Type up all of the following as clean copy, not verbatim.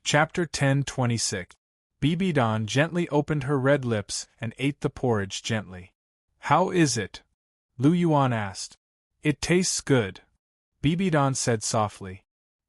Chapter 10:26. Bibidon gently opened her red lips and ate the porridge gently. "How is it?" Lu Yuan asked. "It tastes good," Bibidon said softly.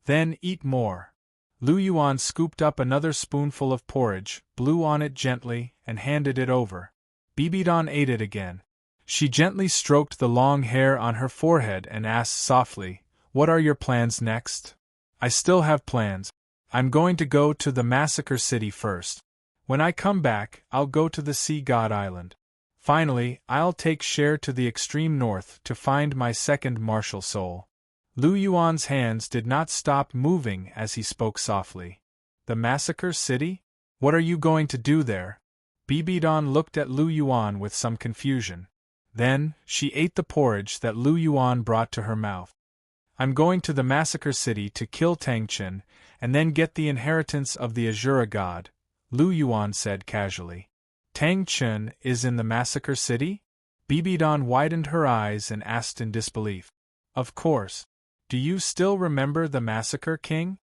"Then eat more." Lu Yuan scooped up another spoonful of porridge, blew on it gently, and handed it over. Bibidon ate it again. She gently stroked the long hair on her forehead and asked softly, "What are your plans next?" "I still have plans. I'm going to go to the massacre city first. When I come back, I'll go to the Sea God Island. Finally, I'll take Cher to the extreme north to find my second martial soul." Lu Yuan's hands did not stop moving as he spoke softly. "The massacre city? What are you going to do there?" Bibidon looked at Lu Yuan with some confusion. Then, she ate the porridge that Lu Yuan brought to her mouth. "I'm going to the massacre city to kill Tangchen, and then get the inheritance of the Azura god," Lu Yuan said casually. "Tangchen is in the massacre city?" Bibidon widened her eyes and asked in disbelief. "Of course. Do you still remember the massacre king?"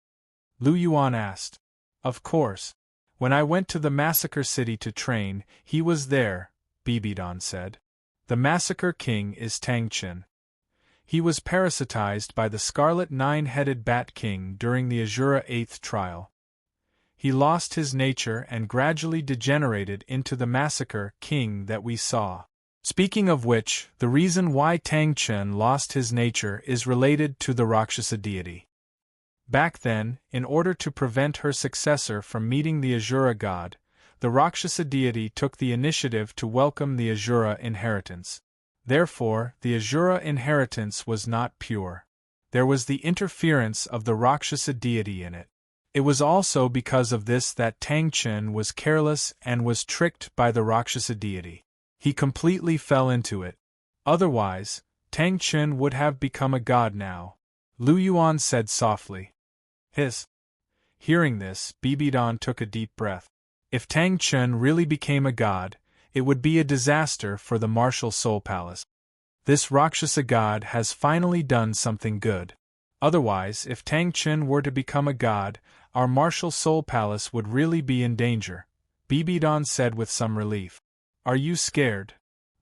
Lu Yuan asked. "Of course. When I went to the massacre city to train, he was there," Bibidon said. "The massacre king is Tangchen. He was parasitized by the scarlet nine-headed bat king during the Azura 8th trial. He lost his nature and gradually degenerated into the massacre king that we saw. Speaking of which, the reason why Tangchen lost his nature is related to the Rakshasa deity. Back then, in order to prevent her successor from meeting the Azura god, the Rakshasa deity took the initiative to welcome the Azura inheritance. Therefore, the Azura inheritance was not pure. There was the interference of the Rakshasa deity in it. It was also because of this that Tangchen was careless and was tricked by the Rakshasa deity. He completely fell into it. Otherwise, Tangchen would have become a god now," Lu Yuan said softly. "Hiss." Hearing this, Bibidon took a deep breath. If Tangchen really became a god, it would be a disaster for the martial soul palace. This Rakshasa god has finally done something good. Otherwise, if Tangchen were to become a god, our martial soul palace would really be in danger, Bibidon said with some relief. "Are you scared?"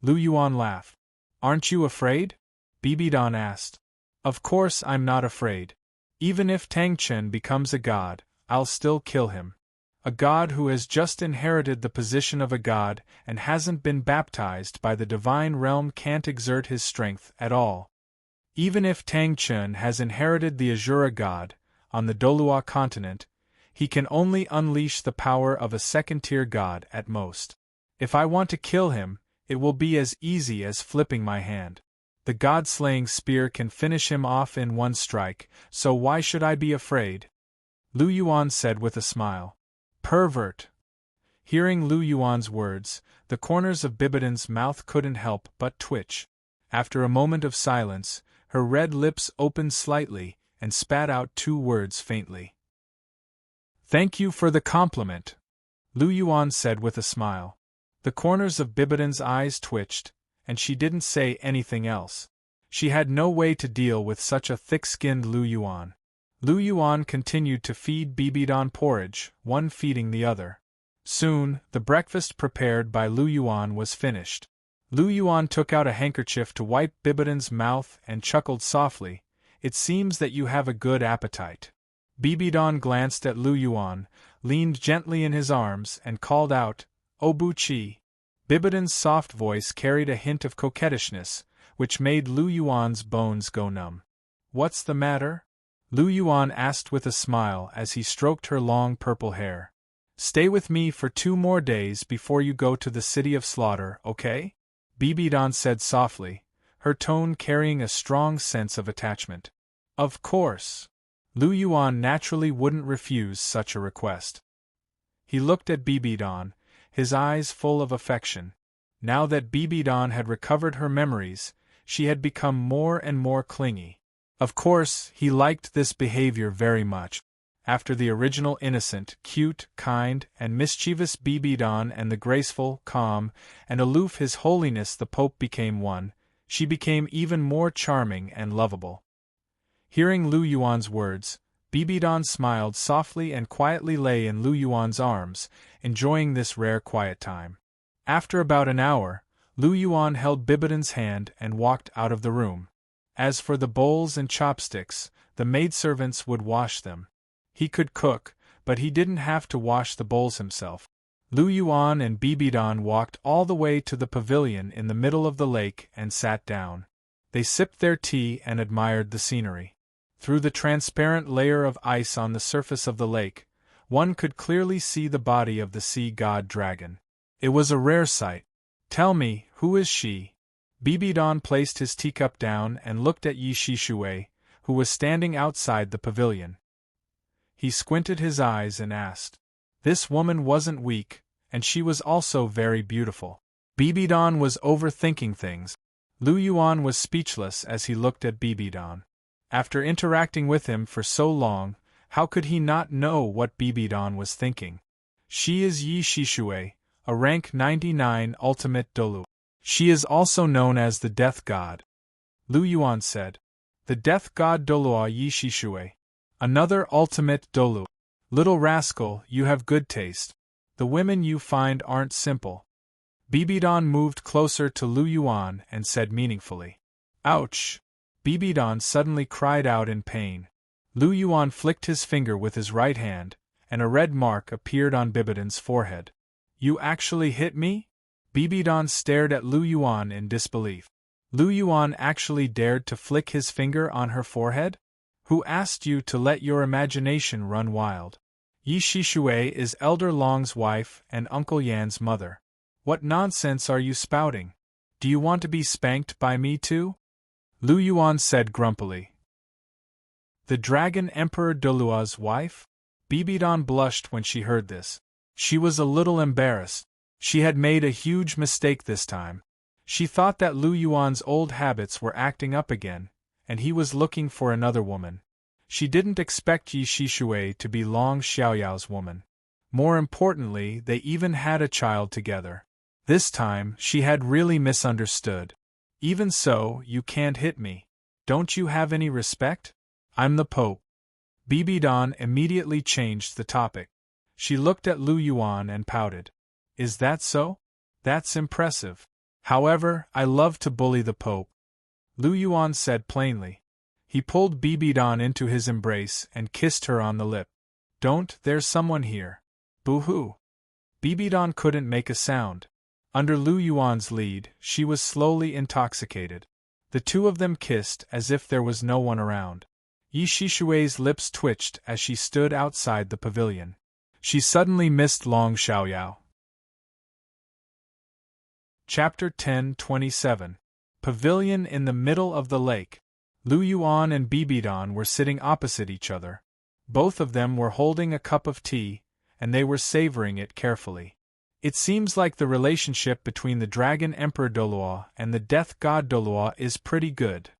Lu Yuan laughed. "Aren't you afraid?" Bibidon asked. "Of course I'm not afraid. Even if Tangchen becomes a god, I'll still kill him. A god who has just inherited the position of a god and hasn't been baptized by the divine realm can't exert his strength at all. Even if Tangchen has inherited the Azura god, on the Douluo continent, he can only unleash the power of a second-tier god at most. If I want to kill him, it will be as easy as flipping my hand. The god-slaying spear can finish him off in one strike, so why should I be afraid?" Lu Yuan said with a smile. "Pervert." Hearing Lu Yuan's words, the corners of Bibidon's mouth couldn't help but twitch. After a moment of silence, her red lips opened slightly and spat out two words faintly. "Thank you for the compliment," Lu Yuan said with a smile. The corners of Bibidon's eyes twitched, and she didn't say anything else. She had no way to deal with such a thick-skinned Lu Yuan. Lu Yuan continued to feed Bibidon porridge, one feeding the other. Soon, the breakfast prepared by Lu Yuan was finished. Lu Yuan took out a handkerchief to wipe Bibidon's mouth and chuckled softly. "It seems that you have a good appetite." Bibidon glanced at Lu Yuan, leaned gently in his arms, and called out, "Obuchi." Bibidon's soft voice carried a hint of coquettishness, which made Lu Yuan's bones go numb. "What's the matter?" Lu Yuan asked with a smile as he stroked her long purple hair. "Stay with me for 2 more days before you go to the city of slaughter, okay?" Bibidon said softly, her tone carrying a strong sense of attachment. Of course. Lu Yuan naturally wouldn't refuse such a request. He looked at Bibidon, his eyes full of affection. Now that Bibidon had recovered her memories, she had become more and more clingy. Of course, he liked this behavior very much. After the original innocent, cute, kind, and mischievous Bibidon and the graceful, calm, and aloof His Holiness the Pope became one, she became even more charming and lovable. Hearing Lu Yuan's words, Bibidon smiled softly and quietly lay in Lu Yuan's arms, enjoying this rare quiet time. After about an hour, Lu Yuan held Bibidon's hand and walked out of the room. As for the bowls and chopsticks, the maidservants would wash them. He could cook, but he didn't have to wash the bowls himself. Lu Yuan and Bibidon walked all the way to the pavilion in the middle of the lake and sat down. They sipped their tea and admired the scenery. Through the transparent layer of ice on the surface of the lake, one could clearly see the body of the sea god dragon. It was a rare sight. "Tell me, who is she?" Bibidon placed his teacup down and looked at Yi Shishui, who was standing outside the pavilion. He squinted his eyes and asked. This woman wasn't weak, and she was also very beautiful. Bibidon was overthinking things. Lu Yuan was speechless as he looked at Bibidon. After interacting with him for so long, how could he not know what Bibidon was thinking? She is Yi Shishui, a rank 99 ultimate Douluo. She is also known as the Death God. Lu Yuan said. The Death God Douluo Yi Shishui. Another ultimate Douluo. Little rascal, you have good taste. The women you find aren't simple. Bibidon moved closer to Lu Yuan and said meaningfully. Ouch! Bibidon suddenly cried out in pain. Lu Yuan flicked his finger with his right hand, and a red mark appeared on Bibidon's forehead. You actually hit me? Bibidon stared at Lu Yuan in disbelief. Lu Yuan actually dared to flick his finger on her forehead? Who asked you to let your imagination run wild? Yi Shishui is Elder Long's wife and Uncle Yan's mother. What nonsense are you spouting? Do you want to be spanked by me too? Lu Yuan said grumpily. The Dragon Emperor Douluo's wife? Bibidon blushed when she heard this. She was a little embarrassed. She had made a huge mistake this time. She thought that Lu Yuan's old habits were acting up again, and he was looking for another woman. She didn't expect Yi Shishui to be Long Xiaoyao's woman. More importantly, they even had a child together. This time, she had really misunderstood. Even so, you can't hit me. Don't you have any respect? I'm the Pope. Bibidon immediately changed the topic. She looked at Lu Yuan and pouted. Is that so? That's impressive. However, I love to bully the Pope. Lu Yuan said plainly. He pulled Bibidon into his embrace and kissed her on the lip. Don't, there's someone here. Boo-hoo. Bibidon couldn't make a sound. Under Lu Yuan's lead, she was slowly intoxicated. The two of them kissed as if there was no one around. Yi Shishui's lips twitched as she stood outside the pavilion. She suddenly missed Long Xiaoyao. Chapter 10:27. Pavilion in the middle of the lake. Lu Yuan and Bibidon were sitting opposite each other. Both of them were holding a cup of tea, and they were savoring it carefully. It seems like the relationship between the Dragon Emperor Douluo and the Death God Douluo is pretty good.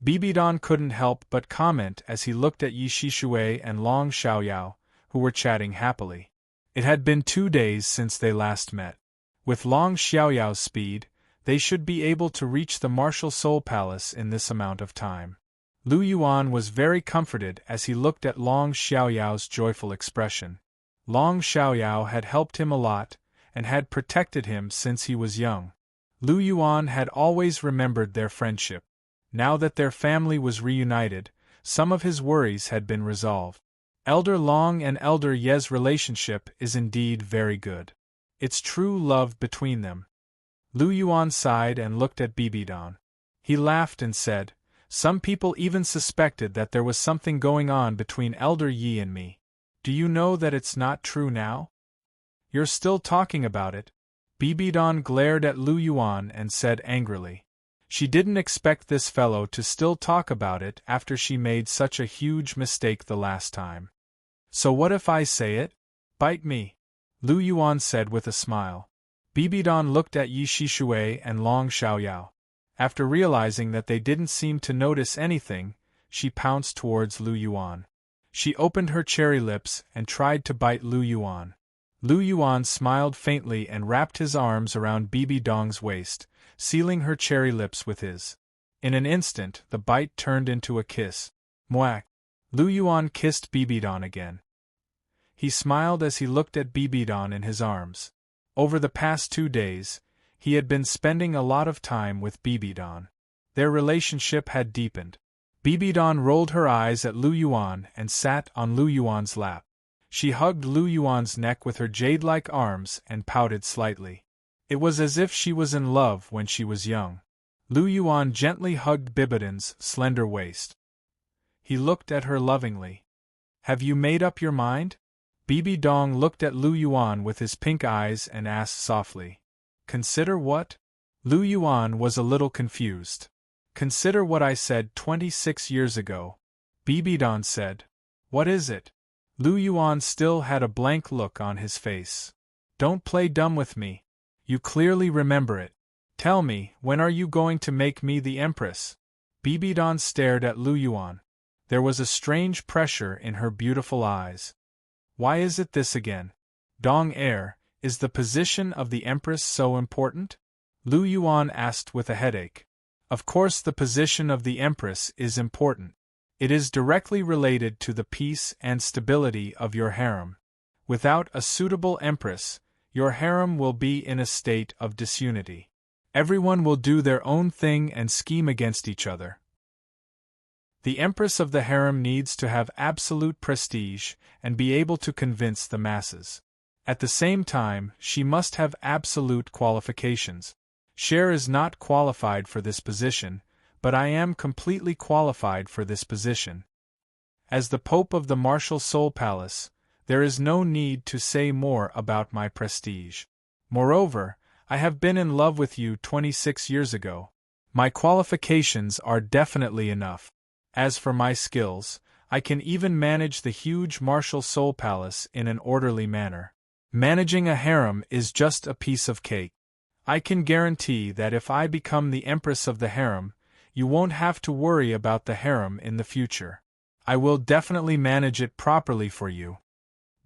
Bibidon couldn't help but comment as he looked at Yi Shishui and Long Xiaoyao, who were chatting happily. It had been 2 days since they last met. With Long Xiaoyao's speed, they should be able to reach the Martial Soul Palace in this amount of time. Lu Yuan was very comforted as he looked at Long Xiaoyao's joyful expression. Long Xiaoyao had helped him a lot, and had protected him since he was young. Lu Yuan had always remembered their friendship. Now that their family was reunited, some of his worries had been resolved. Elder Long and Elder Ye's relationship is indeed very good. It's true love between them. Lu Yuan sighed and looked at Bibidon. He laughed and said, Some people even suspected that there was something going on between Elder Yi and me. Do you know that it's not true now? You're still talking about it? Bibidon glared at Lu Yuan and said angrily. She didn't expect this fellow to still talk about it after she made such a huge mistake the last time. So what if I say it? Bite me, Lu Yuan said with a smile. Bibidon looked at Yi Shishui and Long Xiaoyao. After realizing that they didn't seem to notice anything, she pounced towards Lu Yuan. She opened her cherry lips and tried to bite Lu Yuan. Lu Yuan smiled faintly and wrapped his arms around Bibidon's waist, sealing her cherry lips with his. In an instant, the bite turned into a kiss. Mwack! Lu Yuan kissed Bibidon again. He smiled as he looked at Bibidon in his arms. Over the past 2 days, he had been spending a lot of time with Bibidon. Their relationship had deepened. Bibidon rolled her eyes at Lu Yuan and sat on Lu Yuan's lap. She hugged Lu Yuan's neck with her jade-like arms and pouted slightly. It was as if she was in love when she was young. Lu Yuan gently hugged Bibidon's slender waist. He looked at her lovingly. Have you made up your mind? Bibidon looked at Lu Yuan with his pink eyes and asked softly. Consider what? Lu Yuan was a little confused. Consider what I said 26 years ago. Bibidon said. What is it? Lu Yuan still had a blank look on his face. Don't play dumb with me. You clearly remember it. Tell me, when are you going to make me the empress? Bibidon stared at Lu Yuan. There was a strange pressure in her beautiful eyes. Why is it this again? Dong Er, is the position of the empress so important? Lu Yuan asked with a headache. Of course the position of the empress is important. It is directly related to the peace and stability of your harem. Without a suitable empress, your harem will be in a state of disunity. Everyone will do their own thing and scheme against each other. The empress of the harem needs to have absolute prestige and be able to convince the masses. At the same time, she must have absolute qualifications. Cher is not qualified for this position, but I am completely qualified for this position. As the Pope of the Martial Soul Palace, there is no need to say more about my prestige. Moreover, I have been in love with you 26 years ago. My qualifications are definitely enough. As for my skills, I can even manage the huge Martial Soul Palace in an orderly manner. Managing a harem is just a piece of cake. I can guarantee that if I become the empress of the harem, you won't have to worry about the harem in the future. I will definitely manage it properly for you.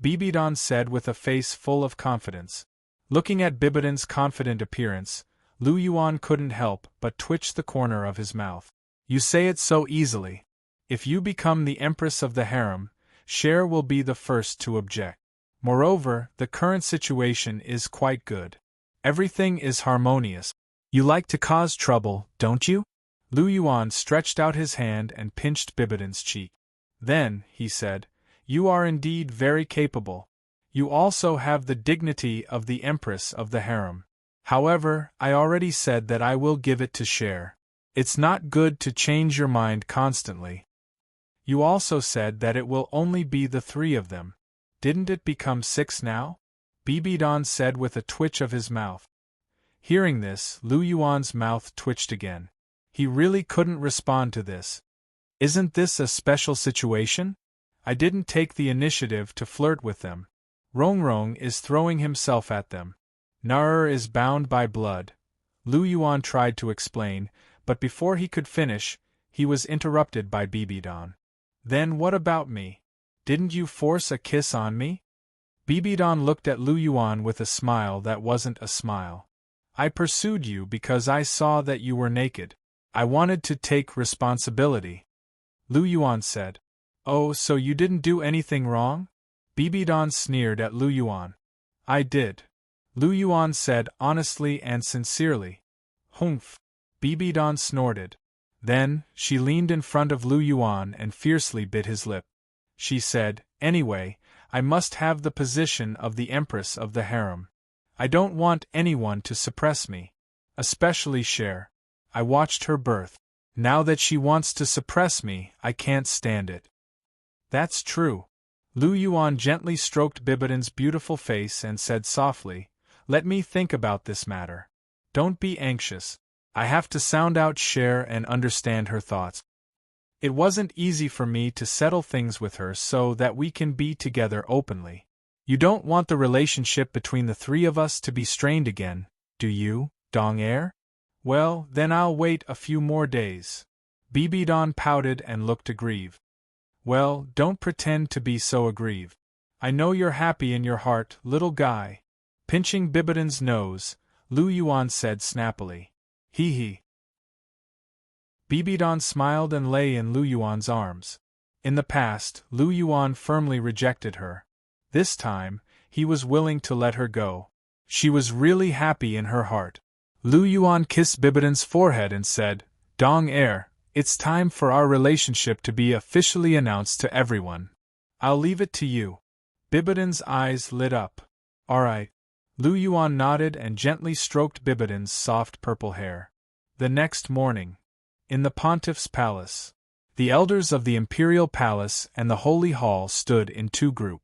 Bibidon said with a face full of confidence. Looking at Bibidon's confident appearance, Lu Yuan couldn't help but twitch the corner of his mouth. You say it so easily. If you become the empress of the harem, Cher will be the first to object. Moreover, the current situation is quite good. Everything is harmonious. You like to cause trouble, don't you? Lu Yuan stretched out his hand and pinched Bibidon's cheek. Then, he said, you are indeed very capable. You also have the dignity of the empress of the harem. However, I already said that I will give it to Cher. It's not good to change your mind constantly. You also said that it will only be the 3 of them. Didn't it become 6 now? Bibidon said with a twitch of his mouth. Hearing this, Lu Yuan's mouth twitched again. He really couldn't respond to this. Isn't this a special situation? I didn't take the initiative to flirt with them. Rongrong is throwing himself at them. Naer is bound by blood. Lu Yuan tried to explain, but before he could finish, he was interrupted by Bibidon. Then what about me? Didn't you force a kiss on me? Bibidon looked at Lu Yuan with a smile that wasn't a smile. I pursued you because I saw that you were naked. I wanted to take responsibility. Lu Yuan said. Oh, so you didn't do anything wrong? Bibidon sneered at Lu Yuan. I did. Lu Yuan said honestly and sincerely. Humph. Bibidon snorted. Then, she leaned in front of Lu Yuan and fiercely bit his lip. She said, anyway, I must have the position of the empress of the harem. I don't want anyone to suppress me. Especially Cher. I watched her birth. Now that she wants to suppress me, I can't stand it. That's true. Lu Yuan gently stroked Bibidon's beautiful face and said softly, let me think about this matter. Don't be anxious. I have to sound out Cher and understand her thoughts. It wasn't easy for me to settle things with her so that we can be together openly. You don't want the relationship between the 3 of us to be strained again, do you, Dong Er? Well, then I'll wait a few more days. Bibidon pouted and looked aggrieved. Well, don't pretend to be so aggrieved. I know you're happy in your heart, little guy. Pinching Bibidon's nose, Lu Yuan said snappily. Hee. Bibidon smiled and lay in Lu Yuan's arms. In the past, Lu Yuan firmly rejected her. This time, he was willing to let her go. She was really happy in her heart. Lu Yuan kissed Bibidan's forehead and said, "Dong Er, it's time for our relationship to be officially announced to everyone. I'll leave it to you." Bibidan's eyes lit up. "All right." Lu Yuan nodded and gently stroked Bibidan's soft purple hair. The next morning, in the pontiff's palace, the elders of the imperial palace and the holy hall stood in two groups.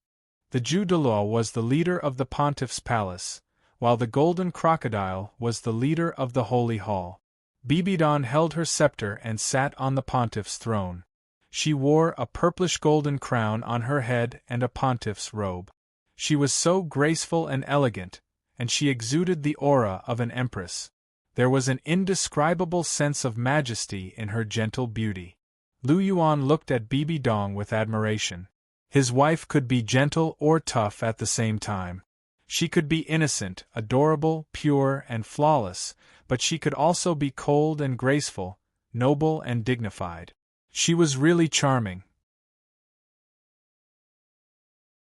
The Jew Douluo was the leader of the pontiff's palace, while the golden crocodile was the leader of the holy hall. Bibidan held her scepter and sat on the pontiff's throne. She wore a purplish golden crown on her head and a pontiff's robe. She was so graceful and elegant, and she exuded the aura of an empress. There was an indescribable sense of majesty in her gentle beauty. Lu Yuan looked at Bibidan with admiration. His wife could be gentle or tough at the same time. She could be innocent, adorable, pure, and flawless, but she could also be cold and graceful, noble and dignified. She was really charming.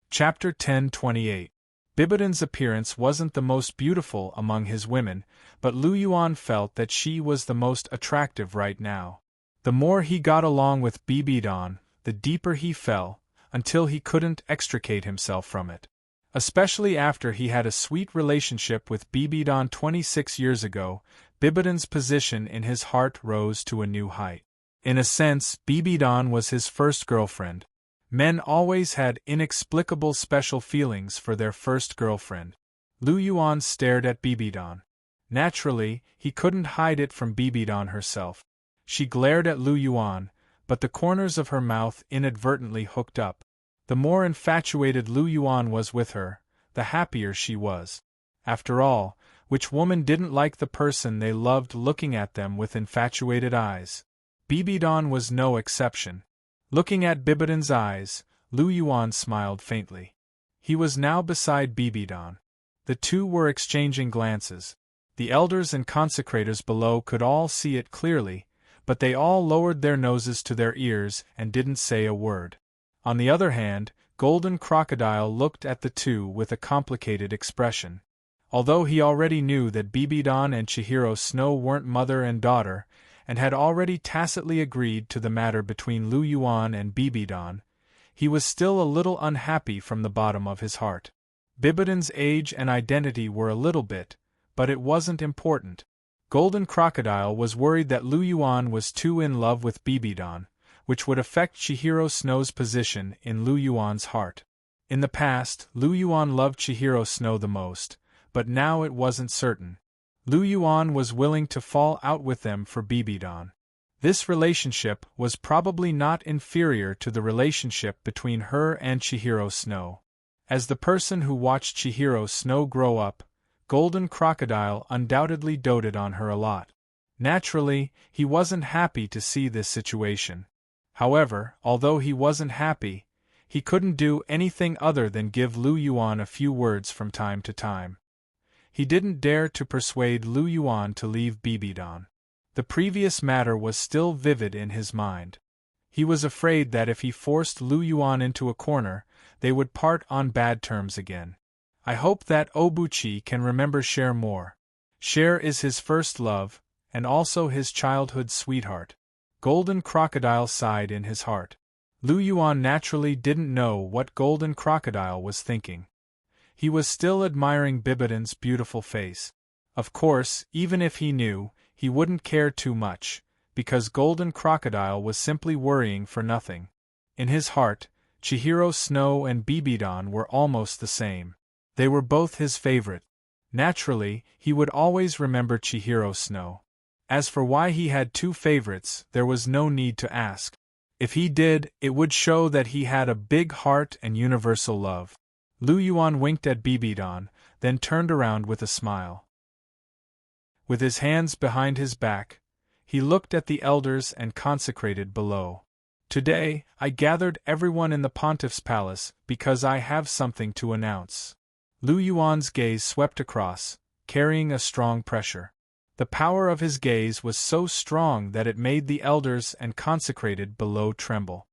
Chapter 10:28. Bibidan's appearance wasn't the most beautiful among his women, but Lu Yuan felt that she was the most attractive right now. The more he got along with Bibidan, the deeper he fell, until he couldn't extricate himself from it. Especially after he had a sweet relationship with Bibidan 26 years ago, Bibidan's position in his heart rose to a new height. In a sense, Bibidan was his first girlfriend. Men always had inexplicable special feelings for their first girlfriend. Lu Yuan stared at Bibidan. Naturally, he couldn't hide it from Bibidan herself. She glared at Lu Yuan, but the corners of her mouth inadvertently hooked up. The more infatuated Lu Yuan was with her, the happier she was. After all, which woman didn't like the person they loved looking at them with infatuated eyes? Bibidan was no exception. Looking at Bibidan's eyes, Lu Yuan smiled faintly. He was now beside Bibidan. The two were exchanging glances. The elders and consecrators below could all see it clearly, but they all lowered their noses to their ears and didn't say a word. On the other hand, Golden Crocodile looked at the two with a complicated expression. Although he already knew that Bibidan and Chihiro Snow weren't mother and daughter, and had already tacitly agreed to the matter between Lu Yuan and Bibidan, he was still a little unhappy from the bottom of his heart. Bibidan's age and identity were a little bit, but it wasn't important. Golden Crocodile was worried that Lu Yuan was too in love with Bibidan, which would affect Chihiro Snow's position in Lu Yuan's heart. In the past, Lu Yuan loved Chihiro Snow the most, but now it wasn't certain. Lu Yuan was willing to fall out with them for Bibidan. This relationship was probably not inferior to the relationship between her and Chihiro Snow. As the person who watched Chihiro Snow grow up, Golden Crocodile undoubtedly doted on her a lot. Naturally, he wasn't happy to see this situation. However, although he wasn't happy, he couldn't do anything other than give Lu Yuan a few words from time to time. He didn't dare to persuade Lu Yuan to leave Bibidan. The previous matter was still vivid in his mind. He was afraid that if he forced Lu Yuan into a corner, they would part on bad terms again. I hope that Obuchi can remember Cher more. Cher is his first love, and also his childhood sweetheart. Golden Crocodile sighed in his heart. Lu Yuan naturally didn't know what Golden Crocodile was thinking. He was still admiring Bibidan's beautiful face. Of course, even if he knew, he wouldn't care too much, because Golden Crocodile was simply worrying for nothing. In his heart, Chihiro Snow and Bibidan were almost the same. They were both his favorite. Naturally, he would always remember Chihiro Snow. As for why he had two favorites, there was no need to ask. If he did, it would show that he had a big heart and universal love. Lu Yuan winked at Bibidan, then turned around with a smile. With his hands behind his back, he looked at the elders and consecrated below. Today, I gathered everyone in the pontiff's palace because I have something to announce. Lu Yuan's gaze swept across, carrying a strong pressure. The power of his gaze was so strong that it made the elders and consecrated below tremble.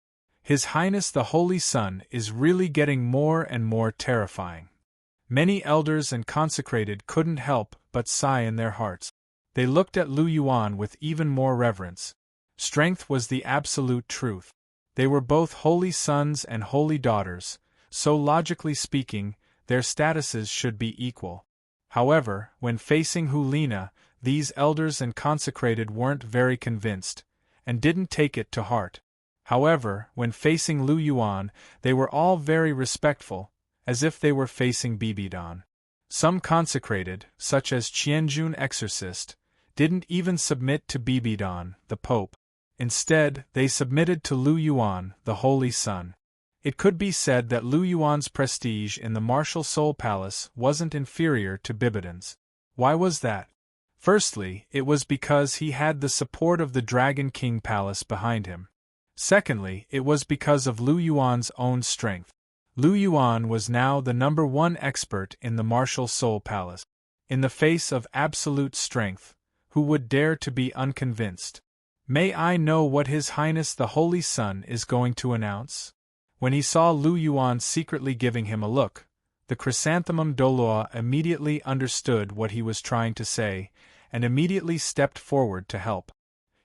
His Highness the Holy Sun is really getting more and more terrifying. Many elders and consecrated couldn't help but sigh in their hearts. They looked at Lu Yuan with even more reverence. Strength was the absolute truth. They were both holy sons and holy daughters, so logically speaking, their statuses should be equal. However, when facing Hulina, these elders and consecrated weren't very convinced, and didn't take it to heart. However, when facing Lu Yuan, they were all very respectful, as if they were facing Bibidan. Some consecrated, such as Qianjun Exorcist, didn't even submit to Bibidan, the Pope. Instead, they submitted to Lu Yuan, the Holy Sun. It could be said that Lu Yuan's prestige in the martial Soul Palace wasn't inferior to Bibidan's. Why was that? Firstly, it was because he had the support of the Dragon King Palace behind him. Secondly, it was because of Lu Yuan's own strength. Lu Yuan was now the #1 expert in the martial Soul Palace. In the face of absolute strength, who would dare to be unconvinced? May I know what His Highness the Holy Sun is going to announce? When he saw Lu Yuan secretly giving him a look, the chrysanthemum Douluo immediately understood what he was trying to say, and immediately stepped forward to help.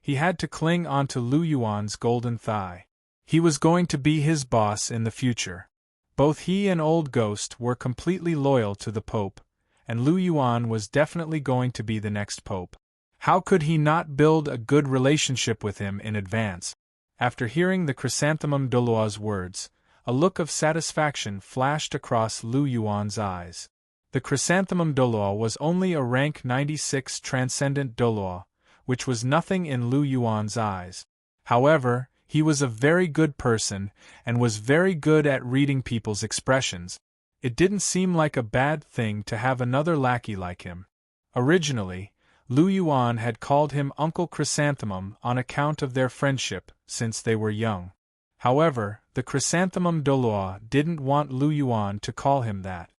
He had to cling onto Lu Yuan's golden thigh. He was going to be his boss in the future. Both he and Old Ghost were completely loyal to the Pope, and Lu Yuan was definitely going to be the next Pope. How could he not build a good relationship with him in advance? After hearing the chrysanthemum Douluo's words, a look of satisfaction flashed across Lu Yuan's eyes. The chrysanthemum Douluo was only a rank 96 transcendent Douluo, which was nothing in Lu Yuan's eyes. However, he was a very good person, and was very good at reading people's expressions. It didn't seem like a bad thing to have another lackey like him. Originally, Lu Yuan had called him Uncle Chrysanthemum on account of their friendship since they were young. However, the chrysanthemum Douluo didn't want Lu Yuan to call him that.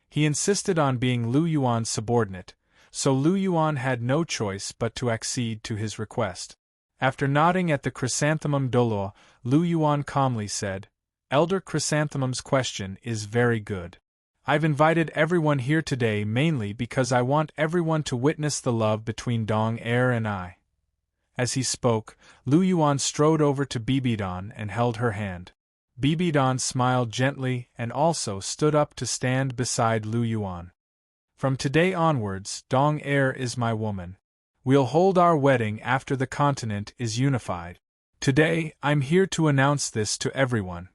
He insisted on being Lu Yuan's subordinate, so Lu Yuan had no choice but to accede to his request. After nodding at the chrysanthemum Douluo, Lu Yuan calmly said, "Elder Chrysanthemum's question is very good. I've invited everyone here today mainly because I want everyone to witness the love between Dong Er and I." As he spoke, Lu Yuan strode over to Bibidan and held her hand. Bibidan smiled gently and also stood up to stand beside Lu Yuan. "From today onwards, Dong Er is my woman. We'll hold our wedding after the continent is unified. Today, I'm here to announce this to everyone.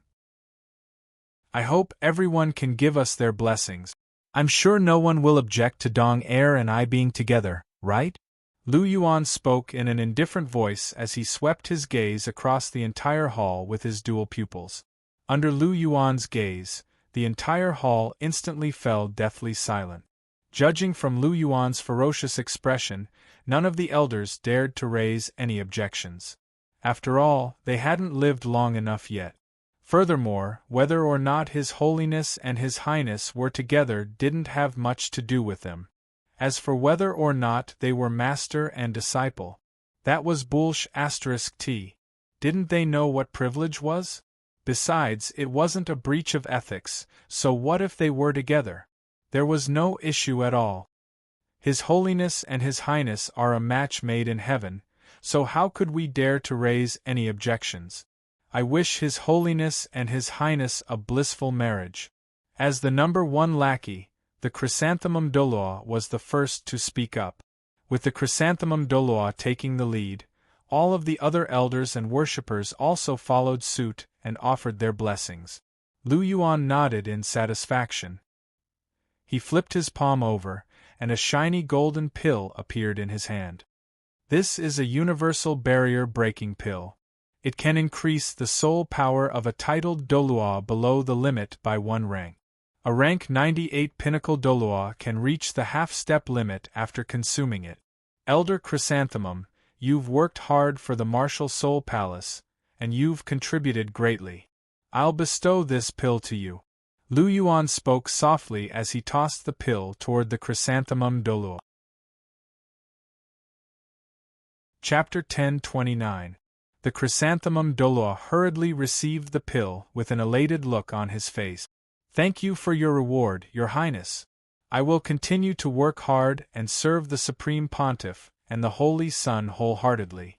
I hope everyone can give us their blessings. I'm sure no one will object to Dong Er and I being together, right?" Lu Yuan spoke in an indifferent voice as he swept his gaze across the entire hall with his dual pupils. Under Lu Yuan's gaze, the entire hall instantly fell deathly silent. Judging from Lu Yuan's ferocious expression, none of the elders dared to raise any objections. After all, they hadn't lived long enough yet. Furthermore, whether or not His Holiness and His Highness were together didn't have much to do with them. As for whether or not they were master and disciple, that was **t. Didn't they know what privilege was? Besides, it wasn't a breach of ethics, so what if they were together? There was no issue at all. His Holiness and His Highness are a match made in heaven, so how could we dare to raise any objections? I wish His Holiness and His Highness a blissful marriage. As the #1 lackey, the chrysanthemum Douluo was the first to speak up. With the chrysanthemum Douluo taking the lead, all of the other elders and worshippers also followed suit and offered their blessings. Lu Yuan nodded in satisfaction. He flipped his palm over, and a shiny golden pill appeared in his hand. This is a universal barrier-breaking pill. It can increase the soul power of a titled Douluo below the limit by 1 rank. A rank 98 pinnacle Douluo can reach the half-step limit after consuming it. Elder Chrysanthemum, you've worked hard for the martial Soul Palace, and you've contributed greatly. I'll bestow this pill to you. Lu Yuan spoke softly as he tossed the pill toward the chrysanthemum Douluo. Chapter 1029. The chrysanthemum Douluo hurriedly received the pill with an elated look on his face. "Thank you for your reward, Your Highness. I will continue to work hard and serve the Supreme Pontiff and the Holy Son wholeheartedly."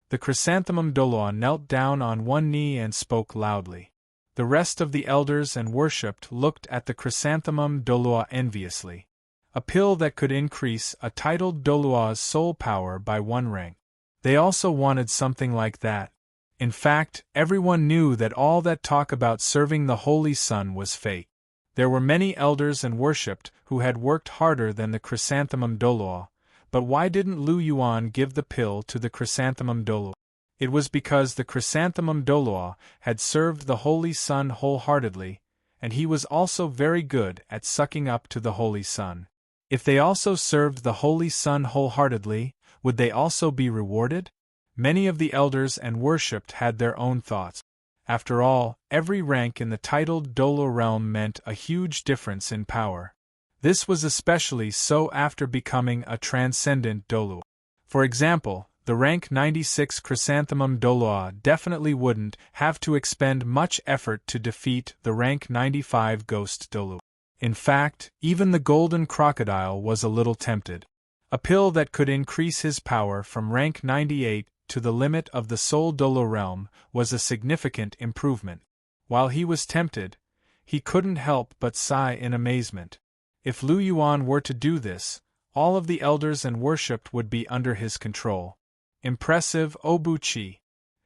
The chrysanthemum Douluo knelt down on one knee and spoke loudly. The rest of the elders and worshipped looked at the chrysanthemum Douluo enviously. A pill that could increase a titled Douluo's soul power by 1 rank. They also wanted something like that. In fact, everyone knew that all that talk about serving the Holy Son was fake. There were many elders and worshipped who had worked harder than the chrysanthemum Douluo, but why didn't Lu Yuan give the pill to the chrysanthemum Douluo? It was because the chrysanthemum Douluo had served the Holy Son wholeheartedly, and he was also very good at sucking up to the Holy Son. If they also served the Holy Son wholeheartedly, would they also be rewarded? Many of the elders and worshipped had their own thoughts. After all, every rank in the titled Douluo realm meant a huge difference in power. This was especially so after becoming a transcendent Douluo. For example, the rank 96 chrysanthemum Douluo definitely wouldn't have to expend much effort to defeat the rank 95 ghost Douluo. In fact, even the golden crocodile was a little tempted. A pill that could increase his power from rank 98 to the limit of the soul Douluo realm was a significant improvement. While he was tempted, he couldn't help but sigh in amazement. If Lu Yuan were to do this, all of the elders and worshipped would be under his control. Impressive, Obuchi!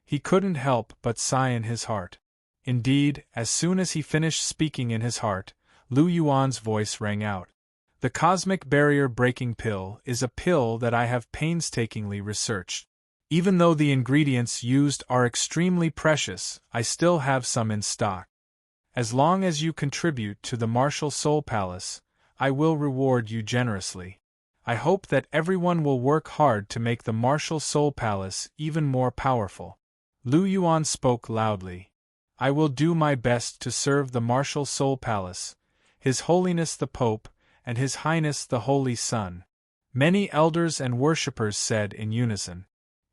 He couldn't help but sigh in his heart. Indeed, as soon as he finished speaking in his heart, Lu Yuan's voice rang out. The cosmic barrier breaking pill is a pill that I have painstakingly researched. Even though the ingredients used are extremely precious, I still have some in stock. As long as you contribute to the Martial Soul Palace, I will reward you generously. I hope that everyone will work hard to make the Martial Soul Palace even more powerful. Lu Yuan spoke loudly. I will do my best to serve the Martial Soul Palace, His Holiness the Pope, and His Highness the Holy Son. Many elders and worshippers said in unison.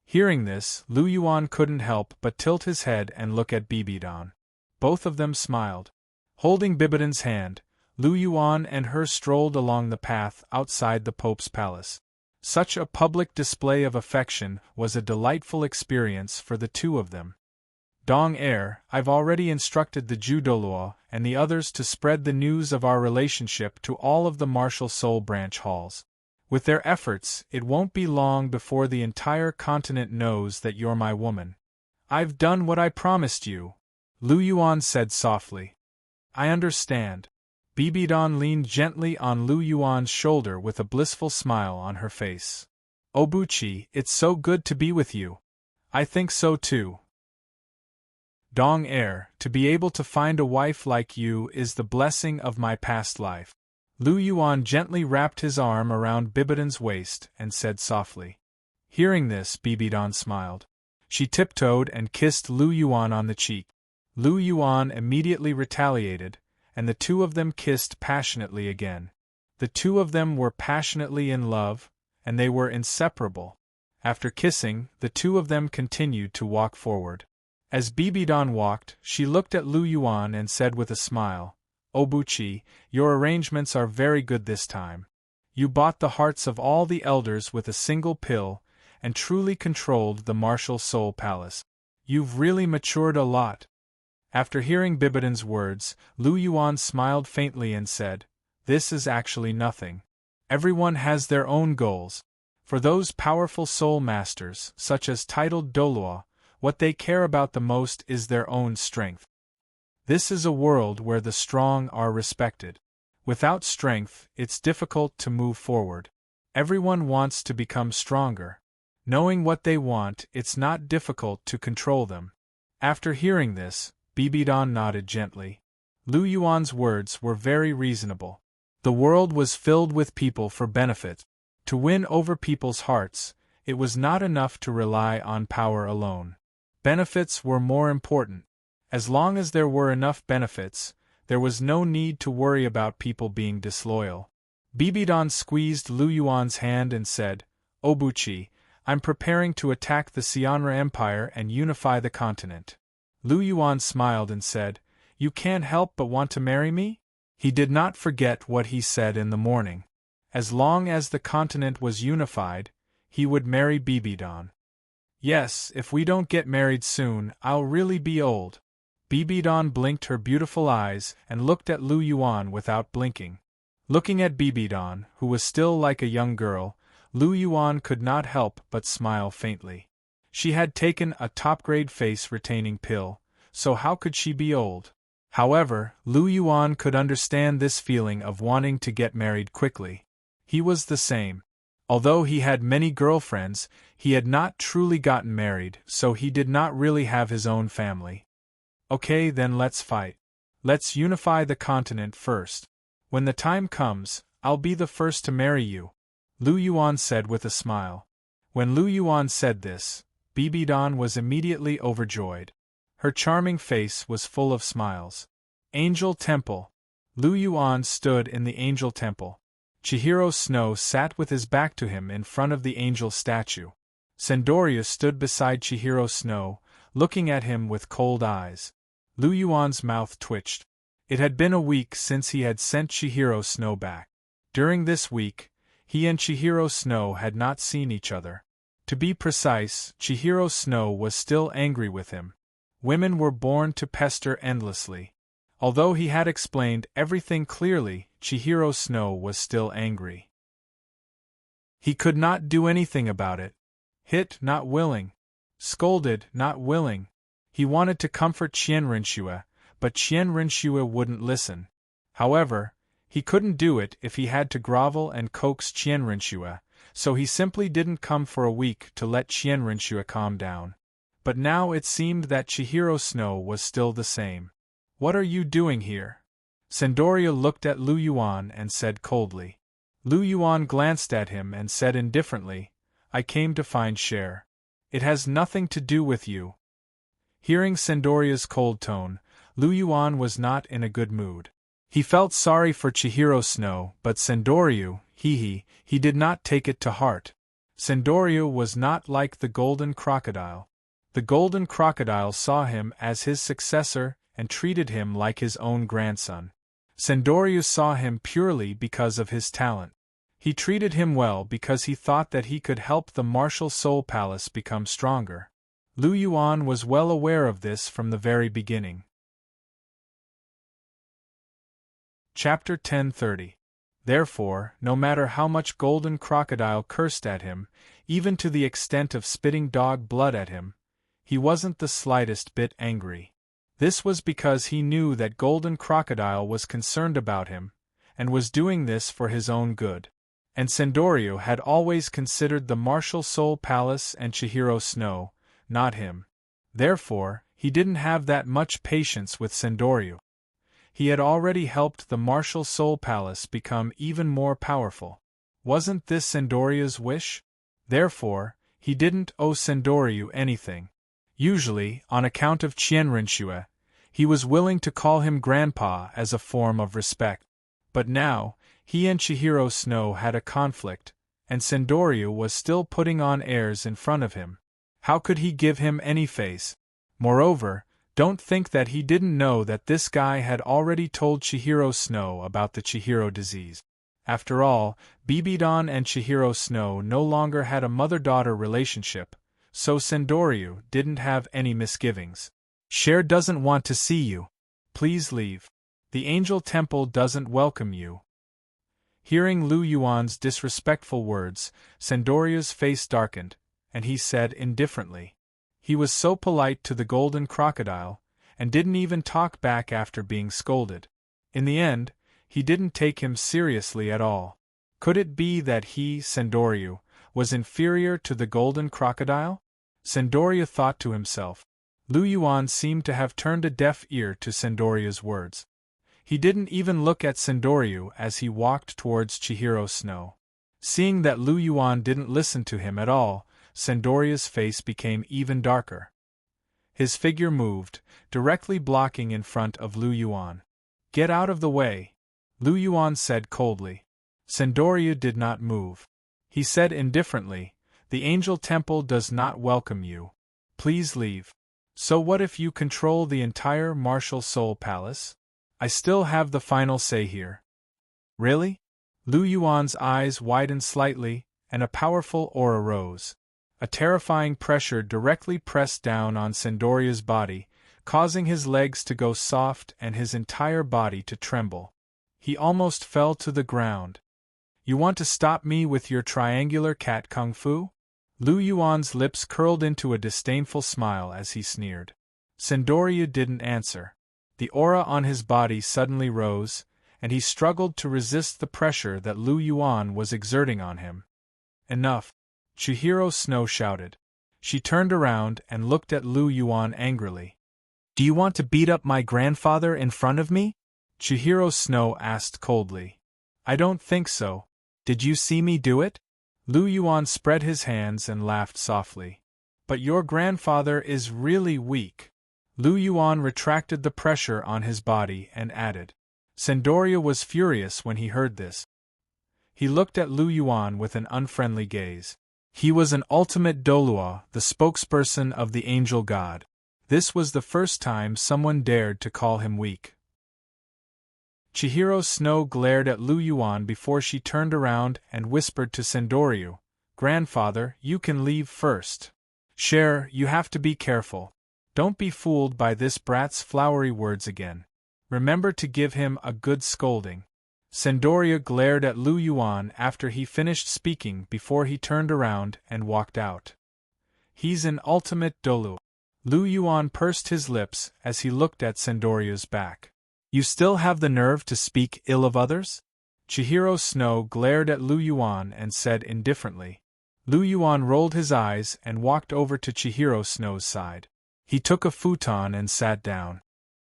Hearing this, Lu Yuan couldn't help but tilt his head and look at Bibidon. Both of them smiled. Holding Bibidon's hand, Lu Yuan and her strolled along the path outside the Pope's palace. Such a public display of affection was a delightful experience for the two of them. Dong Air, I've already instructed the Ju Douluo and the others to spread the news of our relationship to all of the Martial Soul branch halls. With their efforts, it won't be long before the entire continent knows that you're my woman. I've done what I promised you, Lu Yuan said softly. I understand. Bibidon leaned gently on Lu Yuan's shoulder with a blissful smile on her face. Obuchi, it's so good to be with you. I think so too. Dong Air, to be able to find a wife like you is the blessing of my past life. Lu Yuan gently wrapped his arm around Bibidon's waist and said softly. Hearing this, Bibidon smiled. She tiptoed and kissed Lu Yuan on the cheek. Lu Yuan immediately retaliated, and the two of them kissed passionately again. The two of them were passionately in love, and they were inseparable. After kissing, the two of them continued to walk forward. As Bibidon walked, she looked at Lu Yuan and said with a smile, Obuchi, your arrangements are very good this time. You bought the hearts of all the elders with a single pill, and truly controlled the Martial Soul Palace. You've really matured a lot. After hearing Bibidon's words, Lu Yuan smiled faintly and said, This is actually nothing. Everyone has their own goals. For those powerful soul masters, such as titled Douluo, what they care about the most is their own strength. This is a world where the strong are respected. Without strength, it's difficult to move forward. Everyone wants to become stronger. Knowing what they want, it's not difficult to control them. After hearing this, Bibidon nodded gently. Lu Yuan's words were very reasonable. The world was filled with people for benefit. To win over people's hearts, it was not enough to rely on power alone. Benefits were more important. As long as there were enough benefits, there was no need to worry about people being disloyal. Bibidon squeezed Lu Yuan's hand and said, Obuchi, I'm preparing to attack the Xianra Empire and unify the continent. Lu Yuan smiled and said, You can't help but want to marry me? He did not forget what he said in the morning. As long as the continent was unified, he would marry Bibidon. Yes, if we don't get married soon, I'll really be old. Bibidon blinked her beautiful eyes and looked at Lu Yuan without blinking. Looking at Bibidon, who was still like a young girl, Lu Yuan could not help but smile faintly. She had taken a top-grade face-retaining pill, so how could she be old? However, Lu Yuan could understand this feeling of wanting to get married quickly. He was the same. Although he had many girlfriends, he had not truly gotten married, so he did not really have his own family. Okay, then let's fight. Let's unify the continent first. When the time comes, I'll be the first to marry you, Lu Yuan said with a smile. When Lu Yuan said this, Bibidon was immediately overjoyed. Her charming face was full of smiles. Angel Temple. Lu Yuan stood in the Angel Temple. Chihiro Snow sat with his back to him in front of the angel statue. Sendoria stood beside Chihiro Snow, looking at him with cold eyes. Lu Yuan's mouth twitched. It had been a week since he had sent Chihiro Snow back. During this week, he and Chihiro Snow had not seen each other. To be precise, Chihiro Snow was still angry with him. Women were born to pester endlessly. Although he had explained everything clearly, Chihiro Snow was still angry. He could not do anything about it. Hit, not willing. Scolded, not willing. He wanted to comfort Qian Rinxue, but Qian Rinxue wouldn't listen. However, he couldn't do it if he had to grovel and coax Qian Rinxue, so he simply didn't come for a week to let Qian Rinxue calm down. But now it seemed that Chihiro Snow was still the same. What are you doing here? Sendoria looked at Lu Yuan and said coldly. Lu Yuan glanced at him and said indifferently, I came to find Cher. It has nothing to do with you. Hearing Sendoria's cold tone, Lu Yuan was not in a good mood. He felt sorry for Chihiro Snow, but Sendoria, he did not take it to heart. Sendoria was not like the golden crocodile. The golden crocodile saw him as his successor and treated him like his own grandson. Sendoria saw him purely because of his talent. He treated him well because he thought that he could help the martial soul palace become stronger. Lu Yuan was well aware of this from the very beginning. Chapter 1030. Therefore, no matter how much Golden Crocodile cursed at him, even to the extent of spitting dog blood at him, he wasn't the slightest bit angry. This was because he knew that Golden Crocodile was concerned about him, and was doing this for his own good. And Sendoria had always considered the Martial Soul Palace and Chihiro Snow, not him. Therefore, he didn't have that much patience with Sendoria. He had already helped the Martial Soul Palace become even more powerful. Wasn't this Sendoria's wish? Therefore, he didn't owe Sendoria anything. Usually, on account of Qian Rinxue, he was willing to call him Grandpa as a form of respect. But now, he and Chihiro Snow had a conflict, and Sendoria was still putting on airs in front of him. How could he give him any face? Moreover, don't think that he didn't know that this guy had already told Chihiro Snow about the Chihiro disease. After all, Bibidon and Chihiro Snow no longer had a mother-daughter relationship, so Sendoria didn't have any misgivings. Cher doesn't want to see you. Please leave. The Angel Temple doesn't welcome you. Hearing Lu Yuan's disrespectful words, Sendoria's face darkened, and he said indifferently. He was so polite to the Golden Crocodile, and didn't even talk back after being scolded. In the end, he didn't take him seriously at all. Could it be that he, Sendoria, was inferior to the Golden Crocodile? Sendoria thought to himself. Lu Yuan seemed to have turned a deaf ear to Sendoria's words. He didn't even look at Sendoria as he walked towards Chihiro Snow. Seeing that Lu Yuan didn't listen to him at all, Sendoria's face became even darker. His figure moved, directly blocking in front of Lu Yuan. Get out of the way, Lu Yuan said coldly. Sendoria did not move. He said indifferently, The Angel Temple does not welcome you. Please leave. So what if you control the entire Martial Soul Palace? I still have the final say here. Really? Lu Yuan's eyes widened slightly, and a powerful aura rose. A terrifying pressure directly pressed down on Sandoria's body, causing his legs to go soft and his entire body to tremble. He almost fell to the ground. You want to stop me with your triangular cat kung fu? Lu Yuan's lips curled into a disdainful smile as he sneered. Sandoria didn't answer. The aura on his body suddenly rose, and he struggled to resist the pressure that Lu Yuan was exerting on him. Enough! Chihiro Snow shouted. She turned around and looked at Lu Yuan angrily. Do you want to beat up my grandfather in front of me? Chihiro Snow asked coldly. I don't think so. Did you see me do it? Lu Yuan spread his hands and laughed softly. But your grandfather is really weak. Lu Yuan retracted the pressure on his body and added. Sandoria was furious when he heard this. He looked at Lu Yuan with an unfriendly gaze. He was an ultimate Douluo, the spokesperson of the angel god. This was the first time someone dared to call him weak. Chihiro Snow glared at Lu Yuan before she turned around and whispered to Sandoria, Grandfather, you can leave first. Cher, you have to be careful. Don't be fooled by this brat's flowery words again. Remember to give him a good scolding. Sandoria glared at Lu Yuan after he finished speaking before he turned around and walked out. He's an ultimate Douluo. Lu Yuan pursed his lips as he looked at Sandoria's back. You still have the nerve to speak ill of others? Chihiro Snow glared at Lu Yuan and said indifferently. Lu Yuan rolled his eyes and walked over to Chihiro Snow's side. He took a futon and sat down.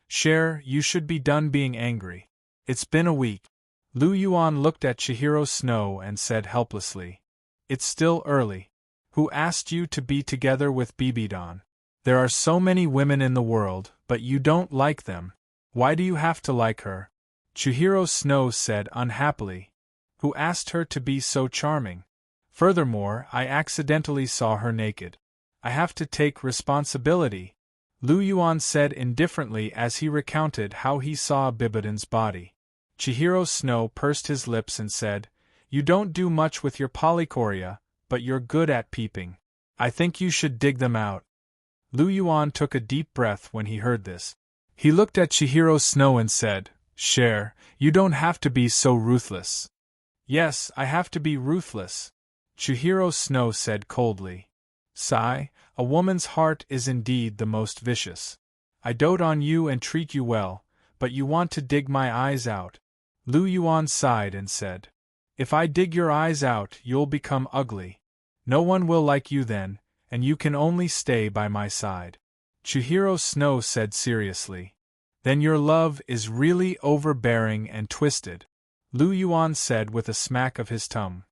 Cher, you should be done being angry. It's been a week. Lu Yuan looked at Chihiro Snow and said helplessly. It's still early. Who asked you to be together with Bibidon? There are so many women in the world, but you don't like them. Why do you have to like her? Chihiro Snow said unhappily. Who asked her to be so charming? Furthermore, I accidentally saw her naked. I have to take responsibility. Lu Yuan said indifferently as he recounted how he saw Bibidon's body. Chihiro Snow pursed his lips and said, You don't do much with your polychoria, but you're good at peeping. I think you should dig them out. Lu Yuan took a deep breath when he heard this. He looked at Chihiro Snow and said, Cher, you don't have to be so ruthless. Yes, I have to be ruthless. Chihiro Snow said coldly. Sigh, a woman's heart is indeed the most vicious. I dote on you and treat you well, but you want to dig my eyes out. Lu Yuan sighed and said, If I dig your eyes out, you'll become ugly. No one will like you then, and you can only stay by my side. Chihiro Snow said seriously. Then your love is really overbearing and twisted. Lu Yuan said with a smack of his tongue.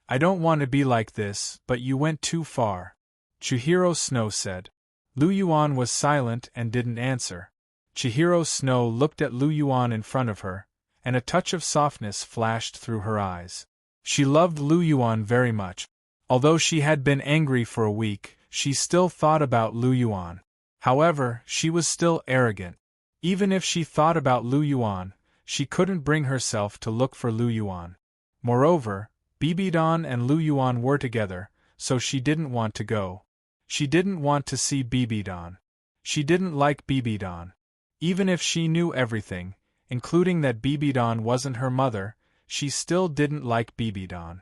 I don't want to be like this, but you went too far. Chihiro Snow said. Lu Yuan was silent and didn't answer. Chihiro Snow looked at Lu Yuan in front of her, and a touch of softness flashed through her eyes. She loved Lu Yuan very much. Although she had been angry for a week, she still thought about Lu Yuan. However, she was still arrogant. Even if she thought about Lu Yuan, she couldn't bring herself to look for Lu Yuan. Moreover, Bibidon and Lu Yuan were together, so she didn't want to go. She didn't want to see Bibidon. She didn't like Bibidon. Even if she knew everything, including that Bibidon wasn't her mother, she still didn't like Bibidon.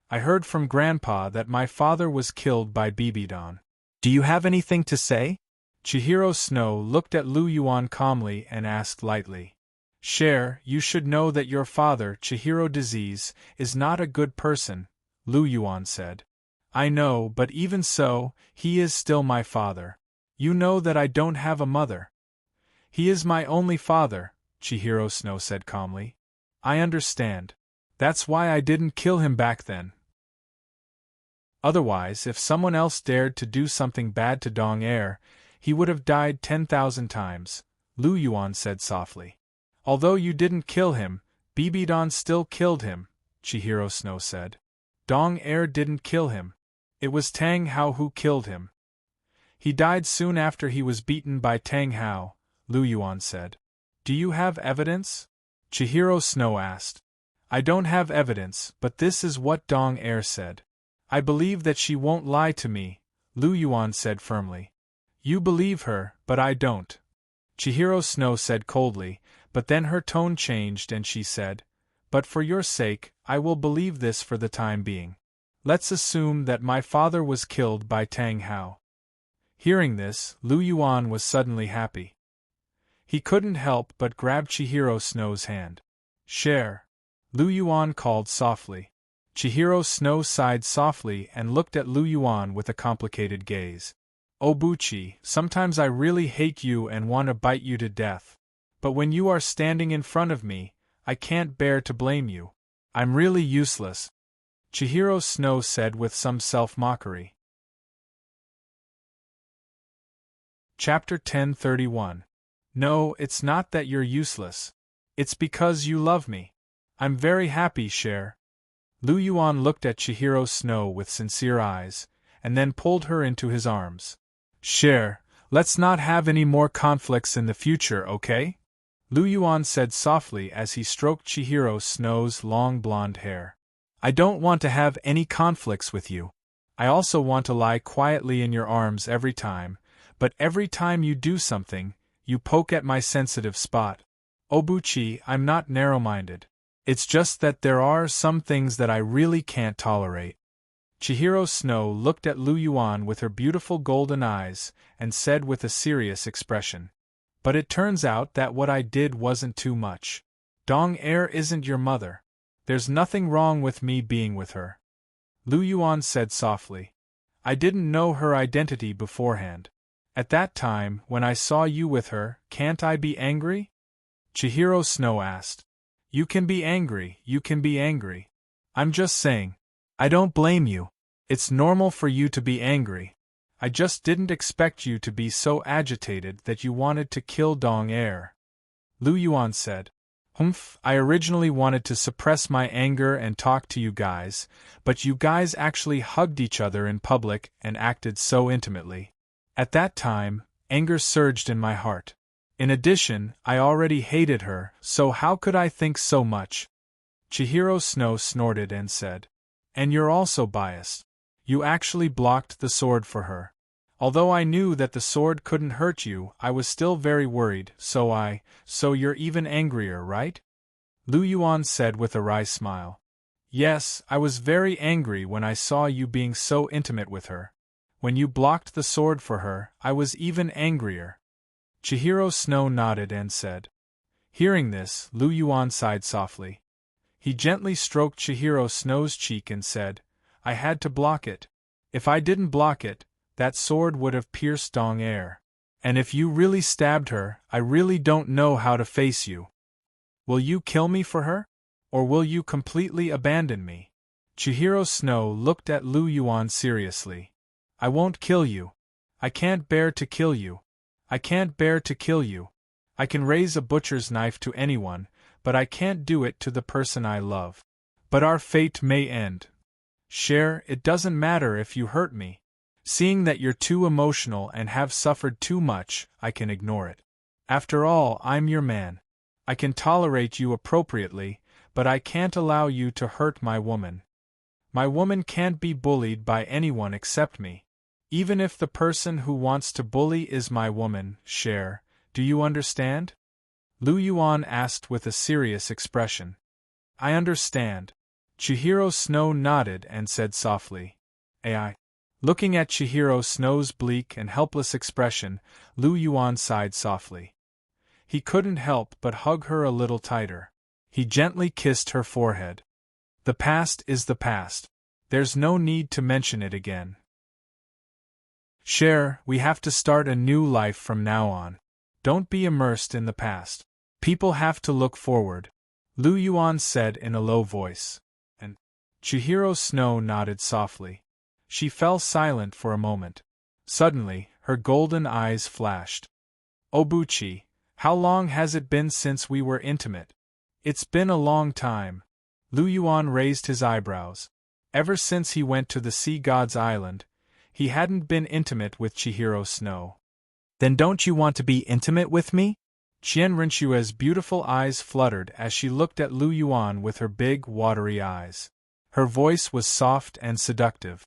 I heard from Grandpa that my father was killed by Bibidon. Do you have anything to say? Chihiro Snow looked at Lu Yuan calmly and asked lightly. Cher, you should know that your father, Chihiro Disease, is not a good person, Lu Yuan said. I know, but even so, he is still my father. You know that I don't have a mother. He is my only father, Chihiro Snow said calmly. I understand. That's why I didn't kill him back then. Otherwise, if someone else dared to do something bad to Dong Air, he would have died 10,000 times, Lu Yuan said softly. Although you didn't kill him, Bibidon still killed him, Chihiro Snow said. Dong Air didn't kill him. It was Tang Hao who killed him. He died soon after he was beaten by Tang Hao, Lu Yuan said. Do you have evidence? Chihiro Snow asked. I don't have evidence, but this is what Dong Er said. I believe that she won't lie to me, Lu Yuan said firmly. You believe her, but I don't. Chihiro Snow said coldly, but then her tone changed and she said, but for your sake, I will believe this for the time being. Let's assume that my father was killed by Tang Hao. Hearing this, Lu Yuan was suddenly happy. He couldn't help but grab Chihiro Snow's hand. Share. Lu Yuan called softly. Chihiro Snow sighed softly and looked at Lu Yuan with a complicated gaze. Obuchi, sometimes I really hate you and want to bite you to death. But when you are standing in front of me, I can't bear to blame you. I'm really useless. Chihiro Snow said with some self-mockery. Chapter 1031. No, it's not that you're useless. It's because you love me. I'm very happy, Cher. Lu Yuan looked at Chihiro Snow with sincere eyes, and then pulled her into his arms. Cher, let's not have any more conflicts in the future, okay? Lu Yuan said softly as he stroked Chihiro Snow's long blonde hair. I don't want to have any conflicts with you. I also want to lie quietly in your arms every time, but every time you do something, you poke at my sensitive spot. Obuchi, I'm not narrow-minded. It's just that there are some things that I really can't tolerate. Chihiro Snow looked at Lu Yuan with her beautiful golden eyes and said with a serious expression. But it turns out that what I did wasn't too much. Dong Er isn't your mother. There's nothing wrong with me being with her. Lu Yuan said softly. I didn't know her identity beforehand. At that time, when I saw you with her, can't I be angry? Chihiro Snow asked. You can be angry, you can be angry. I'm just saying. I don't blame you. It's normal for you to be angry. I just didn't expect you to be so agitated that you wanted to kill Dong Er. Lu Yuan said. Humph, I originally wanted to suppress my anger and talk to you guys, but you guys actually hugged each other in public and acted so intimately. At that time, anger surged in my heart. In addition, I already hated her, so how could I think so much? Chihiro Snow snorted and said. And you're also biased. You actually blocked the sword for her. Although I knew that the sword couldn't hurt you, I was still very worried, so you're even angrier, right? Lu Yuan said with a wry smile. Yes, I was very angry when I saw you being so intimate with her. When you blocked the sword for her, I was even angrier. Chihiro Snow nodded and said. Hearing this, Lu Yuan sighed softly. He gently stroked Chihiro Snow's cheek and said, I had to block it. If I didn't block it, that sword would have pierced Dong Er. And if you really stabbed her, I really don't know how to face you. Will you kill me for her? Or will you completely abandon me? Chihiro Snow looked at Lu Yuan seriously. I won't kill you. I can't bear to kill you. I can't bear to kill you. I can raise a butcher's knife to anyone, but I can't do it to the person I love. But our fate may end. Cher, it doesn't matter if you hurt me. Seeing that you're too emotional and have suffered too much, I can ignore it. After all, I'm your man. I can tolerate you appropriately, but I can't allow you to hurt my woman. My woman can't be bullied by anyone except me. Even if the person who wants to bully is my woman, Cher, do you understand? Lu Yuan asked with a serious expression. I understand. Chihiro Snow nodded and said softly. Ai. Looking at Chihiro Snow's bleak and helpless expression, Lu Yuan sighed softly. He couldn't help but hug her a little tighter. He gently kissed her forehead. The past is the past. There's no need to mention it again. Cher, we have to start a new life from now on. Don't be immersed in the past. People have to look forward, Lu Yuan said in a low voice. And Chihiro Snow nodded softly. She fell silent for a moment. Suddenly, her golden eyes flashed. Obuchi, how long has it been since we were intimate? It's been a long time. Lu Yuan raised his eyebrows. Ever since he went to the Sea God's Island, he hadn't been intimate with Chihiro Snow. Then don't you want to be intimate with me? Qian Rinshue's beautiful eyes fluttered as she looked at Lu Yuan with her big, watery eyes. Her voice was soft and seductive.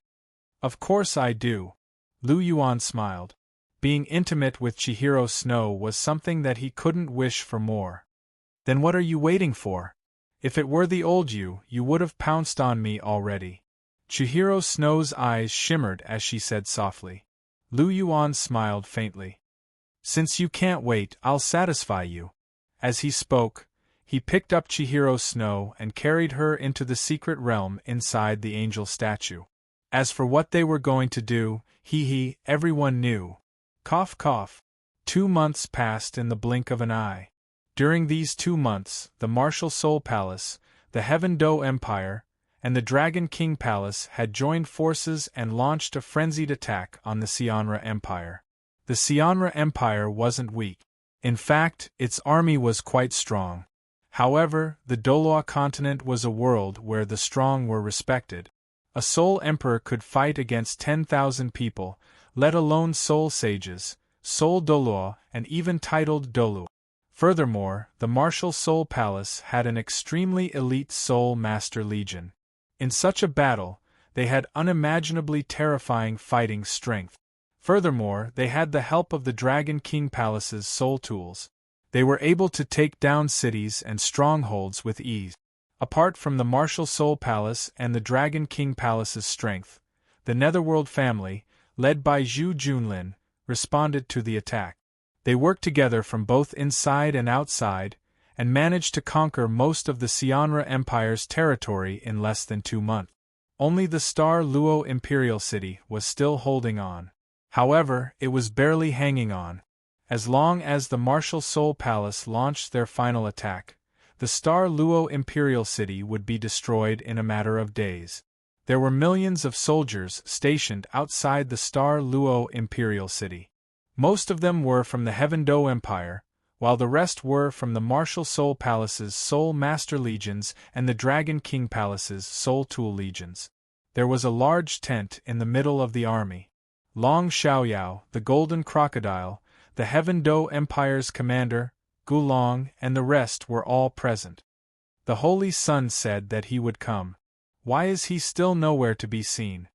Of course I do. Lu Yuan smiled. Being intimate with Chihiro Snow was something that he couldn't wish for more. Then what are you waiting for? If it were the old you would have pounced on me already. Chihiro Snow's eyes shimmered as she said softly. Lu Yuan smiled faintly. Since you can't wait, I'll satisfy you. As he spoke, he picked up Chihiro Snow and carried her into the secret realm inside the angel statue. As for what they were going to do, everyone knew. Cough cough. 2 months passed in the blink of an eye. During these 2 months, the Martial Soul Palace, the Heaven Do Empire, and the Dragon King Palace had joined forces and launched a frenzied attack on the Xianra Empire. The Xianra Empire wasn't weak. In fact, its army was quite strong. However, the Douluo continent was a world where the strong were respected. A Soul Emperor could fight against 10,000 people, let alone Soul Sages, Soul Douluo, and even titled Douluo. Furthermore, the Martial Soul Palace had an extremely elite Soul Master Legion. In such a battle, they had unimaginably terrifying fighting strength. Furthermore, they had the help of the Dragon King Palace's soul tools. They were able to take down cities and strongholds with ease. Apart from the Martial Soul Palace and the Dragon King Palace's strength, the Netherworld family, led by Zhu Junlin, responded to the attack. They worked together from both inside and outside, and managed to conquer most of the Xianra Empire's territory in less than 2 months. Only the Star Luo Imperial City was still holding on. However, it was barely hanging on. As long as the Martial Soul Palace launched their final attack, the Star Luo Imperial City would be destroyed in a matter of days. There were millions of soldiers stationed outside the Star Luo Imperial City. Most of them were from the Heaven Do Empire, while the rest were from the Martial Soul Palace's Soul Master Legions and the Dragon King Palace's Soul Tool Legions. There was a large tent in the middle of the army. Long Xiaoyao, the Golden Crocodile, the Heaven Do Empire's commander, Gulong, and the rest were all present. The Holy Sun said that he would come. Why is he still nowhere to be seen?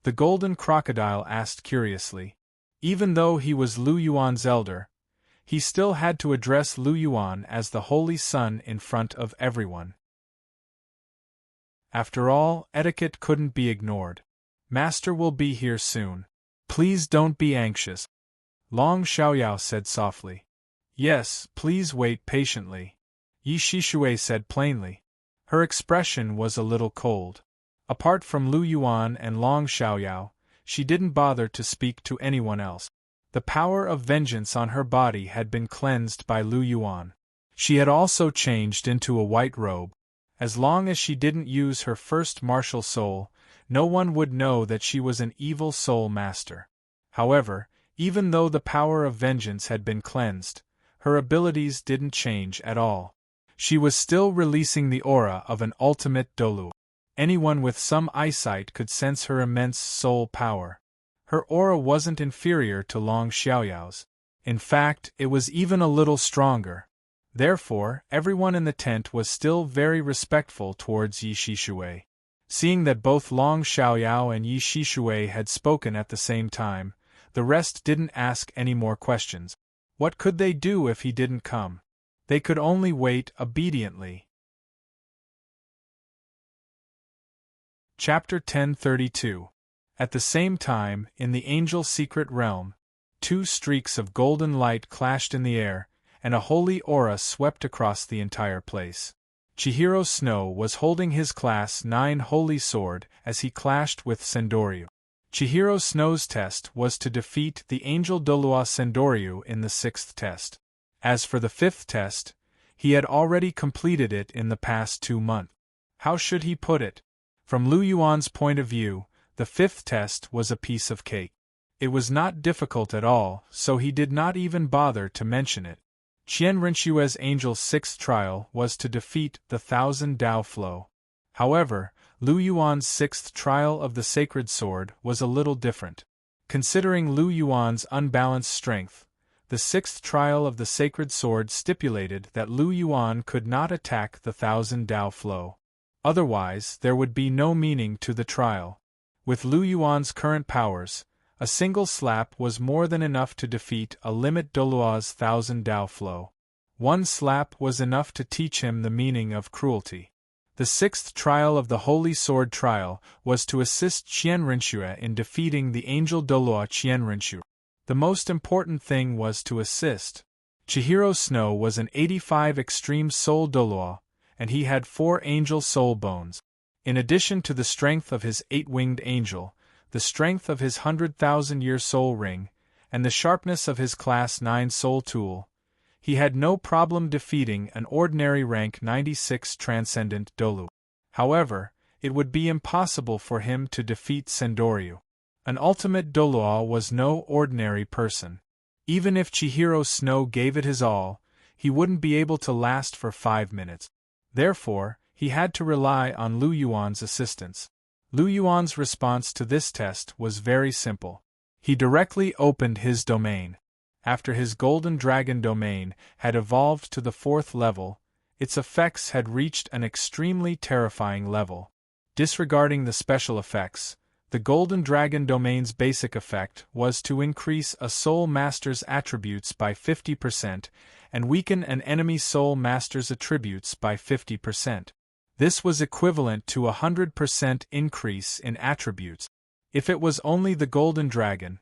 The Golden Crocodile asked curiously. Even though he was Lu Yuan's elder, he still had to address Lu Yuan as the Holy Sun in front of everyone. After all, etiquette couldn't be ignored. Master will be here soon. Please don't be anxious. Long Xiaoyao said softly. Yes, please wait patiently. Yi Shishue said plainly. Her expression was a little cold. Apart from Lu Yuan and Long Xiaoyao, she didn't bother to speak to anyone else. The power of vengeance on her body had been cleansed by Lu Yuan. She had also changed into a white robe. As long as she didn't use her first martial soul, no one would know that she was an evil soul master. However, even though the power of vengeance had been cleansed, her abilities didn't change at all. She was still releasing the aura of an ultimate Douluo. Anyone with some eyesight could sense her immense soul power. Her aura wasn't inferior to Long Xiaoyao's. In fact, it was even a little stronger. Therefore, everyone in the tent was still very respectful towards Yi Shishue. Seeing that both Long Xiaoyao and Yi Shishue had spoken at the same time, the rest didn't ask any more questions. What could they do if he didn't come? They could only wait obediently. Chapter 1032. At the same time, in the angel secret realm, 2 streaks of golden light clashed in the air, and a holy aura swept across the entire place. Chihiro Snow was holding his Class 9 holy sword as he clashed with Sendoryu. Chihiro Snow's test was to defeat the angel Douluo Sendoryu in the 6th test. As for the 5th test, he had already completed it in the past 2 months. How should he put it? From Lu Yuan's point of view, the 5th test was a piece of cake. It was not difficult at all, so he did not even bother to mention it. Qian Rinshue's angel's 6th trial was to defeat the 1000 Dao Flow. However, Lu Yuan's sixth trial of the sacred sword was a little different. Considering Lu Yuan's unbalanced strength, the sixth trial of the sacred sword stipulated that Lu Yuan could not attack the 1,000 Dao flow. Otherwise, there would be no meaning to the trial. With Lu Yuan's current powers, a single slap was more than enough to defeat a limit Douluo's 1,000 Dao flow. One slap was enough to teach him the meaning of cruelty. The sixth trial of the Holy Sword trial was to assist Qian Rinxue in defeating the angel Douluo Qian Rinxue. The most important thing was to assist. Chihiro Snow was an 85 extreme soul Douluo, and he had 4 angel soul bones. In addition to the strength of his 8-winged angel, the strength of his 100,000-year soul ring, and the sharpness of his class 9 soul tool, he had no problem defeating an ordinary rank 96 transcendent Douluo. However, it would be impossible for him to defeat Sendoryu. An ultimate Douluo was no ordinary person. Even if Chihiro Snow gave it his all, he wouldn't be able to last for 5 minutes. Therefore, he had to rely on Lu Yuan's assistance. Lu Yuan's response to this test was very simple. He directly opened his domain. After his Golden Dragon domain had evolved to the 4th level, its effects had reached an extremely terrifying level. Disregarding the special effects, the Golden Dragon domain's basic effect was to increase a Soul Master's attributes by 50% and weaken an enemy Soul Master's attributes by 50%. This was equivalent to a 100% increase in attributes. If it was only the Golden Dragon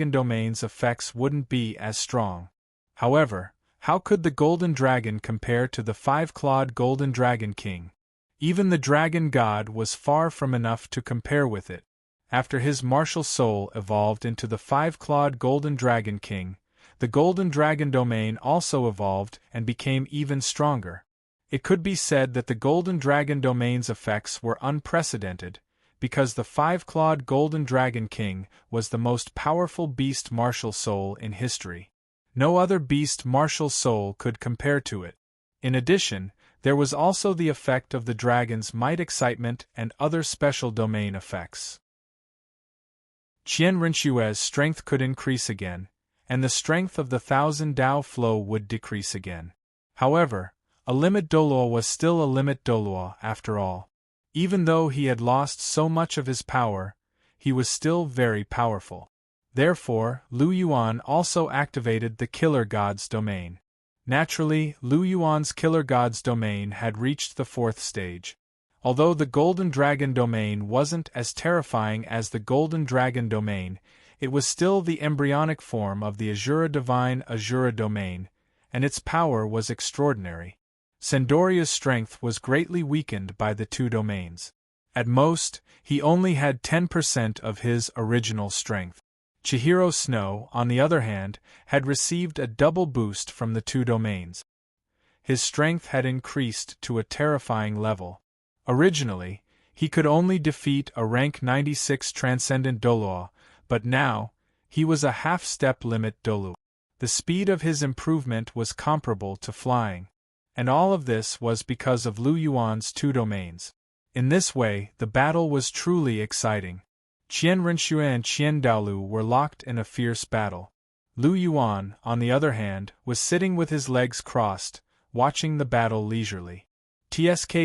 domain's effects wouldn't be as strong. However, how could the Golden Dragon compare to the 5-clawed Golden Dragon King? Even the Dragon God was far from enough to compare with it. After his martial soul evolved into the 5-clawed Golden Dragon King, the Golden Dragon domain also evolved and became even stronger. It could be said that the Golden Dragon domain's effects were unprecedented, because the 5-clawed Golden Dragon King was the most powerful beast martial soul in history. No other beast martial soul could compare to it. In addition, there was also the effect of the dragon's might excitement and other special domain effects. Qian Rinxue's strength could increase again, and the strength of the 1,000 Dao flow would decrease again. However, a limit Douluo was still a limit Douluo after all. Even though he had lost so much of his power, he was still very powerful. Therefore, Lu Yuan also activated the Killer God's domain. Naturally, Lu Yuan's Killer God's domain had reached the 4th stage. Although the Golden Dragon domain wasn't as terrifying as the Golden Dragon domain, it was still the embryonic form of the Azura Divine Azura domain, and its power was extraordinary. Sendoryu's strength was greatly weakened by the 2 domains. At most, he only had 10% of his original strength. Chihiro Snow, on the other hand, had received a double boost from the 2 domains. His strength had increased to a terrifying level. Originally, he could only defeat a rank 96 transcendent Douluo, but now, he was a half-step limit Douluo. The speed of his improvement was comparable to flying. And all of this was because of Lu Yuan's 2 domains. In this way, the battle was truly exciting. Qian Rinxue and Qian Douluo were locked in a fierce battle. Lu Yuan, on the other hand, was sitting with his legs crossed, watching the battle leisurely. TSK,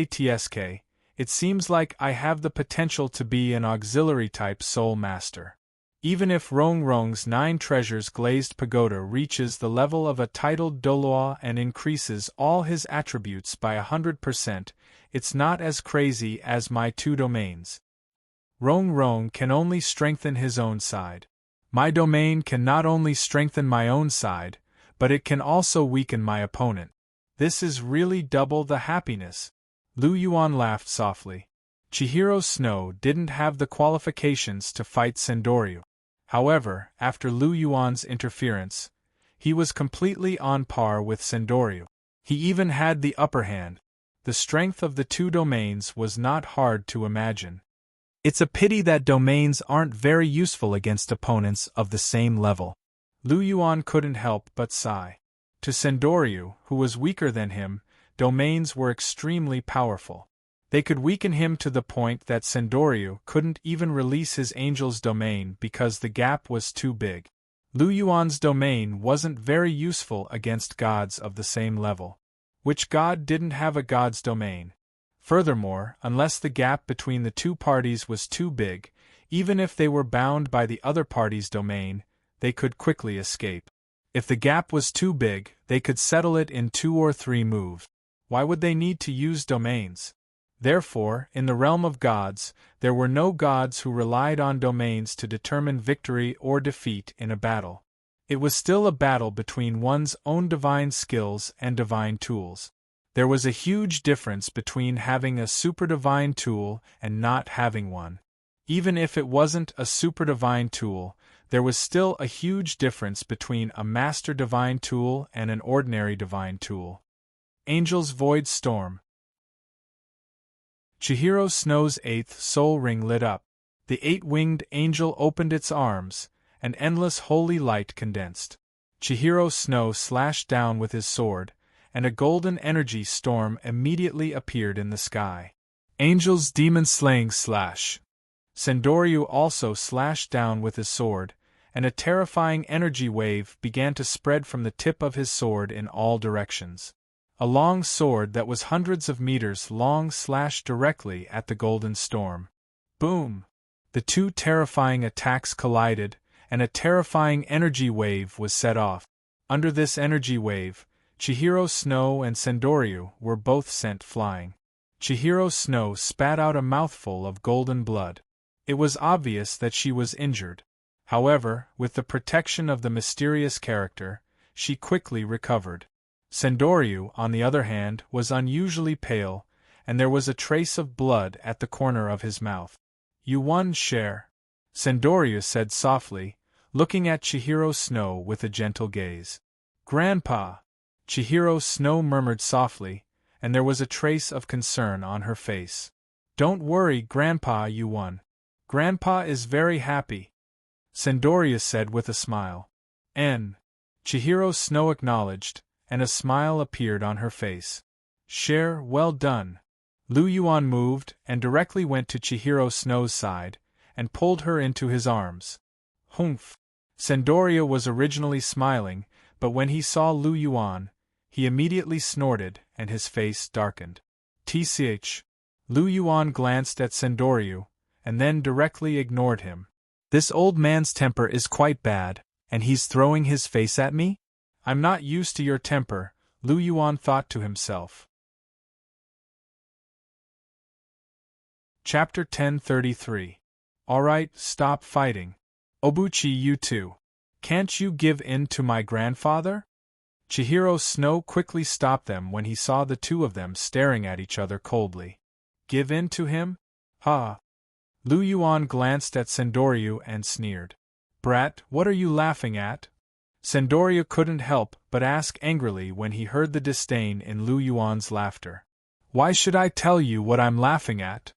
it seems like I have the potential to be an auxiliary-type soul master. Even if Rong's 9 treasures glazed pagoda reaches the level of a titled Douluo and increases all his attributes by 100%, it's not as crazy as my 2 domains. Rong can only strengthen his own side. My domain can not only strengthen my own side, but it can also weaken my opponent. This is really double the happiness. Lu Yuan laughed softly. Chihiro Snow didn't have the qualifications to fight Sendoryu. However, after Lu Yuan's interference, he was completely on par with Sendoryu. He even had the upper hand. The strength of the 2 domains was not hard to imagine. It's a pity that domains aren't very useful against opponents of the same level. Lu Yuan couldn't help but sigh. To Sendoryu, who was weaker than him, domains were extremely powerful. They could weaken him to the point that Sendoryu couldn't even release his angel's domain because the gap was too big. Lu Yuan's domain wasn't very useful against gods of the same level. Which god didn't have a god's domain? Furthermore, unless the gap between the two parties was too big, even if they were bound by the other party's domain, they could quickly escape. If the gap was too big, they could settle it in 2 or 3 moves. Why would they need to use domains? Therefore, in the realm of gods, there were no gods who relied on domains to determine victory or defeat in a battle. It was still a battle between one's own divine skills and divine tools. There was a huge difference between having a super divine tool and not having one. Even if it wasn't a super divine tool, there was still a huge difference between a master divine tool and an ordinary divine tool. Angel's Void Storm. Chihiro Snow's 8th soul ring lit up. The 8-winged angel opened its arms, and endless holy light condensed. Chihiro Snow slashed down with his sword, and a golden energy storm immediately appeared in the sky. Angel's demon slaying slash. Sendoryu also slashed down with his sword, and a terrifying energy wave began to spread from the tip of his sword in all directions. A long sword that was hundreds of meters long slashed directly at the golden storm. Boom! The two terrifying attacks collided, and a terrifying energy wave was set off. Under this energy wave, Chihiro Snow and Sendoryu were both sent flying. Chihiro Snow spat out a mouthful of golden blood. It was obvious that she was injured. However, with the protection of the mysterious character, she quickly recovered. Sendoryu, on the other hand, was unusually pale, and there was a trace of blood at the corner of his mouth. "You won, Cher," Sendoryu said softly, looking at Chihiro Snow with a gentle gaze. "Grandpa," Chihiro Snow murmured softly, and there was a trace of concern on her face. "Don't worry, Grandpa, you won. Grandpa is very happy," Sendoryu said with a smile. Chihiro Snow acknowledged, and a smile appeared on her face. "Cher, well done." Lu Yuan moved and directly went to Chihiro Snow's side, and pulled her into his arms. "Humph!" Sendoryu was originally smiling, but when he saw Lu Yuan, he immediately snorted and his face darkened. "Tch." Lu Yuan glanced at Sendoryu, and then directly ignored him. "This old man's temper is quite bad, and he's throwing his face at me? I'm not used to your temper," Lu Yuan thought to himself. Chapter 1033. Alright, stop fighting. Obuchi, you too. Can't you give in to my grandfather? Chihiro Snow quickly stopped them when he saw the two of them staring at each other coldly. Give in to him? Ha! Lu Yuan glanced at Sendoryu and sneered. Brat, what are you laughing at? Sendoryu couldn't help but ask angrily when he heard the disdain in Lu Yuan's laughter. Why should I tell you what I'm laughing at?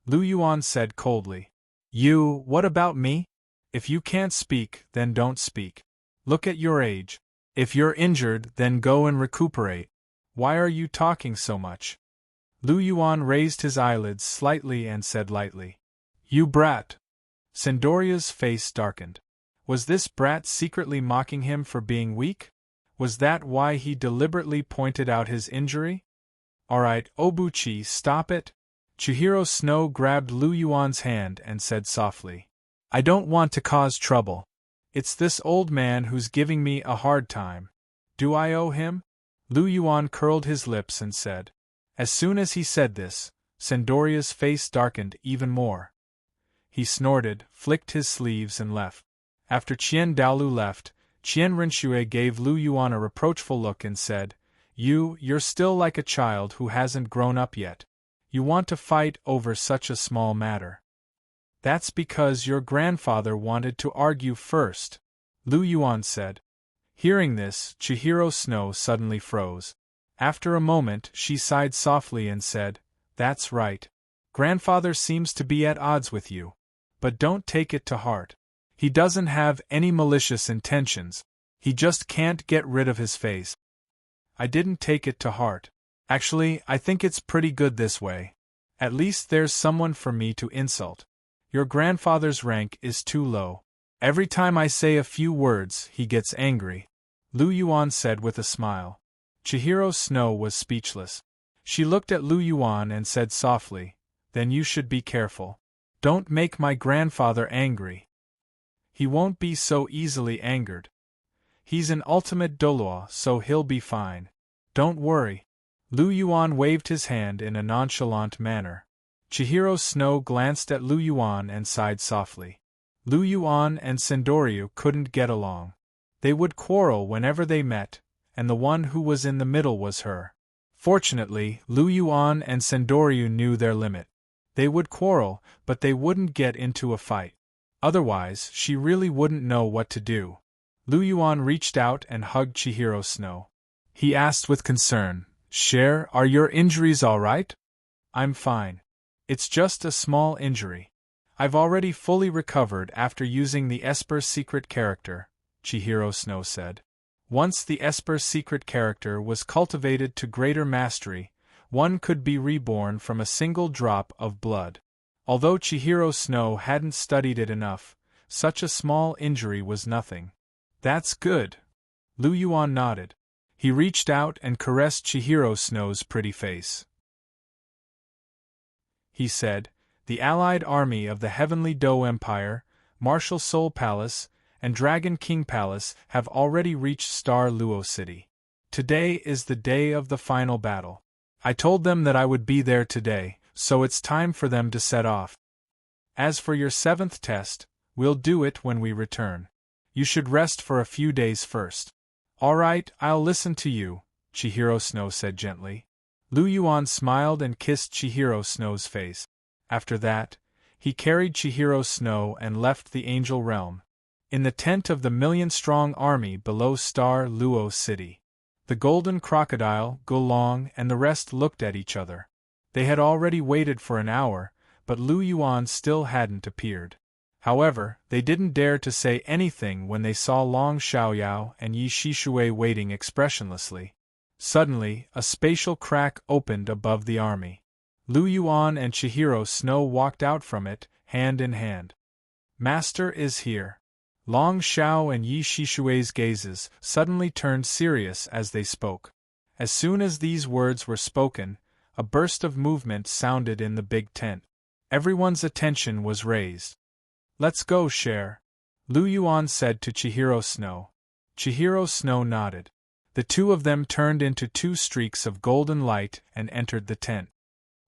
Lu Yuan said coldly. You, what about me? If you can't speak, then don't speak. Look at your age. If you're injured, then go and recuperate. Why are you talking so much? Lu Yuan raised his eyelids slightly and said lightly. You brat. Sendoryu's face darkened. Was this brat secretly mocking him for being weak? Was that why he deliberately pointed out his injury? Alright, Obuchi, stop it. Chihiro Snow grabbed Lu Yuan's hand and said softly. I don't want to cause trouble. It's this old man who's giving me a hard time. Do I owe him? Lu Yuan curled his lips and said. As soon as he said this, Sendoryu's face darkened even more. He snorted, flicked his sleeves and left. After Qian Daolu left, Qian Renshue gave Lu Yuan a reproachful look and said, You're still like a child who hasn't grown up yet. You want to fight over such a small matter. That's because your grandfather wanted to argue first, Lu Yuan said. Hearing this, Chihiro Snow suddenly froze. After a moment, she sighed softly and said, That's right. Grandfather seems to be at odds with you. But don't take it to heart. He doesn't have any malicious intentions. He just can't get rid of his face. I didn't take it to heart. Actually, I think it's pretty good this way. At least there's someone for me to insult. Your grandfather's rank is too low. Every time I say a few words, he gets angry, Lu Yuan said with a smile. Chihiro Snow was speechless. She looked at Lu Yuan and said softly, "Then you should be careful. Don't make my grandfather angry. He won't be so easily angered. He's an ultimate Douluo, so he'll be fine. Don't worry." Lu Yuan waved his hand in a nonchalant manner. Chihiro Snow glanced at Lu Yuan and sighed softly. Lu Yuan and Sendoryu couldn't get along. They would quarrel whenever they met, and the one who was in the middle was her. Fortunately, Lu Yuan and Sendoryu knew their limit. They would quarrel, but they wouldn't get into a fight. Otherwise, she really wouldn't know what to do. Lu Yuan reached out and hugged Chihiro Snow. He asked with concern, "Cher, are your injuries all right?" "I'm fine. It's just a small injury. I've already fully recovered after using the Esper's secret character," Chihiro Snow said. Once the Esper's secret character was cultivated to greater mastery, one could be reborn from a single drop of blood. Although Chihiro Snow hadn't studied it enough, such a small injury was nothing. "That's good." Lu Yuan nodded. He reached out and caressed Chihiro Snow's pretty face. He said, "The allied army of the Heavenly Do Empire, Martial Soul Palace, and Dragon King Palace have already reached Star Luo City. Today is the day of the final battle. I told them that I would be there today, so it's time for them to set off. As for your 7th test, we'll do it when we return. You should rest for a few days first." "All right, I'll listen to you," Chihiro Snow said gently. Lu Yuan smiled and kissed Chihiro Snow's face. After that, he carried Chihiro Snow and left the Angel Realm. In the tent of the million-strong army below Star Luo City, the Golden Crocodile, Gulong, and the rest looked at each other. They had already waited for an hour, but Lu Yuan still hadn't appeared. However, they didn't dare to say anything when they saw Long Xiaoyao and Yi Shishui waiting expressionlessly. Suddenly, a spatial crack opened above the army. Lu Yuan and Chihiro Snow walked out from it, hand in hand. "Master is here." Long Xiao and Yi Shishui's gazes suddenly turned serious as they spoke. As soon as these words were spoken, a burst of movement sounded in the big tent. Everyone's attention was raised. "Let's go, Cher," Lu Yuan said to Chihiro Snow. Chihiro Snow nodded. The two of them turned into two streaks of golden light and entered the tent.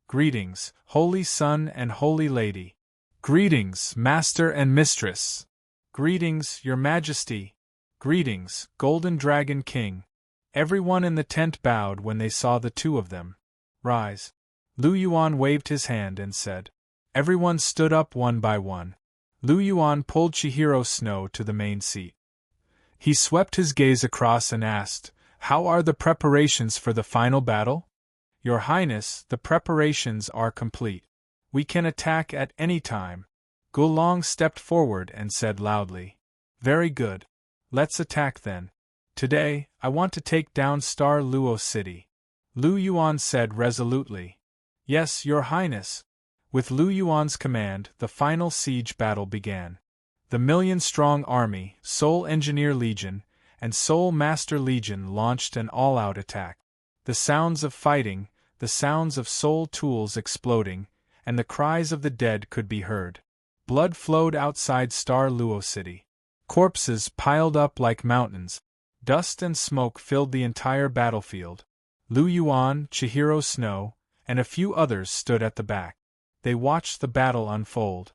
"Greetings, Holy Sun and Holy Lady." "Greetings, Master and Mistress." "Greetings, Your Majesty." "Greetings, Golden Dragon King." Everyone in the tent bowed when they saw the two of them. "Rise." Lu Yuan waved his hand and said. Everyone stood up one by one. Lu Yuan pulled Chihiro Snow to the main seat. He swept his gaze across and asked, "How are the preparations for the final battle?" "Your Highness, the preparations are complete. We can attack at any time." Gulong stepped forward and said loudly. "Very good. Let's attack then. Today, I want to take down Star Luo City." Lu Yuan said resolutely. "Yes, Your Highness." With Lu Yuan's command, the final siege battle began. The million-strong army, Soul Engineer Legion, and Soul Master Legion launched an all-out attack. The sounds of fighting, the sounds of soul tools exploding, and the cries of the dead could be heard. Blood flowed outside Star Luo City. Corpses piled up like mountains. Dust and smoke filled the entire battlefield. Lu Yuan, Chihiro Snow, and a few others stood at the back. They watched the battle unfold.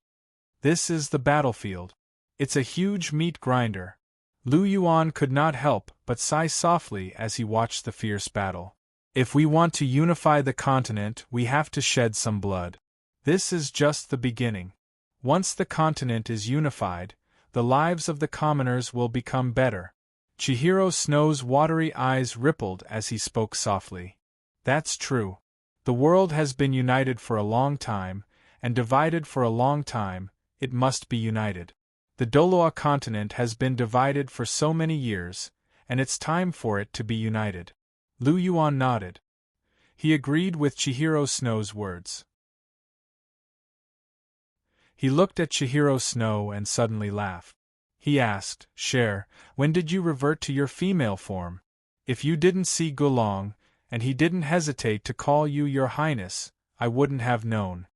This is the battlefield. It's a huge meat grinder. Lu Yuan could not help but sigh softly as he watched the fierce battle. If we want to unify the continent, we have to shed some blood. This is just the beginning. Once the continent is unified, the lives of the commoners will become better. Chihiro Snow's watery eyes rippled as he spoke softly. That's true. The world has been united for a long time, and divided for a long time. It must be united. The Douluo continent has been divided for so many years, and it's time for it to be united. Lu Yuan nodded. He agreed with Chihiro Snow's words. He looked at Chihiro Snow and suddenly laughed. He asked, "Cher, when did you revert to your female form? If you didn't see Gulong, and he didn't hesitate to call you your highness, I wouldn't have known."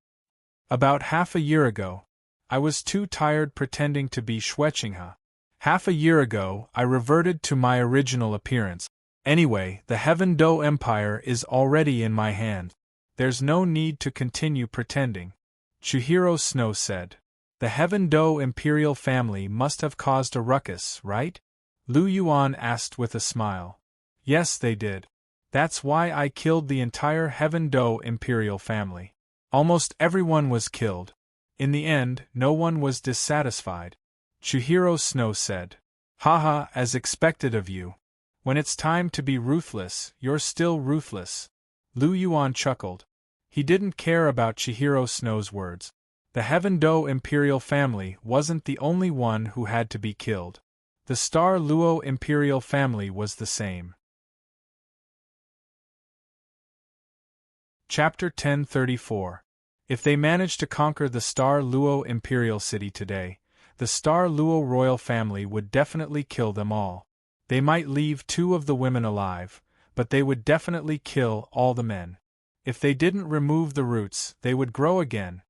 "About half a year ago. I was too tired pretending to be Shuechinghe. Half a year ago, I reverted to my original appearance. Anyway, the Heaven Do Empire is already in my hand. There's no need to continue pretending," Chihiro Snow said. "The Heaven Do imperial family must have caused a ruckus, right?" Lu Yuan asked with a smile. "Yes, they did. That's why I killed the entire Heaven Do imperial family. Almost everyone was killed. In the end, no one was dissatisfied," Chihiro Snow said. "Haha, as expected of you. When it's time to be ruthless, you're still ruthless." Lu Yuan chuckled. He didn't care about Chihiro Snow's words. The Heaven Do imperial family wasn't the only one who had to be killed. The Star Luo imperial family was the same. Chapter 1034. If they managed to conquer the Star Luo imperial city today, the Star Luo royal family would definitely kill them all. They might leave 2 of the women alive, but they would definitely kill all the men. If they didn't remove the roots, they would grow again.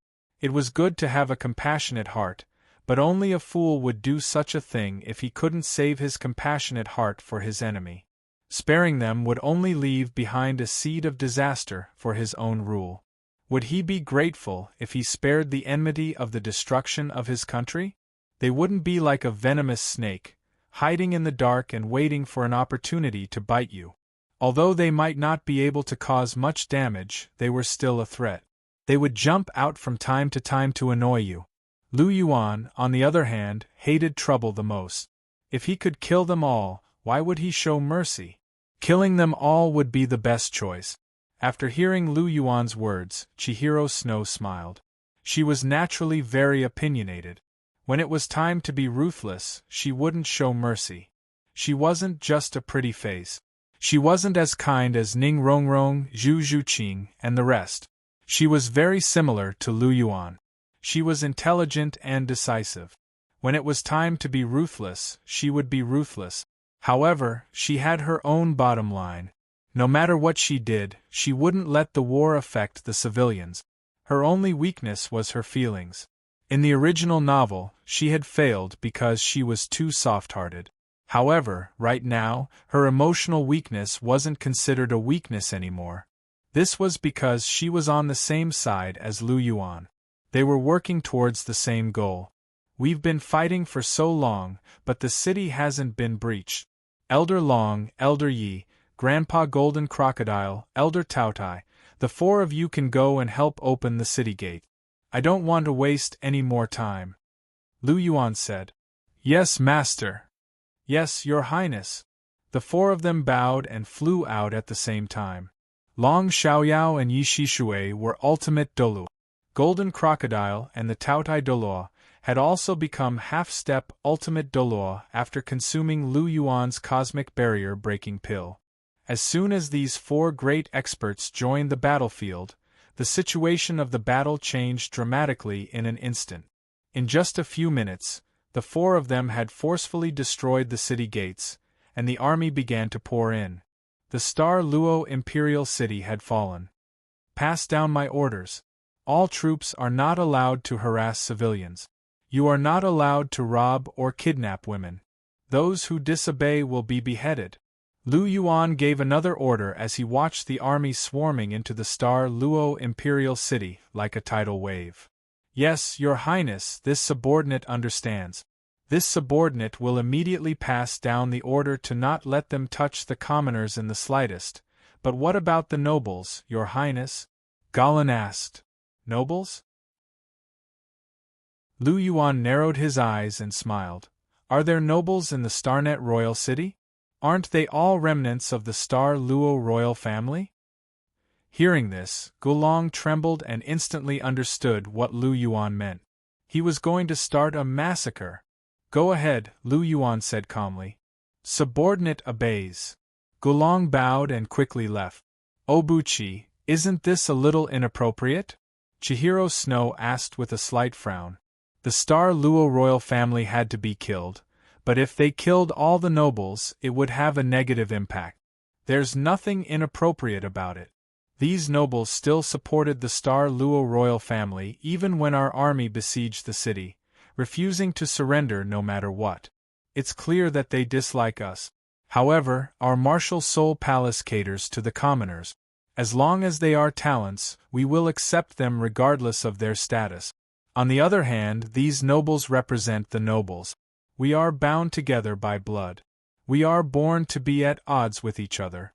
It was good to have a compassionate heart, but only a fool would do such a thing if he couldn't save his compassionate heart for his enemy. Sparing them would only leave behind a seed of disaster for his own rule. Would he be grateful if he spared the enmity of the destruction of his country? They wouldn't be like a venomous snake, hiding in the dark and waiting for an opportunity to bite you. Although they might not be able to cause much damage, they were still a threat. They would jump out from time to annoy you. Lu Yuan, on the other hand, hated trouble the most. If he could kill them all, why would he show mercy? Killing them all would be the best choice. After hearing Lu Yuan's words, Chihiro Snow smiled. She was naturally very opinionated. When it was time to be ruthless, she wouldn't show mercy. She wasn't just a pretty face. She wasn't as kind as Ning Rongrong, Zhu Zhuqing, and the rest. She was very similar to Lu Yuan. She was intelligent and decisive. When it was time to be ruthless, she would be ruthless. However, she had her own bottom line. No matter what she did, she wouldn't let the war affect the civilians. Her only weakness was her feelings. In the original novel, she had failed because she was too soft-hearted. However, right now, her emotional weakness wasn't considered a weakness anymore. This was because she was on the same side as Lu Yuan. They were working towards the same goal. "We've been fighting for so long, but the city hasn't been breached. Elder Long, Elder Yi, Grandpa Golden Crocodile, Elder Taotai, the 4 of you can go and help open the city gate. I don't want to waste any more time," Lu Yuan said. "Yes, Master." "Yes, Your Highness." The 4 of them bowed and flew out at the same time. Long Xiaoyao and Yi Shishui were ultimate Douluo. Golden Crocodile and the Taotai Douluo had also become half-step ultimate Douluo after consuming Lu Yuan's cosmic barrier-breaking pill. As soon as these 4 great experts joined the battlefield, the situation of the battle changed dramatically in an instant. In just a few minutes, the 4 of them had forcefully destroyed the city gates, and the army began to pour in. The Star Luo imperial city had fallen. "Pass down my orders. All troops are not allowed to harass civilians. You are not allowed to rob or kidnap women. Those who disobey will be beheaded." Lu Yuan gave another order as he watched the army swarming into the Star Luo imperial city like a tidal wave. "Yes, Your Highness, this subordinate understands. This subordinate will immediately pass down the order to not let them touch the commoners in the slightest. But what about the nobles, Your Highness?" Galan asked. "Nobles?" Lu Yuan narrowed his eyes and smiled. "Are there nobles in the Starnet royal city? Aren't they all remnants of the Star Luo royal family?" Hearing this, Gulong trembled and instantly understood what Lu Yuan meant. He was going to start a massacre. "Go ahead," Lu Yuan said calmly. Subordinate obeys. Gulong bowed and quickly left. "Obuchi, isn't this a little inappropriate?" Chihiro Snow asked with a slight frown. The Star Luo royal family had to be killed, but if they killed all the nobles, it would have a negative impact. There's nothing inappropriate about it. These nobles still supported the Star Luo royal family even when our army besieged the city, refusing to surrender no matter what. It's clear that they dislike us. However, our martial soul palace caters to the commoners. As long as they are talents, we will accept them regardless of their status. On the other hand, these nobles represent the nobles. We are bound together by blood. We are born to be at odds with each other.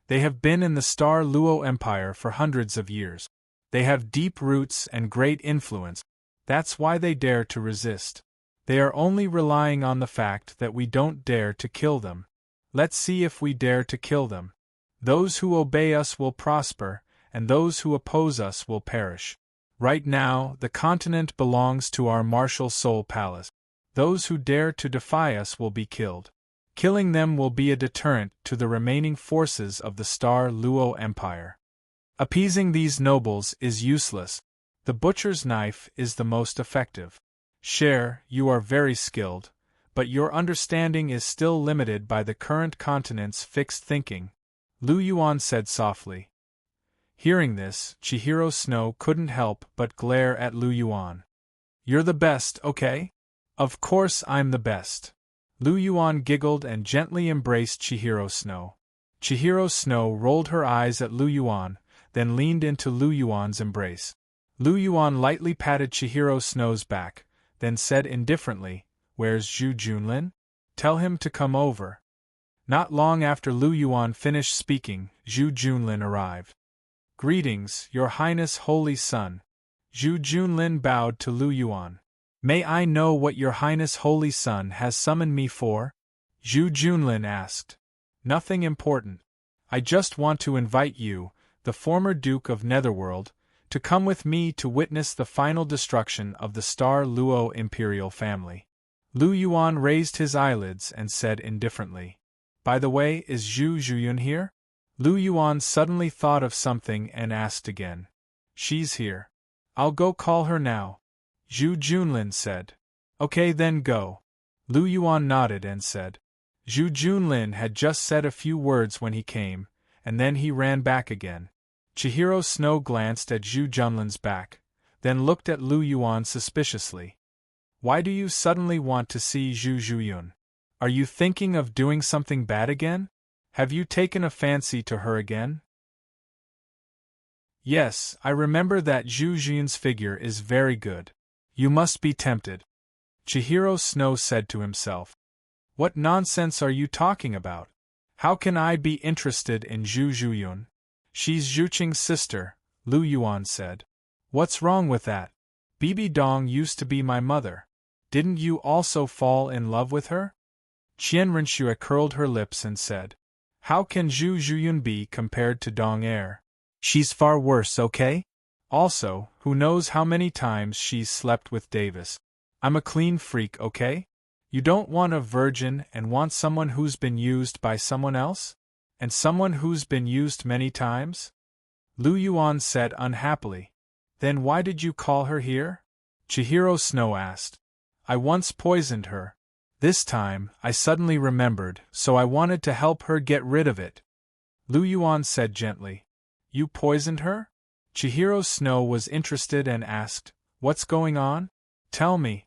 They have been in the Star Luo Empire for hundreds of years. They have deep roots and great influence. That's why they dare to resist. They are only relying on the fact that we don't dare to kill them. Let's see if we dare to kill them. Those who obey us will prosper, and those who oppose us will perish. Right now, the continent belongs to our martial soul palace. Those who dare to defy us will be killed. Killing them will be a deterrent to the remaining forces of the Star Luo Empire. Appeasing these nobles is useless. The butcher's knife is the most effective. Cher, you are very skilled, but your understanding is still limited by the current continent's fixed thinking, Lu Yuan said softly. Hearing this, Chihiro Snow couldn't help but glare at Lu Yuan. You're the best, okay? Of course I'm the best. Lu Yuan giggled and gently embraced Chihiro Snow. Chihiro Snow rolled her eyes at Lu Yuan, then leaned into Lu Yuan's embrace. Lu Yuan lightly patted Chihiro Snow's back, then said indifferently, Where's Zhu Junlin? Tell him to come over. Not long after Lu Yuan finished speaking, Zhu Junlin arrived. Greetings, Your Highness Holy Son. Zhu Junlin bowed to Lu Yuan. May I know what Your Highness Holy Son has summoned me for? Zhu Junlin asked. Nothing important. I just want to invite you, the former Duke of Netherworld, to come with me to witness the final destruction of the Star Luo imperial family. Lu Yuan raised his eyelids and said indifferently. By the way, is Zhu Zhuyun here? Lu Yuan suddenly thought of something and asked again. She's here. I'll go call her now. Zhu Junlin said. Okay then go. Lu Yuan nodded and said. Zhu Junlin had just said a few words when he came, and then he ran back again. Chihiro Snow glanced at Zhu Junlin's back, then looked at Lu Yuan suspiciously. Why do you suddenly want to see Zhu Zhuyun? Are you thinking of doing something bad again? Have you taken a fancy to her again? Yes, I remember that Zhu Zhuyun's figure is very good. You must be tempted. Chihiro Snow said to himself. What nonsense are you talking about? How can I be interested in Zhu Zhuyun? She's Zhuqing's sister, Lu Yuan said. What's wrong with that? Bibi Dong used to be my mother. Didn't you also fall in love with her? Qian Renxue curled her lips and said. How can Zhu Zhuyun be compared to Dong Er? She's far worse, okay? Also, who knows how many times she's slept with Davis. I'm a clean freak, okay? You don't want a virgin and want someone who's been used by someone else? And someone who's been used many times? Lu Yuan said unhappily. Then why did you call her here? Chihiro Snow asked. I once poisoned her. This time, I suddenly remembered, so I wanted to help her get rid of it. Lu Yuan said gently. You poisoned her? Chihiro Snow was interested and asked, What's going on? Tell me.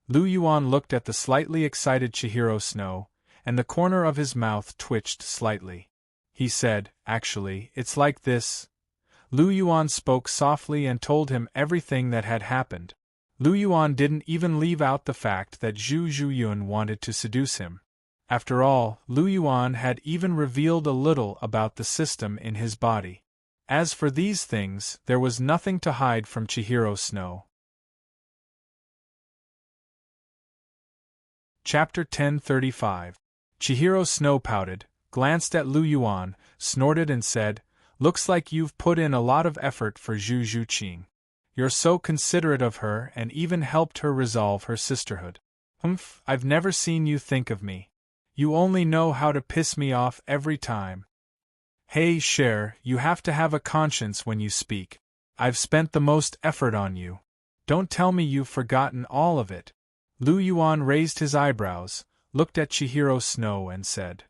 Lu Yuan looked at the slightly excited Chihiro Snow, and the corner of his mouth twitched slightly. He said, Actually, it's like this. Lu Yuan spoke softly and told him everything that had happened. Lu Yuan didn't even leave out the fact that Zhu Zhuyun wanted to seduce him. After all, Lu Yuan had even revealed a little about the system in his body. As for these things, there was nothing to hide from Chihiro Snow. Chapter 1035. Chihiro Snow pouted, glanced at Lu Yuan, snorted and said, Looks like you've put in a lot of effort for Zhu Zhuqing. You're so considerate of her and even helped her resolve her sisterhood. I've never seen you think of me. You only know how to piss me off every time. Hey, Cher, you have to have a conscience when you speak. I've spent the most effort on you. Don't tell me you've forgotten all of it. Lu Yuan raised his eyebrows, looked at Chihiro Snow and said,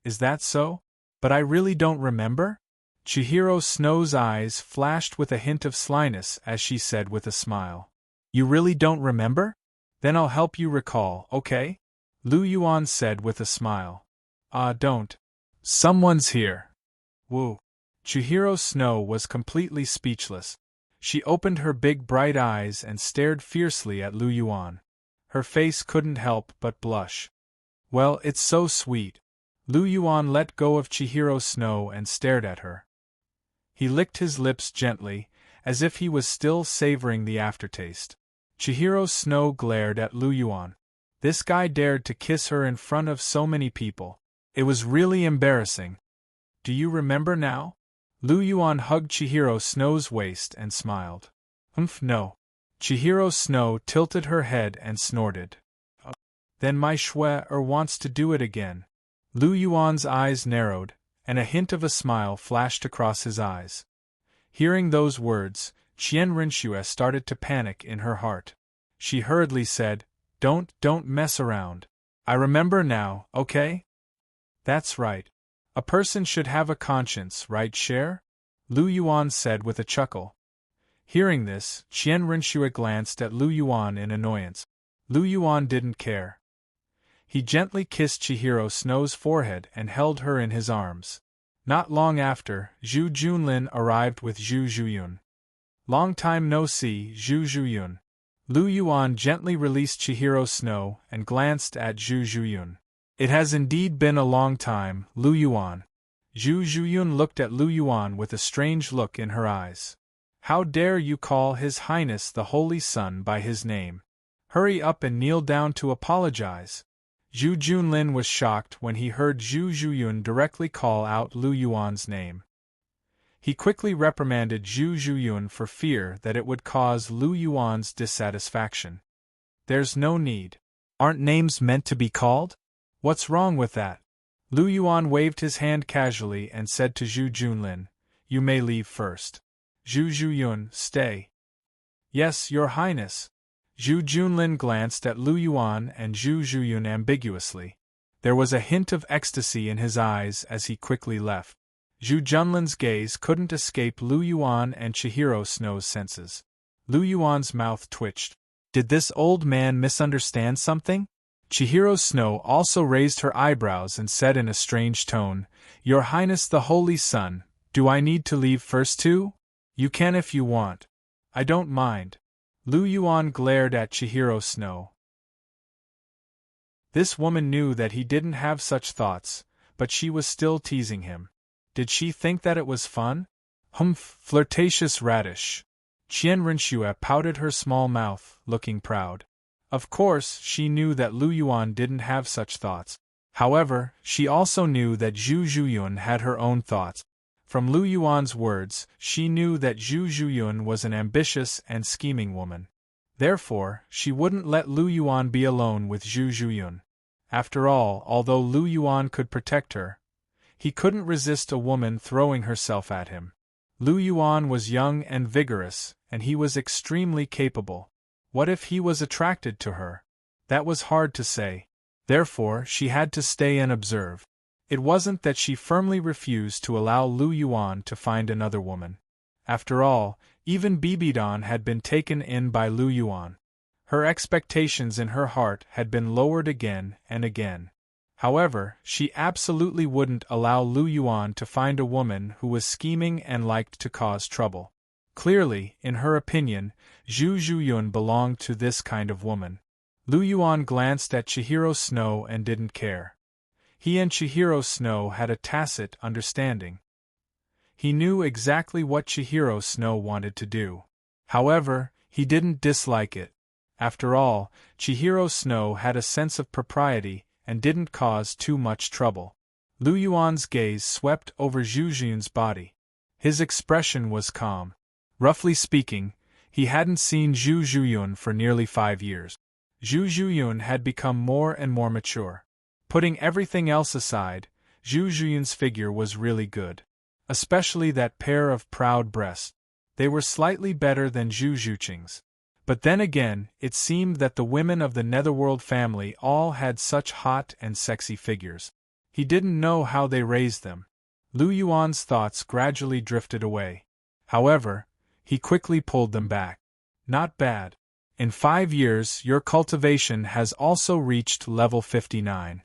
Is that so? But I really don't remember? Chihiro Snow's eyes flashed with a hint of slyness as she said with a smile. You really don't remember? Then I'll help you recall, okay? Lu Yuan said with a smile. Don't. Someone's here. Woo. Chihiro Snow was completely speechless. She opened her big bright eyes and stared fiercely at Lu Yuan. Her face couldn't help but blush. Well, it's so sweet. Lu Yuan let go of Chihiro Snow and stared at her. He licked his lips gently, as if he was still savoring the aftertaste. Chihiro Snow glared at Lu Yuan. This guy dared to kiss her in front of so many people. It was really embarrassing. Do you remember now? Lu Yuan hugged Chihiro Snow's waist and smiled. No. Chihiro Snow tilted her head and snorted. Then my shwe wants to do it again. Lu Yuan's eyes narrowed, and a hint of a smile flashed across his eyes. Hearing those words, Qian Rinxue started to panic in her heart. She hurriedly said, Don't mess around. I remember now, okay? That's right. A person should have a conscience, right, Cher? Lu Yuan said with a chuckle. Hearing this, Qian Rinxue glanced at Lu Yuan in annoyance. Lu Yuan didn't care. He gently kissed Chihiro Snow's forehead and held her in his arms. Not long after, Zhu Junlin arrived with Zhu Zhuyun. Long time no see, Zhu Zhuyun. Lu Yuan gently released Chihiro Snow and glanced at Zhu Zhuyun. It has indeed been a long time, Lu Yuan. Zhu Zhuyun looked at Lu Yuan with a strange look in her eyes. How dare you call His Highness the Holy Sun by his name? Hurry up and kneel down to apologize. Zhu Junlin was shocked when he heard Zhu Zhuyun directly call out Lu Yuan's name. He quickly reprimanded Zhu Zhuyun for fear that it would cause Lu Yuan's dissatisfaction. There's no need. Aren't names meant to be called? What's wrong with that? Lu Yuan waved his hand casually and said to Zhu Junlin, You may leave first. Zhu Zhuyun, stay. Yes, Your Highness. Zhu Junlin glanced at Lu Yuan and Zhu Zhuyun ambiguously. There was a hint of ecstasy in his eyes as he quickly left. Zhu Junlin's gaze couldn't escape Lu Yuan and Chihiro Snow's senses. Lu Yuan's mouth twitched. Did this old man misunderstand something? Chihiro Snow also raised her eyebrows and said in a strange tone, Your Highness the Holy Sun, do I need to leave first too? You can if you want. I don't mind. Lu Yuan glared at Chihiro Snow. This woman knew that he didn't have such thoughts, but she was still teasing him. Did she think that it was fun? Flirtatious radish. Qian Rinxue pouted her small mouth, looking proud. Of course, she knew that Lu Yuan didn't have such thoughts. However, she also knew that Zhu Zhuyun had her own thoughts. From Lu Yuan's words, she knew that Zhu Zhuyun was an ambitious and scheming woman. Therefore, she wouldn't let Lu Yuan be alone with Zhu Zhuyun. After all, although Lu Yuan could protect her, he couldn't resist a woman throwing herself at him. Lu Yuan was young and vigorous, and he was extremely capable. What if he was attracted to her? That was hard to say. Therefore, she had to stay and observe. It wasn't that she firmly refused to allow Lu Yuan to find another woman. After all, even Bibidon had been taken in by Lu Yuan. Her expectations in her heart had been lowered again and again. However, she absolutely wouldn't allow Lu Yuan to find a woman who was scheming and liked to cause trouble. Clearly, in her opinion, Zhu Zhuyun belonged to this kind of woman. Lu Yuan glanced at Chihiro Snow and didn't care. He and Chihiro Snow had a tacit understanding. He knew exactly what Chihiro Snow wanted to do. However, he didn't dislike it. After all, Chihiro Snow had a sense of propriety and didn't cause too much trouble. Lu Yuan's gaze swept over Zhu Zhuyun's body. His expression was calm. Roughly speaking, he hadn't seen Zhu Zhuyun for nearly 5 years. Zhu Zhuyun had become more and more mature. Putting everything else aside, Zhu Zhuyun's figure was really good. Especially that pair of proud breasts. They were slightly better than Zhu Zhuqing's. But then again, it seemed that the women of the Netherworld family all had such hot and sexy figures. He didn't know how they raised them. Lu Yuan's thoughts gradually drifted away. However, he quickly pulled them back. Not bad. In 5 years, your cultivation has also reached level 59.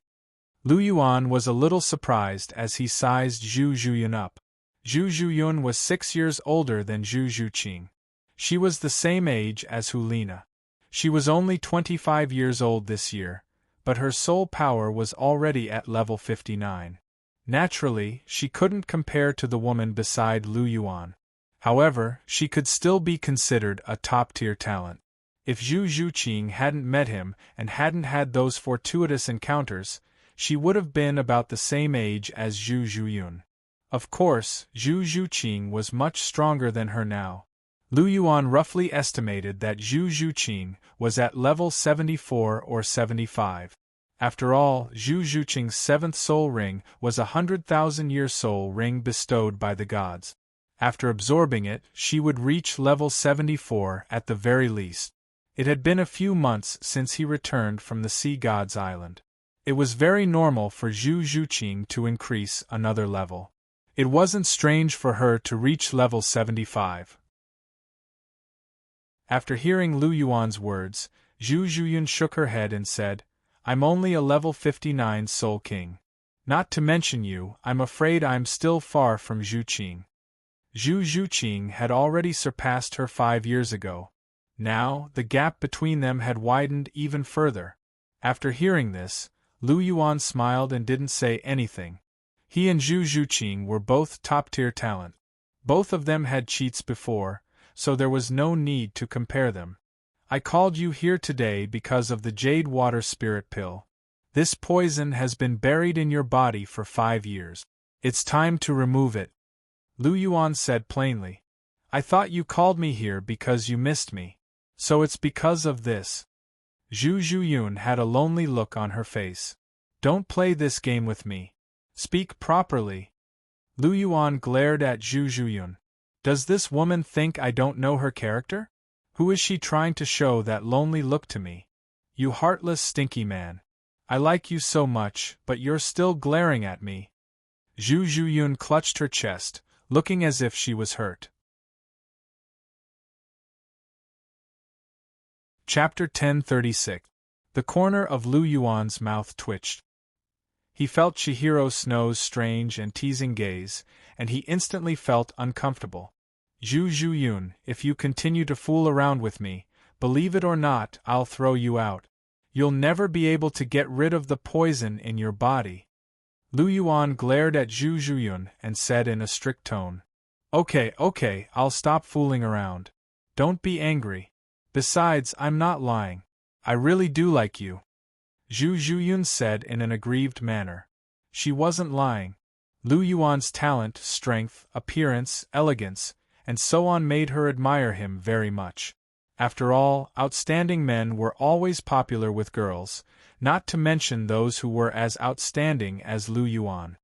Lu Yuan was a little surprised as he sized Zhu Zhuyun up. Zhu Zhuyun was 6 years older than Zhu Zhuqing. She was the same age as Hulina. She was only 25 years old this year, but her soul power was already at level 59. Naturally, she couldn't compare to the woman beside Lu Yuan. However, she could still be considered a top-tier talent. If Zhu Zhuqing hadn't met him and hadn't had those fortuitous encounters, she would have been about the same age as Zhu Zhuyun. Of course, Zhu Zhuqing was much stronger than her now. Lu Yuan roughly estimated that Zhu Zhuqing was at level 74 or 75. After all, Zhu Zhuqing's 7th soul ring was a 100,000-year soul ring bestowed by the gods. After absorbing it, she would reach level 74 at the very least. It had been a few months since he returned from the Sea God's Island. It was very normal for Zhu Zhuqing to increase another level. It wasn't strange for her to reach level 75. After hearing Lu Yuan's words, Zhu Zhuyun shook her head and said, "I'm only a level 59 Soul King. Not to mention you, I'm afraid I'm still far from Zhuqing." Zhu Zhuqing had already surpassed her 5 years ago. Now, the gap between them had widened even further. After hearing this, Lu Yuan smiled and didn't say anything. He and Zhu Zhuqing were both top-tier talent. Both of them had cheats before, so there was no need to compare them. I called you here today because of the Jade Water Spirit Pill. This poison has been buried in your body for 5 years. It's time to remove it. Lu Yuan said plainly. I thought you called me here because you missed me. So it's because of this. Zhu Zhuyun had a lonely look on her face. Don't play this game with me. Speak properly. Lu Yuan glared at Zhu Zhuyun. Does this woman think I don't know her character? Who is she trying to show that lonely look to me? You heartless stinky man. I like you so much, but you're still glaring at me. Zhu Zhuyun clutched her chest, looking as if she was hurt. Chapter 1036. The corner of Lu Yuan's mouth twitched. He felt Chihiro Snow's strange and teasing gaze, and he instantly felt uncomfortable. Zhu Zhuyun, if you continue to fool around with me, believe it or not, I'll throw you out. You'll never be able to get rid of the poison in your body. Lu Yuan glared at Zhu Zhuyun and said in a strict tone. Okay, I'll stop fooling around. Don't be angry. Besides, I'm not lying. I really do like you. Zhu Zhuyun said in an aggrieved manner. She wasn't lying. Lu Yuan's talent, strength, appearance, elegance, and so on made her admire him very much. After all, outstanding men were always popular with girls, not to mention those who were as outstanding as Lu Yuan.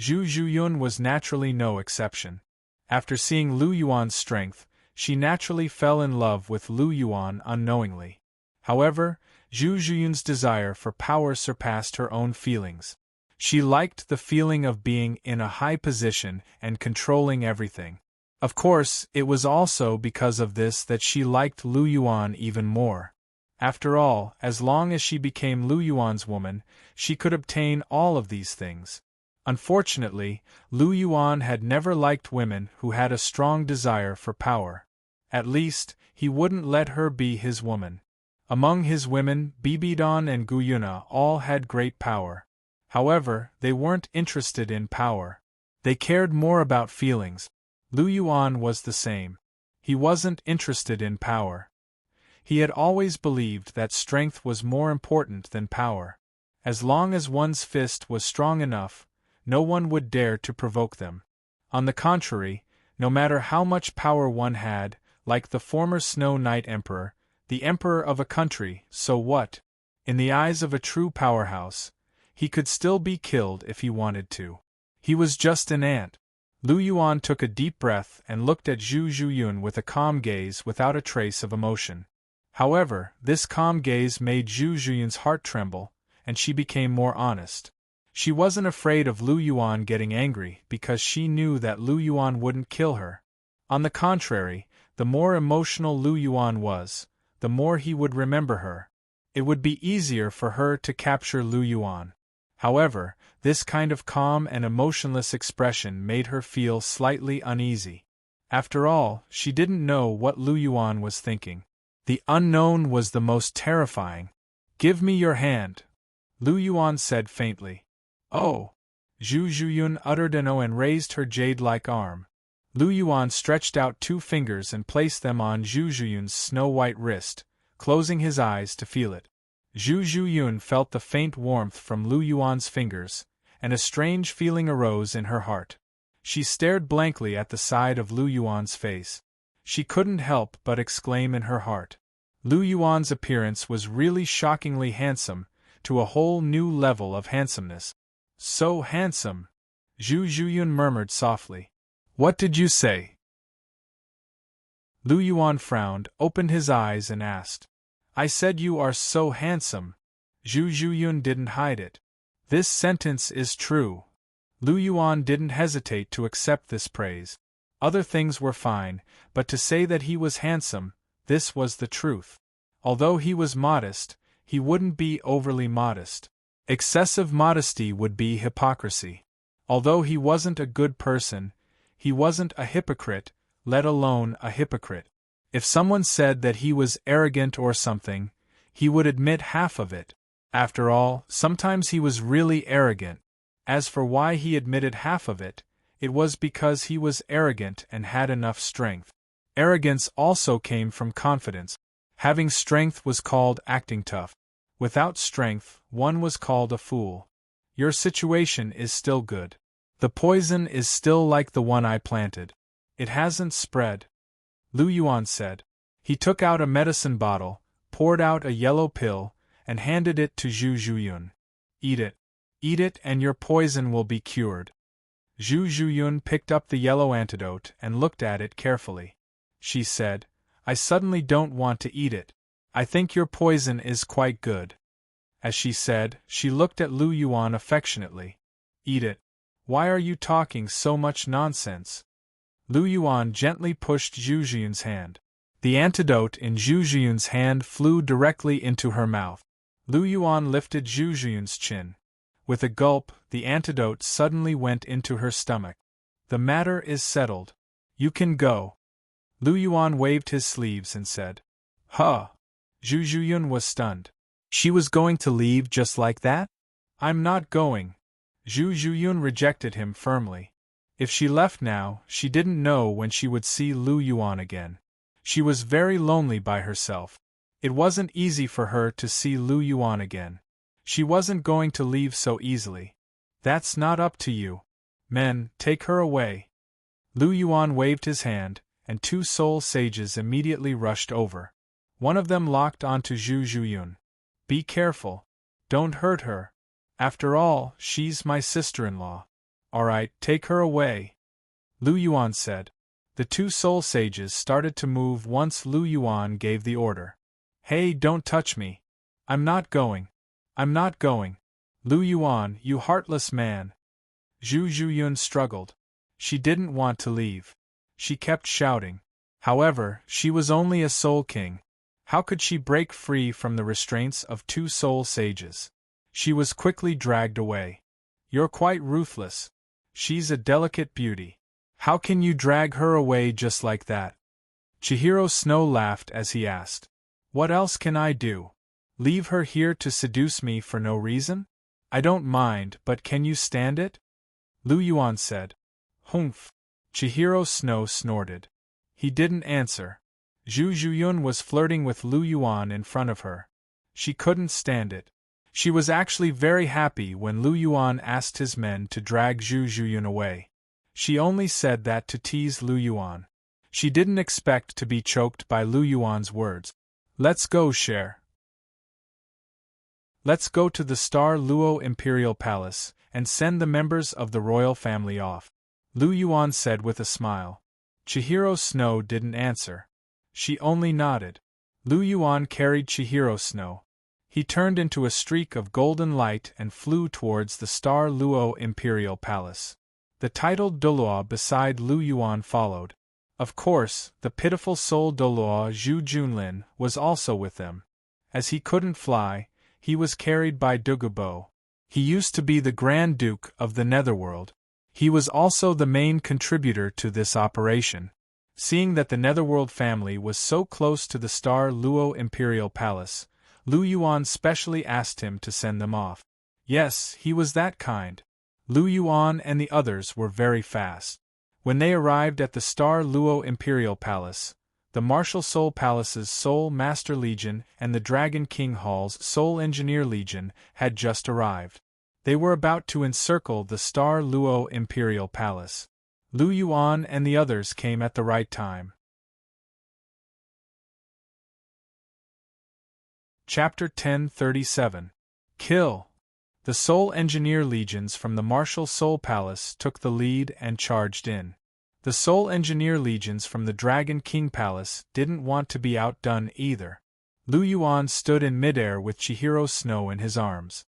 Zhu Zhuyun was naturally no exception. After seeing Lu Yuan's strength, she naturally fell in love with Lu Yuan unknowingly. However, Zhu Zhuyun's desire for power surpassed her own feelings. She liked the feeling of being in a high position and controlling everything. Of course, it was also because of this that she liked Lu Yuan even more. After all, as long as she became Lu Yuan's woman, she could obtain all of these things. Unfortunately, Lu Yuan had never liked women who had a strong desire for power. At least, he wouldn't let her be his woman. Among his women, Bibidon and Guyuna all had great power. However, they weren't interested in power. They cared more about feelings. Lu Yuan was the same. He wasn't interested in power. He had always believed that strength was more important than power. As long as one's fist was strong enough, no one would dare to provoke them. On the contrary, no matter how much power one had, like the former Snow Knight Emperor, the emperor of a country, so what? In the eyes of a true powerhouse, he could still be killed if he wanted to. He was just an ant. Lu Yuan took a deep breath and looked at Zhu Zhuyun with a calm gaze without a trace of emotion. However, this calm gaze made Zhu Zhuyun's heart tremble, and she became more honest. She wasn't afraid of Lu Yuan getting angry because she knew that Lu Yuan wouldn't kill her. On the contrary, the more emotional Lu Yuan was, the more he would remember her. It would be easier for her to capture Lu Yuan. However, this kind of calm and emotionless expression made her feel slightly uneasy. After all, she didn't know what Lu Yuan was thinking. The unknown was the most terrifying. "Give me your hand," Lu Yuan said faintly. "Oh!" Zhu Zhuyun uttered an "oh" and raised her jade-like arm. Lu Yuan stretched out 2 fingers and placed them on Zhu Zhuyun's snow-white wrist, closing his eyes to feel it. Zhu Zhuyun felt the faint warmth from Lu Yuan's fingers, and a strange feeling arose in her heart. She stared blankly at the side of Lu Yuan's face. She couldn't help but exclaim in her heart. Lu Yuan's appearance was really shockingly handsome, to a whole new level of handsomeness. "So handsome," Zhu Zhuyun murmured softly. "What did you say?" Lu Yuan frowned, opened his eyes and asked. "I said you are so handsome." Zhu Zhuyun didn't hide it. "This sentence is true." Lu Yuan didn't hesitate to accept this praise. Other things were fine, but to say that he was handsome, this was the truth. Although he was modest, he wouldn't be overly modest. Excessive modesty would be hypocrisy. Although he wasn't a good person, he wasn't a hypocrite, let alone a hypocrite. If someone said that he was arrogant or something, he would admit half of it. After all, sometimes he was really arrogant. As for why he admitted half of it, it was because he was arrogant and had enough strength. Arrogance also came from confidence. Having strength was called acting tough. Without strength, one was called a fool. Your situation is still good. The poison is still like the one I planted. It hasn't spread. Lu Yuan said. He took out a medicine bottle, poured out a yellow pill, and handed it to Zhu Zhuyun. "Eat it. Eat it and your poison will be cured." Zhu Zhuyun picked up the yellow antidote and looked at it carefully. She said, "I suddenly don't want to eat it. I think your poison is quite good." As she said, she looked at Lu Yuan affectionately. "Eat it. Why are you talking so much nonsense?" Lu Yuan gently pushed Zhu Zhuyun's hand. The antidote in Zhu Zhuyun's hand flew directly into her mouth. Lu Yuan lifted Zhu Zhuyun's chin. With a gulp, the antidote suddenly went into her stomach. "The matter is settled. You can go." Lu Yuan waved his sleeves and said, "Huh." Zhu Zhuyun was stunned. She was going to leave just like that? "I'm not going." Zhu Zhuyun rejected him firmly. If she left now, she didn't know when she would see Lu Yuan again. She was very lonely by herself. It wasn't easy for her to see Lu Yuan again. She wasn't going to leave so easily. "That's not up to you. Men, take her away." Lu Yuan waved his hand, and 2 soul sages immediately rushed over. One of them locked onto Zhu Zhuyun. "Be careful. Don't hurt her. After all, she's my sister-in-law." "Alright, take her away," Lu Yuan said. The 2 soul sages started to move once Lu Yuan gave the order. "Hey, don't touch me. I'm not going. I'm not going. Lu Yuan, you heartless man." Zhu Zhuyun struggled. She didn't want to leave. She kept shouting. However, she was only a soul king. How could she break free from the restraints of 2 soul sages? She was quickly dragged away. "You're quite ruthless. She's a delicate beauty. How can you drag her away just like that?" Chihiro Snow laughed as he asked. "What else can I do? Leave her here to seduce me for no reason? I don't mind, but can you stand it?" Lu Yuan said. "Humph." Chihiro Snow snorted. He didn't answer. Zhu Zhuyun was flirting with Lu Yuan in front of her. She couldn't stand it. She was actually very happy when Lu Yuan asked his men to drag Zhu Zhuyun away. She only said that to tease Lu Yuan. She didn't expect to be choked by Lu Yuan's words. "Let's go, Cher. Let's go to the Star Luo Imperial Palace, and send the members of the royal family off," Lu Yuan said with a smile. Chihiro Snow didn't answer. She only nodded. Lu Yuan carried Chihiro Snow. He turned into a streak of golden light and flew towards the Star Luo Imperial Palace. The titled Douluo beside Lu Yuan followed. Of course, the pitiful soul Douluo Zhu Junlin was also with them. As he couldn't fly, he was carried by Douluo. He used to be the Grand Duke of the Netherworld. He was also the main contributor to this operation. Seeing that the Netherworld family was so close to the Star Luo Imperial Palace, Lu Yuan specially asked him to send them off. Yes, he was that kind. Lu Yuan and the others were very fast. When they arrived at the Star Luo Imperial Palace, the Martial Soul Palace's Soul Master Legion and the Dragon King Hall's Soul Engineer Legion had just arrived. They were about to encircle the Star Luo Imperial Palace. Lu Yuan and the others came at the right time. Chapter 1037. Kill! The Soul Engineer Legions from the Martial Soul Palace took the lead and charged in. The Soul Engineer Legions from the Dragon King Palace didn't want to be outdone either. Lu Yuan stood in midair with Chihiro Snow in his arms.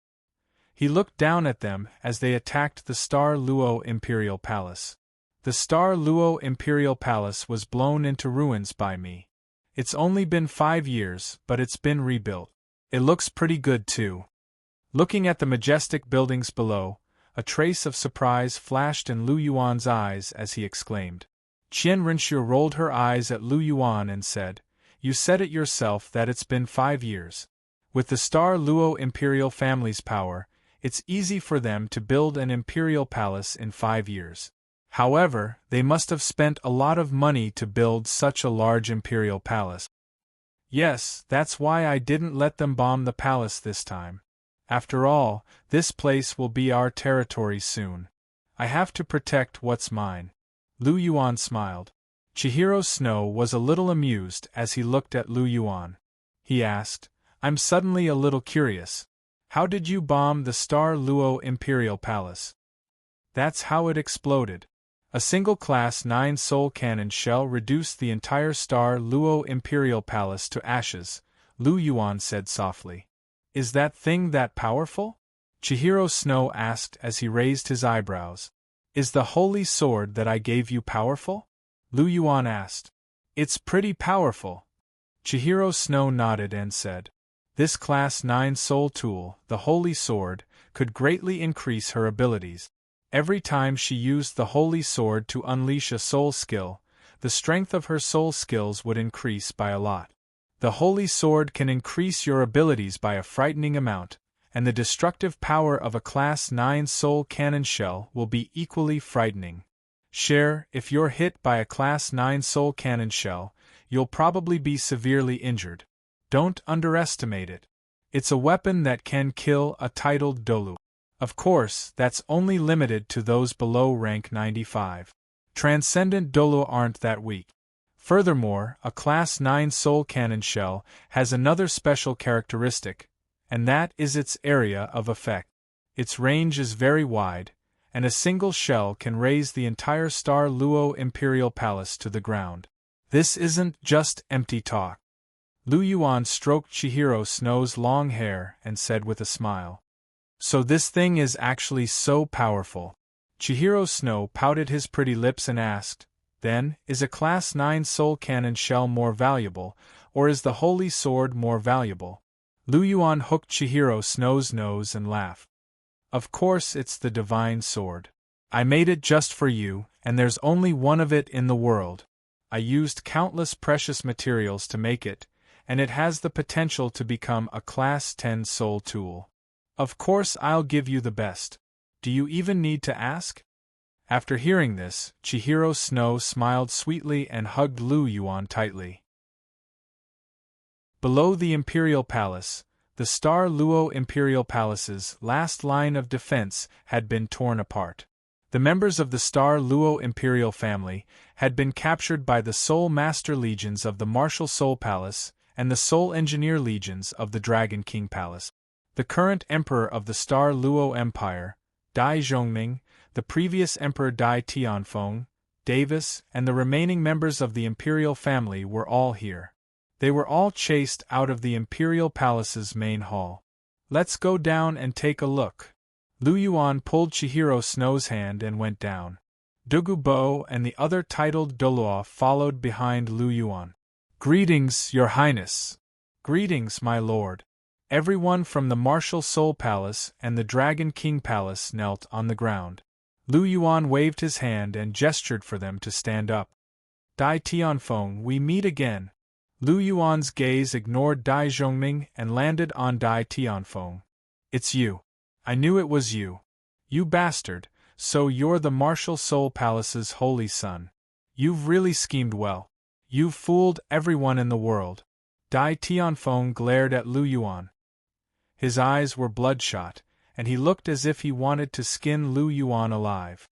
He looked down at them as they attacked the Star Luo Imperial Palace. The Star Luo Imperial Palace was blown into ruins by me. It's only been 5 years, but it's been rebuilt. It looks pretty good too. Looking at the majestic buildings below, a trace of surprise flashed in Lu Yuan's eyes as he exclaimed. Qian Rinxue rolled her eyes at Lu Yuan and said, "You said it yourself that it's been 5 years. With the Star Luo Imperial family's power, it's easy for them to build an imperial palace in 5 years. However, they must have spent a lot of money to build such a large imperial palace. Yes, that's why I didn't let them bomb the palace this time. After all, this place will be our territory soon. I have to protect what's mine." Lu Yuan smiled. Chihiro Snow was a little amused as he looked at Lu Yuan. He asked, "I'm suddenly a little curious. How did you bomb the Star Luo Imperial Palace?" "That's how it exploded. A single Class 9 soul cannon shell reduced the entire Star Luo Imperial Palace to ashes," Lu Yuan said softly. "Is that thing that powerful?" Chihiro Snow asked as he raised his eyebrows. "Is the holy sword that I gave you powerful?" Lu Yuan asked. "It's pretty powerful." Chihiro Snow nodded and said, "This Class 9 soul tool, the holy sword, could greatly increase her abilities. Every time she used the holy sword to unleash a soul skill, the strength of her soul skills would increase by a lot. The holy sword can increase your abilities by a frightening amount, and the destructive power of a Class 9 soul cannon shell will be equally frightening. If you're hit by a Class 9 soul cannon shell, you'll probably be severely injured. Don't underestimate it. It's a weapon that can kill a titled Douluo. Of course, that's only limited to those below rank 95. Transcendent Douluo aren't that weak. Furthermore, a Class 9 soul cannon shell has another special characteristic, and that is its area of effect. Its range is very wide, and a single shell can raise the entire Star Luo Imperial Palace to the ground. This isn't just empty talk." Lu Yuan stroked Chihiro Snow's long hair and said with a smile, "So this thing is actually so powerful." Chihiro Snow pouted his pretty lips and asked, "Then, is a Class 9 soul cannon shell more valuable, or is the holy sword more valuable?" Lu Yuan hooked Chihiro Snow's nose and laughed. "Of course it's the divine sword. I made it just for you, and there's only one of it in the world. I used countless precious materials to make it, and it has the potential to become a Class 10 soul tool. Of course I'll give you the best. Do you even need to ask?" After hearing this, Chihiro Snow smiled sweetly and hugged Lu Yuan tightly. Below the Imperial Palace, the Star Luo Imperial Palace's last line of defense had been torn apart. The members of the Star Luo Imperial family had been captured by the Soul Master Legions of the Martial Soul Palace and the Soul Engineer Legions of the Dragon King Palace. The current emperor of the Star Luo Empire, Dai Zhongming, the previous emperor Dai Tianfeng, Davis, and the remaining members of the imperial family were all here. They were all chased out of the Imperial Palace's main hall. Let's go down and take a look. Lu Yuan pulled Chihiro Snow's hand and went down. Dugu Bo and the other titled Douluo followed behind Lu Yuan. Greetings, Your Highness. Greetings, my lord. Everyone from the Martial Soul Palace and the Dragon King Palace knelt on the ground. Lu Yuan waved his hand and gestured for them to stand up. Dai Tianfeng, we meet again. Lu Yuan's gaze ignored Dai Zhongming and landed on Dai Tianfeng. It's you. I knew it was you. You bastard, so you're the Martial Soul Palace's holy son. You've really schemed well. You've fooled everyone in the world. Dai Tianfeng glared at Lu Yuan. His eyes were bloodshot, and he looked as if he wanted to skin Lu Yuan alive.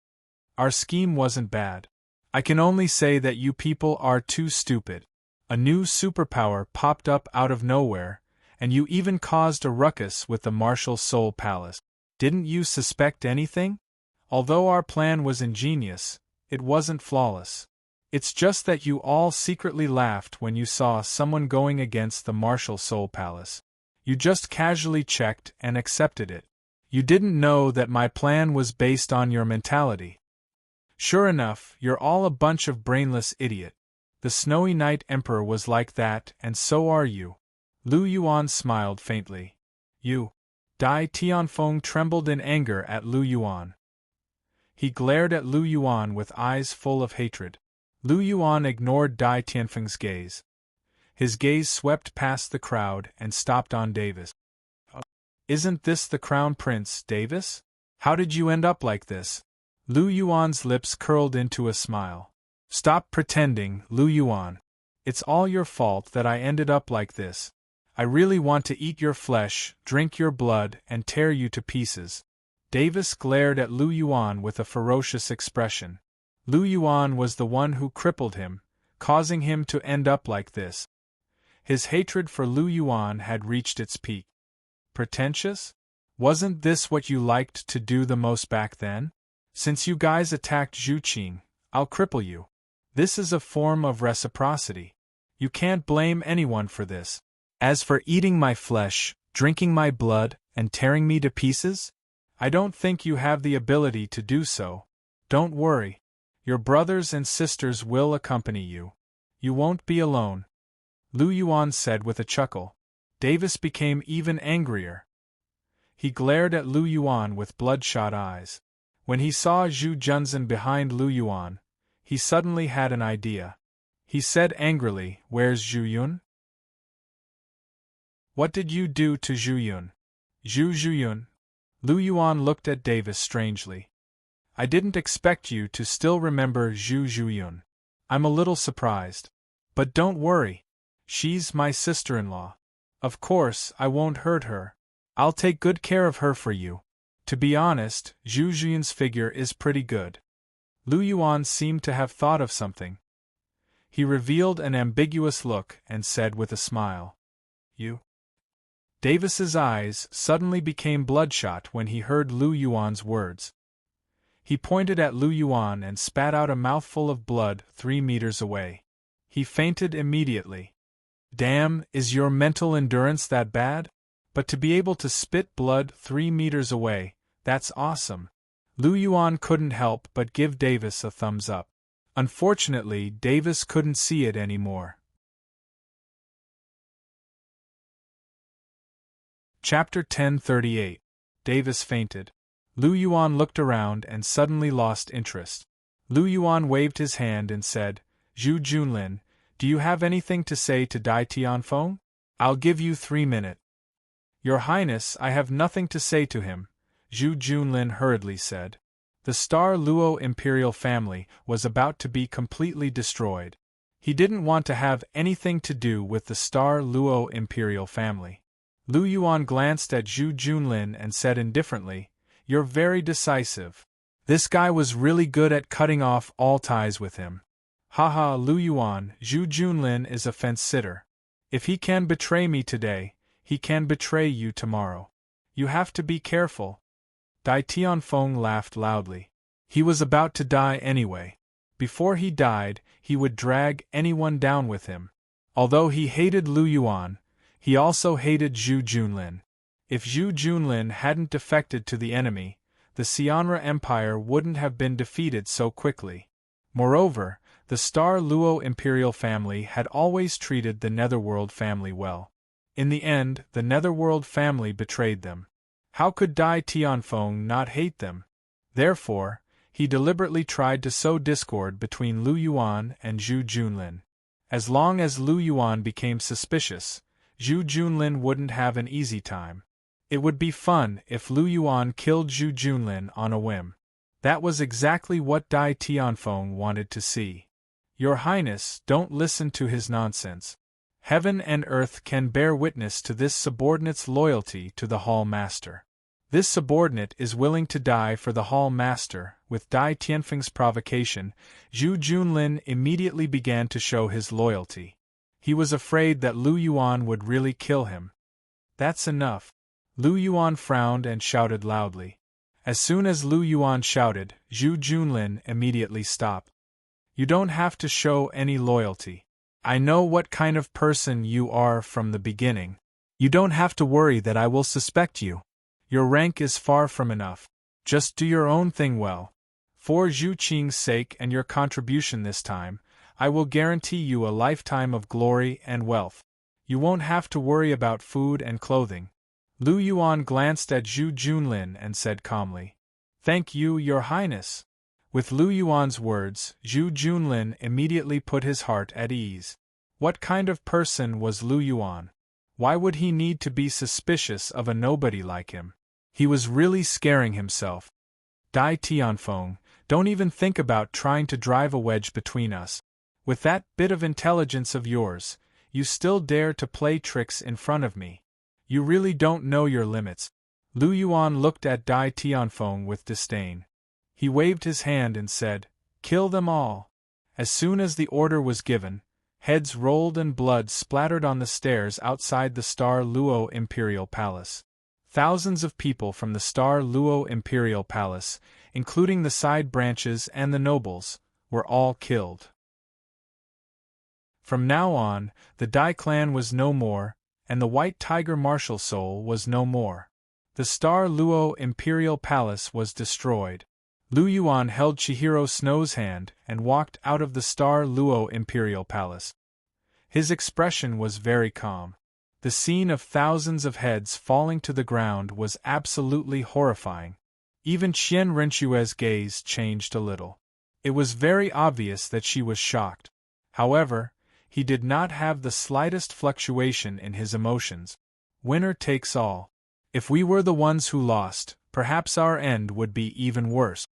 Our scheme wasn't bad. I can only say that you people are too stupid. A new superpower popped up out of nowhere, and you even caused a ruckus with the Martial Soul Palace. Didn't you suspect anything? Although our plan was ingenious, it wasn't flawless. It's just that you all secretly laughed when you saw someone going against the Martial Soul Palace. You just casually checked and accepted it. You didn't know that my plan was based on your mentality. Sure enough, you're all a bunch of brainless idiot. The Snowy Night Emperor was like that, and so are you. Lu Yuan smiled faintly. You. Dai Tianfeng trembled in anger at Lu Yuan. He glared at Lu Yuan with eyes full of hatred. Lu Yuan ignored Dai Tianfeng's gaze. His gaze swept past the crowd and stopped on Davis. Isn't this the Crown Prince, Davis? How did you end up like this? Lu Yuan's lips curled into a smile. Stop pretending, Lu Yuan. It's all your fault that I ended up like this. I really want to eat your flesh, drink your blood, and tear you to pieces. Davis glared at Lu Yuan with a ferocious expression. Lu Yuan was the one who crippled him, causing him to end up like this. His hatred for Lu Yuan had reached its peak. Pretentious? Wasn't this what you liked to do the most back then? Since you guys attacked Zhu Qing, I'll cripple you. This is a form of reciprocity. You can't blame anyone for this. As for eating my flesh, drinking my blood, and tearing me to pieces, I don't think you have the ability to do so. Don't worry. Your brothers and sisters will accompany you. You won't be alone. Lu Yuan said with a chuckle. Davis became even angrier. He glared at Lu Yuan with bloodshot eyes. When he saw Zhu Junzhen behind Lu Yuan, he suddenly had an idea. He said angrily, "Where's Zhu Yun?" What did you do to Zhu Yun? Zhu Yun? Lu Yuan looked at Davis strangely. I didn't expect you to still remember Zhu Yun. I'm a little surprised. But don't worry. She's my sister-in-law. Of course, I won't hurt her. I'll take good care of her for you. To be honest, Zhu Yun's figure is pretty good. Lu Yuan seemed to have thought of something. He revealed an ambiguous look and said with a smile, You? Davis's eyes suddenly became bloodshot when he heard Lu Yuan's words. He pointed at Lu Yuan and spat out a mouthful of blood 3 meters away. He fainted immediately. Damn, is your mental endurance that bad? But to be able to spit blood 3 meters away, that's awesome. Lu Yuan couldn't help but give Davis a thumbs up. Unfortunately, Davis couldn't see it anymore. Chapter 1038. Davis fainted. Lu Yuan looked around and suddenly lost interest. Lu Yuan waved his hand and said, Zhu Junlin, do you have anything to say to Dai Tianfeng? I'll give you 3 minutes. Your Highness, I have nothing to say to him, Zhu Junlin hurriedly said. The Star Luo imperial family was about to be completely destroyed. He didn't want to have anything to do with the Star Luo imperial family. Lu Yuan glanced at Zhu Junlin and said indifferently, You're very decisive. This guy was really good at cutting off all ties with him. Haha, Lu Yuan, Zhu Junlin is a fence-sitter. If he can betray me today, he can betray you tomorrow. You have to be careful. Dai Tianfeng laughed loudly. He was about to die anyway. Before he died, he would drag anyone down with him. Although he hated Lu Yuan, he also hated Zhu Junlin. If Zhu Junlin hadn't defected to the enemy, the Xianra Empire wouldn't have been defeated so quickly. Moreover, the Star Luo imperial family had always treated the Netherworld family well. In the end, the Netherworld family betrayed them. How could Dai Tianfeng not hate them? Therefore, he deliberately tried to sow discord between Lu Yuan and Zhu Junlin. As long as Lu Yuan became suspicious, Zhu Junlin wouldn't have an easy time. It would be fun if Lu Yuan killed Zhu Junlin on a whim. That was exactly what Dai Tianfeng wanted to see. Your Highness, don't listen to his nonsense. Heaven and earth can bear witness to this subordinate's loyalty to the Hall Master. This subordinate is willing to die for the Hall Master. With Dai Tianfeng's provocation, Zhu Junlin immediately began to show his loyalty. He was afraid that Lu Yuan would really kill him. That's enough. Lu Yuan frowned and shouted loudly. As soon as Lu Yuan shouted, Zhu Junlin immediately stopped. You don't have to show any loyalty. I know what kind of person you are from the beginning. You don't have to worry that I will suspect you. Your rank is far from enough. Just do your own thing well. For Zhu Qing's sake and your contribution this time, I will guarantee you a lifetime of glory and wealth. You won't have to worry about food and clothing. Lu Yuan glanced at Zhu Junlin and said calmly, "Thank you, Your Highness." With Lu Yuan's words, Zhu Junlin immediately put his heart at ease. What kind of person was Lu Yuan? Why would he need to be suspicious of a nobody like him? He was really scaring himself. Dai Tianfeng, don't even think about trying to drive a wedge between us. With that bit of intelligence of yours, you still dare to play tricks in front of me. You really don't know your limits. Lu Yuan looked at Dai Tianfeng with disdain. He waved his hand and said, "Kill them all." As soon as the order was given, heads rolled and blood splattered on the stairs outside the Star Luo Imperial Palace. Thousands of people from the Star Luo Imperial Palace, including the side branches and the nobles, were all killed. From now on, the Dai clan was no more, and the White Tiger martial soul was no more. The Star Luo Imperial Palace was destroyed. Lu Yuan held Chihiro Snow's hand and walked out of the Star Luo Imperial Palace. His expression was very calm. The scene of thousands of heads falling to the ground was absolutely horrifying. Even Qian Renxue's gaze changed a little. It was very obvious that she was shocked. However, he did not have the slightest fluctuation in his emotions. Winner takes all. If we were the ones who lost, perhaps our end would be even worse.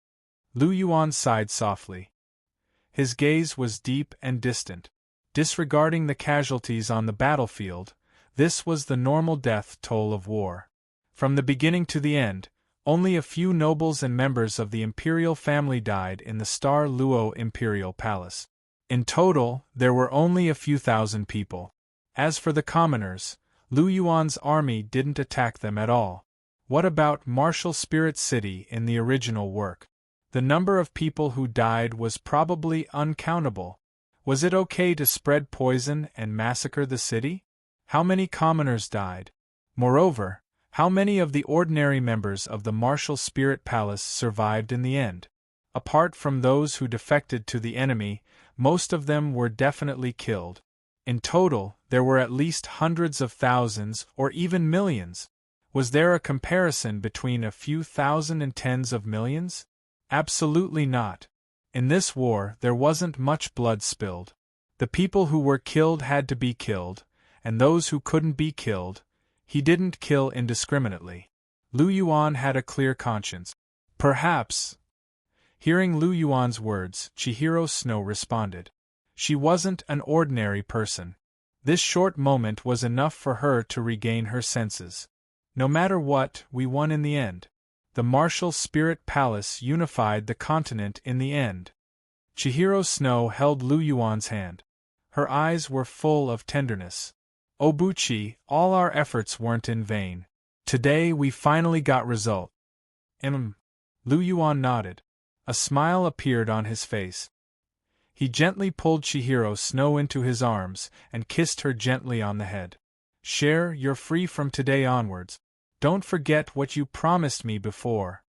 Lu Yuan sighed softly. His gaze was deep and distant. Disregarding the casualties on the battlefield, this was the normal death toll of war. From the beginning to the end, only a few nobles and members of the imperial family died in the Star Luo Imperial Palace. In total, there were only a few thousand people. As for the commoners, Lu Yuan's army didn't attack them at all. What about Martial Spirit City in the original work? The number of people who died was probably uncountable. Was it okay to spread poison and massacre the city? How many commoners died? Moreover, how many of the ordinary members of the Martial Spirit Palace survived in the end? Apart from those who defected to the enemy, most of them were definitely killed. In total, there were at least hundreds of thousands or even millions. Was there a comparison between a few thousand and tens of millions? Absolutely not. In this war, there wasn't much blood spilled. The people who were killed had to be killed, and those who couldn't be killed, he didn't kill indiscriminately. Lu Yuan had a clear conscience. Perhaps. Hearing Lu Yuan's words, Chihiro Snow responded. She wasn't an ordinary person. This short moment was enough for her to regain her senses. No matter what, we won in the end. The Martial Spirit Palace unified the continent in the end. Chihiro Snow held Lu Yuan's hand. Her eyes were full of tenderness. Obuchi, all our efforts weren't in vain. Today we finally got result. Lu Yuan nodded. A smile appeared on his face. He gently pulled Chihiro Snow into his arms and kissed her gently on the head. Cher, you're free from today onwards. Don't forget what you promised me before.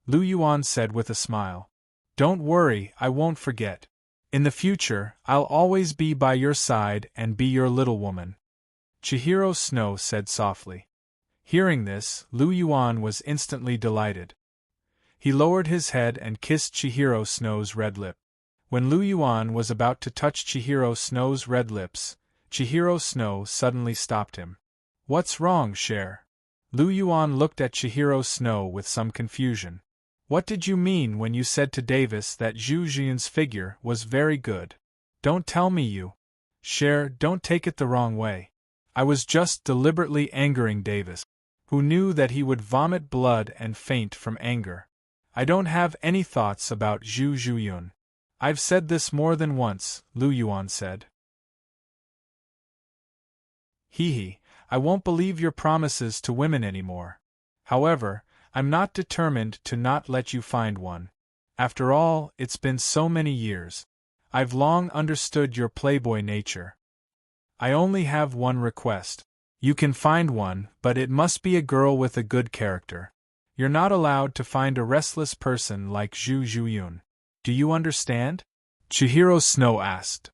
Lu Yuan said with a smile. Don't worry, I won't forget. In the future, I'll always be by your side and be your little woman. Chihiro Snow said softly. Hearing this, Lu Yuan was instantly delighted. He lowered his head and kissed Chihiro Snow's red lip. When Lu Yuan was about to touch Chihiro Snow's red lips, Chihiro Snow suddenly stopped him. What's wrong, Cher? Lu Yuan looked at Chihiro Snow with some confusion. What did you mean when you said to Davis that Zhu Zhiyun's figure was very good? Don't tell me you. Cher, don't take it the wrong way. I was just deliberately angering Davis, who knew that he would vomit blood and faint from anger. I don't have any thoughts about Zhu Zhiyun. I've said this more than once, Lu Yuan said. Hee, I won't believe your promises to women anymore. However, I'm not determined to not let you find one. After all, it's been so many years. I've long understood your playboy nature. I only have one request. You can find one, but it must be a girl with a good character. You're not allowed to find a restless person like Zhu Zhiyun. Do you understand? Chihiro Snow asked.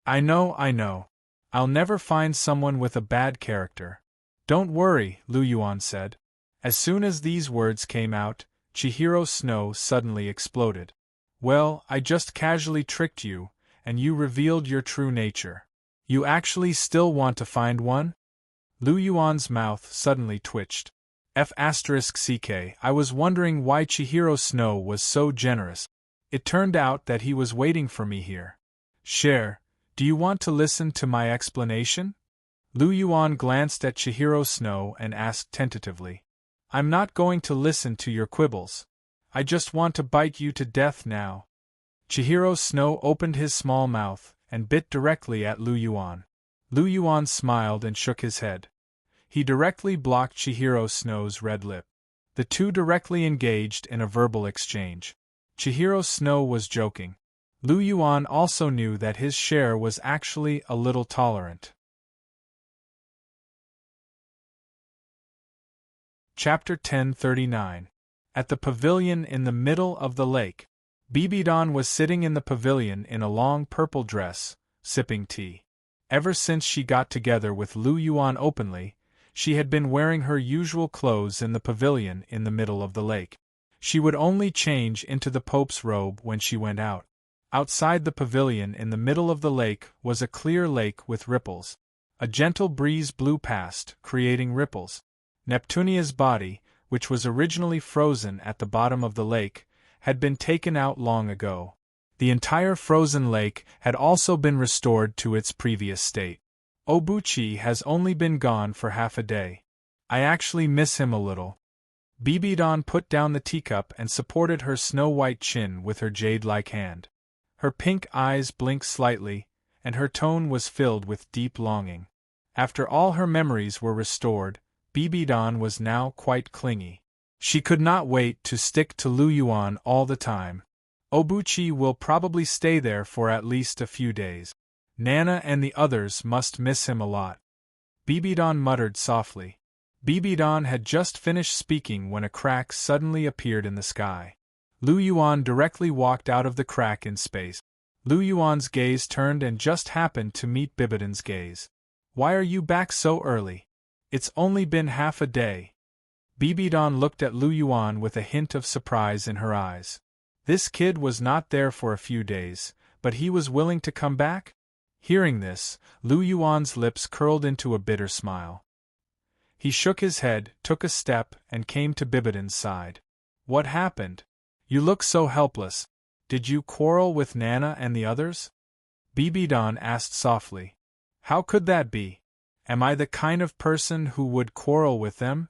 I know. I'll never find someone with a bad character. Don't worry, Lu Yuan said. As soon as these words came out, Chihiro Snow suddenly exploded. Well, I just casually tricked you, and you revealed your true nature. You actually still want to find one? Lu Yuan's mouth suddenly twitched. I was wondering why Chihiro Snow was so generous. It turned out that he was waiting for me here. Cher, do you want to listen to my explanation? Lu Yuan glanced at Chihiro Snow and asked tentatively. I'm not going to listen to your quibbles. I just want to bite you to death now. Chihiro Snow opened his small mouth and bit directly at Lu Yuan. Lu Yuan smiled and shook his head. He directly blocked Chihiro Snow's red lip. The two directly engaged in a verbal exchange. Chihiro Snow was joking. Lu Yuan also knew that his Cher was actually a little tolerant. Chapter 1039. At the pavilion in the middle of the lake. Bibidon was sitting in the pavilion in a long purple dress, sipping tea. Ever since she got together with Lu Yuan openly, she had been wearing her usual clothes in the pavilion in the middle of the lake. She would only change into the Pope's robe when she went out. Outside the pavilion in the middle of the lake was a clear lake with ripples. A gentle breeze blew past, creating ripples. Neptunia's body, which was originally frozen at the bottom of the lake, had been taken out long ago. The entire frozen lake had also been restored to its previous state. Obuchi has only been gone for half a day. I actually miss him a little. Bibidon put down the teacup and supported her snow-white chin with her jade-like hand. Her pink eyes blinked slightly, and her tone was filled with deep longing. After all her memories were restored, Bibidon was now quite clingy. She could not wait to stick to Lu Yuan all the time. Obuchi will probably stay there for at least a few days. Nana and the others must miss him a lot. Bibidon muttered softly. Bibidon had just finished speaking when a crack suddenly appeared in the sky. Lu Yuan directly walked out of the crack in space. Lu Yuan's gaze turned and just happened to meet Bibidon's gaze. Why are you back so early? It's only been half a day. Bibidon looked at Lu Yuan with a hint of surprise in her eyes. This kid was not there for a few days, but he was willing to come back? Hearing this, Lu Yuan's lips curled into a bitter smile. He shook his head, took a step, and came to Bibidon's side. What happened? You look so helpless. Did you quarrel with Nana and the others? Bibidon asked softly. How could that be? Am I the kind of person who would quarrel with them?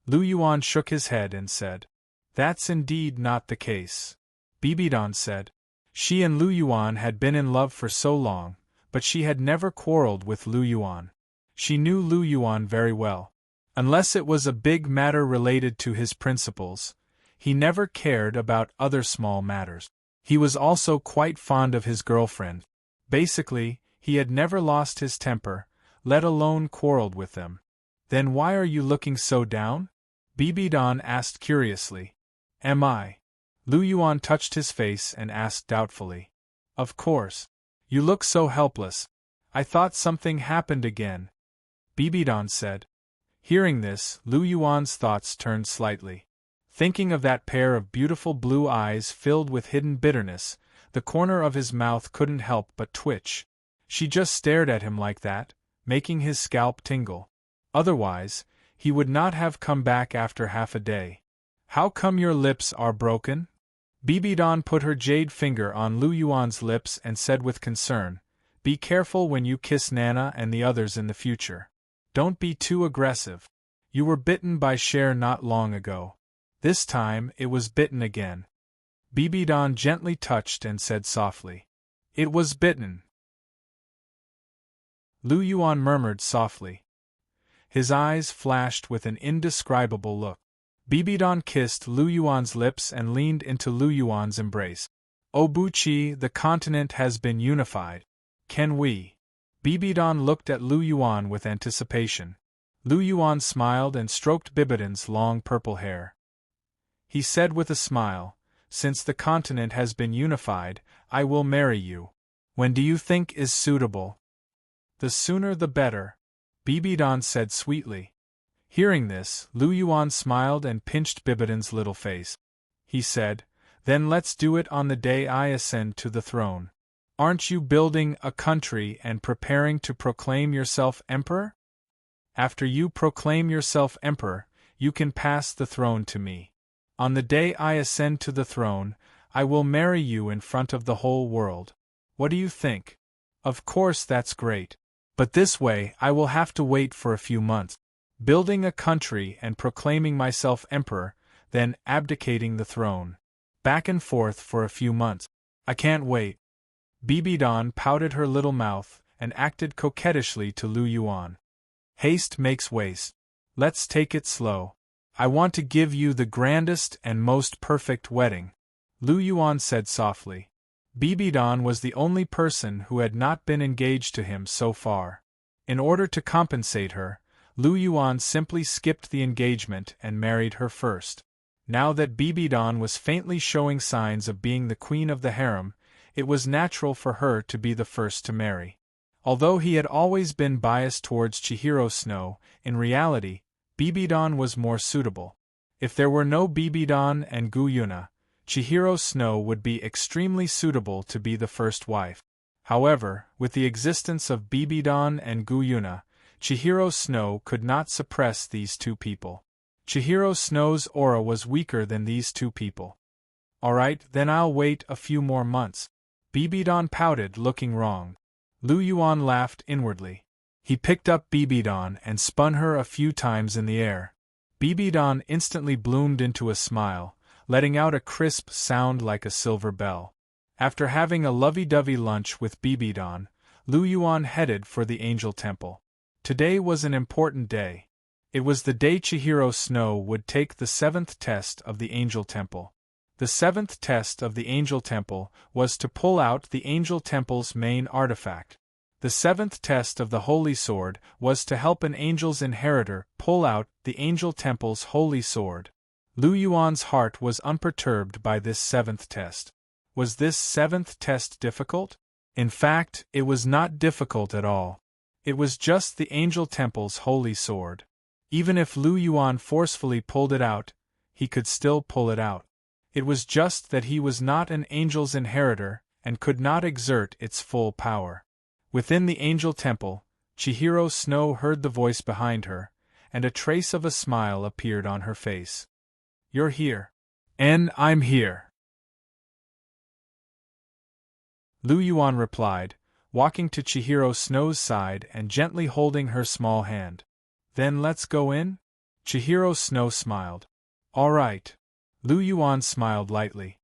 Lu Yuan shook his head and said. That's indeed not the case. Bibidon said. She and Lu Yuan had been in love for so long, but she had never quarreled with Lu Yuan. She knew Lu Yuan very well. Unless it was a big matter related to his principles, he never cared about other small matters. He was also quite fond of his girlfriend. Basically, he had never lost his temper, let alone quarreled with them. Then why are you looking so down? Bibidon asked curiously. Am I? Lu Yuan touched his face and asked doubtfully. Of course. You look so helpless. I thought something happened again. Bibidon said. Hearing this, Lu Yuan's thoughts turned slightly. Thinking of that pair of beautiful blue eyes filled with hidden bitterness, the corner of his mouth couldn't help but twitch. She just stared at him like that, making his scalp tingle. Otherwise, he would not have come back after half a day. How come your lips are broken? Bibidon put her jade finger on Lu Yuan's lips and said with concern, Be careful when you kiss Nana and the others in the future. Don't be too aggressive. You were bitten by Cher not long ago. This time, it was bitten again. Bibidon gently touched and said softly, It was bitten. Lu Yuan murmured softly. His eyes flashed with an indescribable look. Bibidon kissed Lu Yuan's lips and leaned into Lu Yuan's embrace. O Buqi, the continent has been unified. Can we? Bibidon looked at Lu Yuan with anticipation. Lu Yuan smiled and stroked Bibidon's long purple hair. He said with a smile, Since the continent has been unified, I will marry you. When do you think is suitable? The sooner the better, Bibidon said sweetly. Hearing this, Lu Yuan smiled and pinched Bibidon's little face. He said, Then let's do it on the day I ascend to the throne. Aren't you building a country and preparing to proclaim yourself emperor? After you proclaim yourself emperor, you can pass the throne to me. On the day I ascend to the throne, I will marry you in front of the whole world. What do you think? Of course that's great. But this way I will have to wait for a few months. Building a country and proclaiming myself emperor, then abdicating the throne. Back and forth for a few months. I can't wait. Bibidon pouted her little mouth and acted coquettishly to Lu Yuan. Haste makes waste. Let's take it slow. I want to give you the grandest and most perfect wedding. Lu Yuan said softly. Bibidon was the only person who had not been engaged to him so far. In order to compensate her, Lu Yuan simply skipped the engagement and married her first. Now that Bibidon was faintly showing signs of being the queen of the harem, it was natural for her to be the first to marry. Although he had always been biased towards Chihiro Snow, in reality, Bibidon was more suitable. If there were no Bibidon and Guyuna, Chihiro Snow would be extremely suitable to be the first wife. However, with the existence of Bibidon and Guyuna, Chihiro Snow could not suppress these two people. Chihiro Snow's aura was weaker than these two people. Alright, then I'll wait a few more months. Bibidon pouted, looking wrong. Lu Yuan laughed inwardly. He picked up Bibidon and spun her a few times in the air. Bibidon instantly bloomed into a smile, letting out a crisp sound like a silver bell. After having a lovey-dovey lunch with Bibidon, Lu Yuan headed for the Angel Temple. Today was an important day. It was the day Chihiro Snow would take the 7th test of the Angel Temple. The 7th test of the Angel Temple was to pull out the Angel Temple's main artifact. The 7th test of the Holy Sword was to help an angel's inheritor pull out the Angel Temple's Holy Sword. Lu Yuan's heart was unperturbed by this 7th test. Was this 7th test difficult? In fact, it was not difficult at all. It was just the Angel Temple's Holy Sword. Even if Lu Yuan forcefully pulled it out, he could still pull it out. It was just that he was not an angel's inheritor and could not exert its full power. Within the Angel Temple, Chihiro Snow heard the voice behind her, and a trace of a smile appeared on her face. You're here. And I'm here. Lu Yuan replied, walking to Chihiro Snow's side and gently holding her small hand. Then let's go in? Chihiro Snow smiled. All right. Lu Yuan smiled lightly.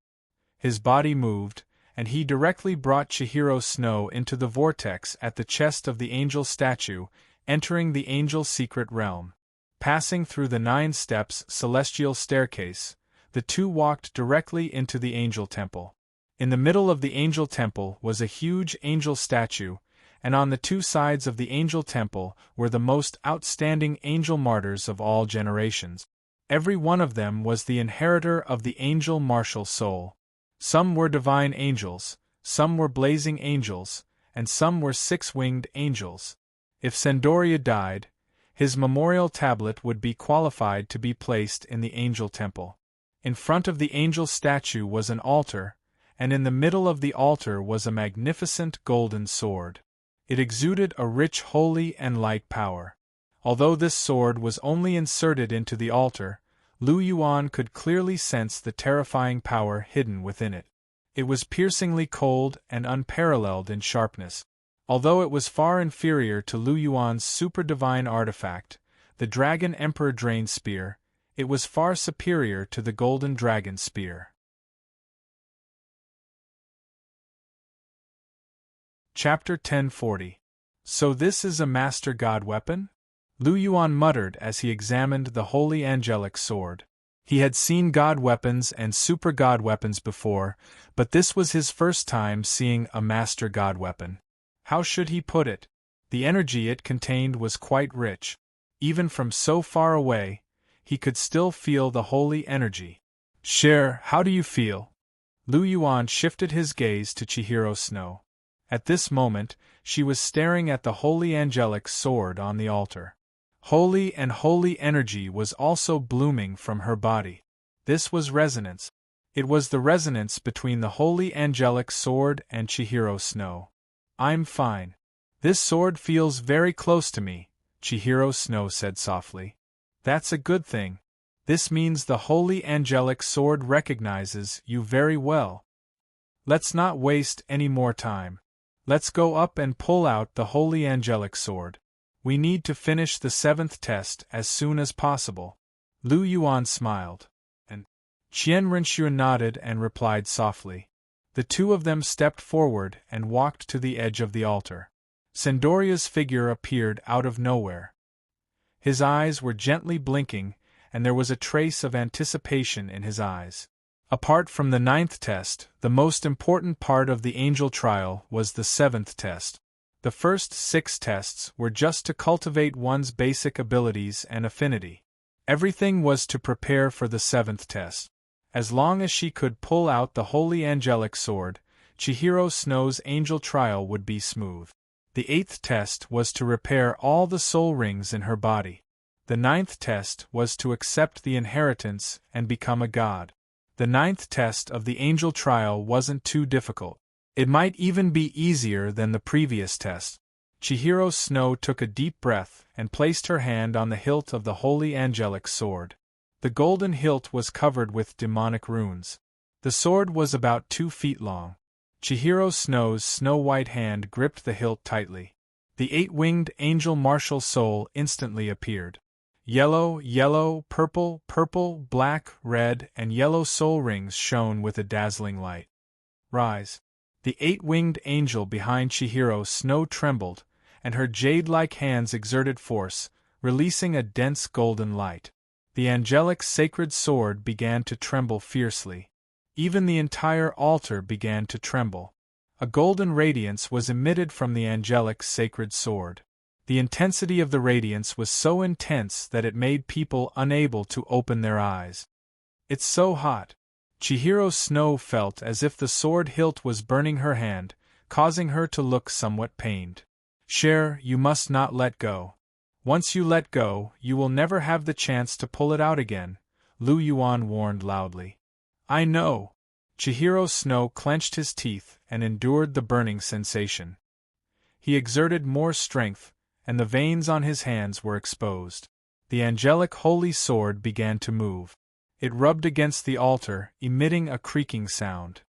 His body moved, and he directly brought Chihiro Snow into the vortex at the chest of the angel statue, entering the angel's secret realm. Passing through the 9 steps celestial staircase, the two walked directly into the Angel Temple. In the middle of the angel temple was a huge angel statue, and on the two sides of the angel temple were the most outstanding angel martyrs of all generations. Every one of them was the inheritor of the angel martial soul. Some were divine angels, some were blazing angels, and some were six-winged angels. If Sendoria died, his memorial tablet would be qualified to be placed in the angel temple. In front of the angel statue was an altar, and in the middle of the altar was a magnificent golden sword. It exuded a rich holy and light power. Although this sword was only inserted into the altar, Lu Yuan could clearly sense the terrifying power hidden within it. It was piercingly cold and unparalleled in sharpness. Although it was far inferior to Lu Yuan's super-divine artifact, the Dragon Emperor Drain Spear, it was far superior to the Golden Dragon Spear. Chapter 1040. So this is a Master God weapon? Lu Yuan muttered as he examined the holy angelic sword. He had seen god weapons and super god weapons before, but this was his first time seeing a Master God weapon. How should he put it? The energy it contained was quite rich. Even from so far away, he could still feel the holy energy. Cher, how do you feel? Lu Yuan shifted his gaze to Chihiro Snow. At this moment, she was staring at the holy angelic sword on the altar. Holy and holy energy was also blooming from her body. This was resonance. It was the resonance between the holy angelic sword and Chihiro Snow. I'm fine. This sword feels very close to me, Chihiro Snow said softly. That's a good thing. This means the holy angelic sword recognizes you very well. Let's not waste any more time. Let's go up and pull out the holy angelic sword. We need to finish the 7th test as soon as possible. Lu Yuan smiled. And Qian Renxue nodded and replied softly. The two of them stepped forward and walked to the edge of the altar. Sendoria's figure appeared out of nowhere. His eyes were gently blinking, and there was a trace of anticipation in his eyes. Apart from the 9th test, the most important part of the angel trial was the 7th test. The first 6 tests were just to cultivate one's basic abilities and affinity. Everything was to prepare for the 7th test. As long as she could pull out the holy angelic sword, Chihiro Snow's angel trial would be smooth. The 8th test was to repair all the soul rings in her body. The 9th test was to accept the inheritance and become a god. The 9th test of the angel trial wasn't too difficult. It might even be easier than the previous test. Chihiro Snow took a deep breath and placed her hand on the hilt of the holy angelic sword. The golden hilt was covered with demonic runes. The sword was about 2 feet long. Chihiro Snow's snow-white hand gripped the hilt tightly. The 8-winged angel martial soul instantly appeared. Yellow, yellow, purple, purple, black, red, and yellow soul rings shone with a dazzling light. Rise. The 8-winged angel behind Chihiro Snow trembled, and her jade-like hands exerted force, releasing a dense golden light. The angelic sacred sword began to tremble fiercely. Even the entire altar began to tremble. A golden radiance was emitted from the angelic sacred sword. The intensity of the radiance was so intense that it made people unable to open their eyes. It's so hot. Chihiro Snow felt as if the sword hilt was burning her hand, causing her to look somewhat pained. Cher, you must not let go. Once you let go, you will never have the chance to pull it out again, Lu Yuan warned loudly. I know. Chihiro Snow clenched his teeth and endured the burning sensation. He exerted more strength, and the veins on his hands were exposed. The angelic holy sword began to move. It rubbed against the altar, emitting a creaking sound.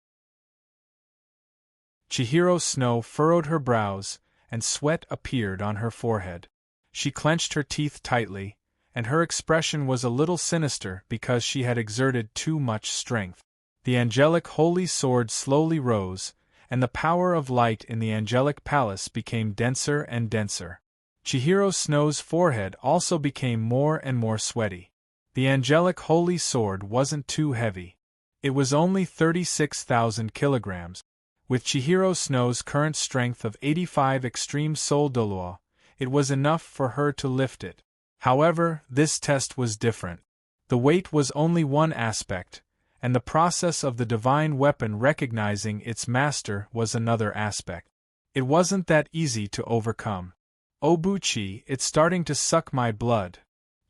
Chihiro Snow furrowed her brows, and sweat appeared on her forehead. She clenched her teeth tightly, and her expression was a little sinister because she had exerted too much strength. The angelic holy sword slowly rose, and the power of light in the angelic palace became denser and denser. Chihiro Snow's forehead also became more and more sweaty. The angelic holy sword wasn't too heavy. It was only 36,000 kilograms. With Chihiro Snow's current strength of 85 extreme soul Douluo, it was enough for her to lift it. However, this test was different. The weight was only one aspect, and the process of the divine weapon recognizing its master was another aspect. It wasn't that easy to overcome. "Obuchi, it's starting to suck my blood,"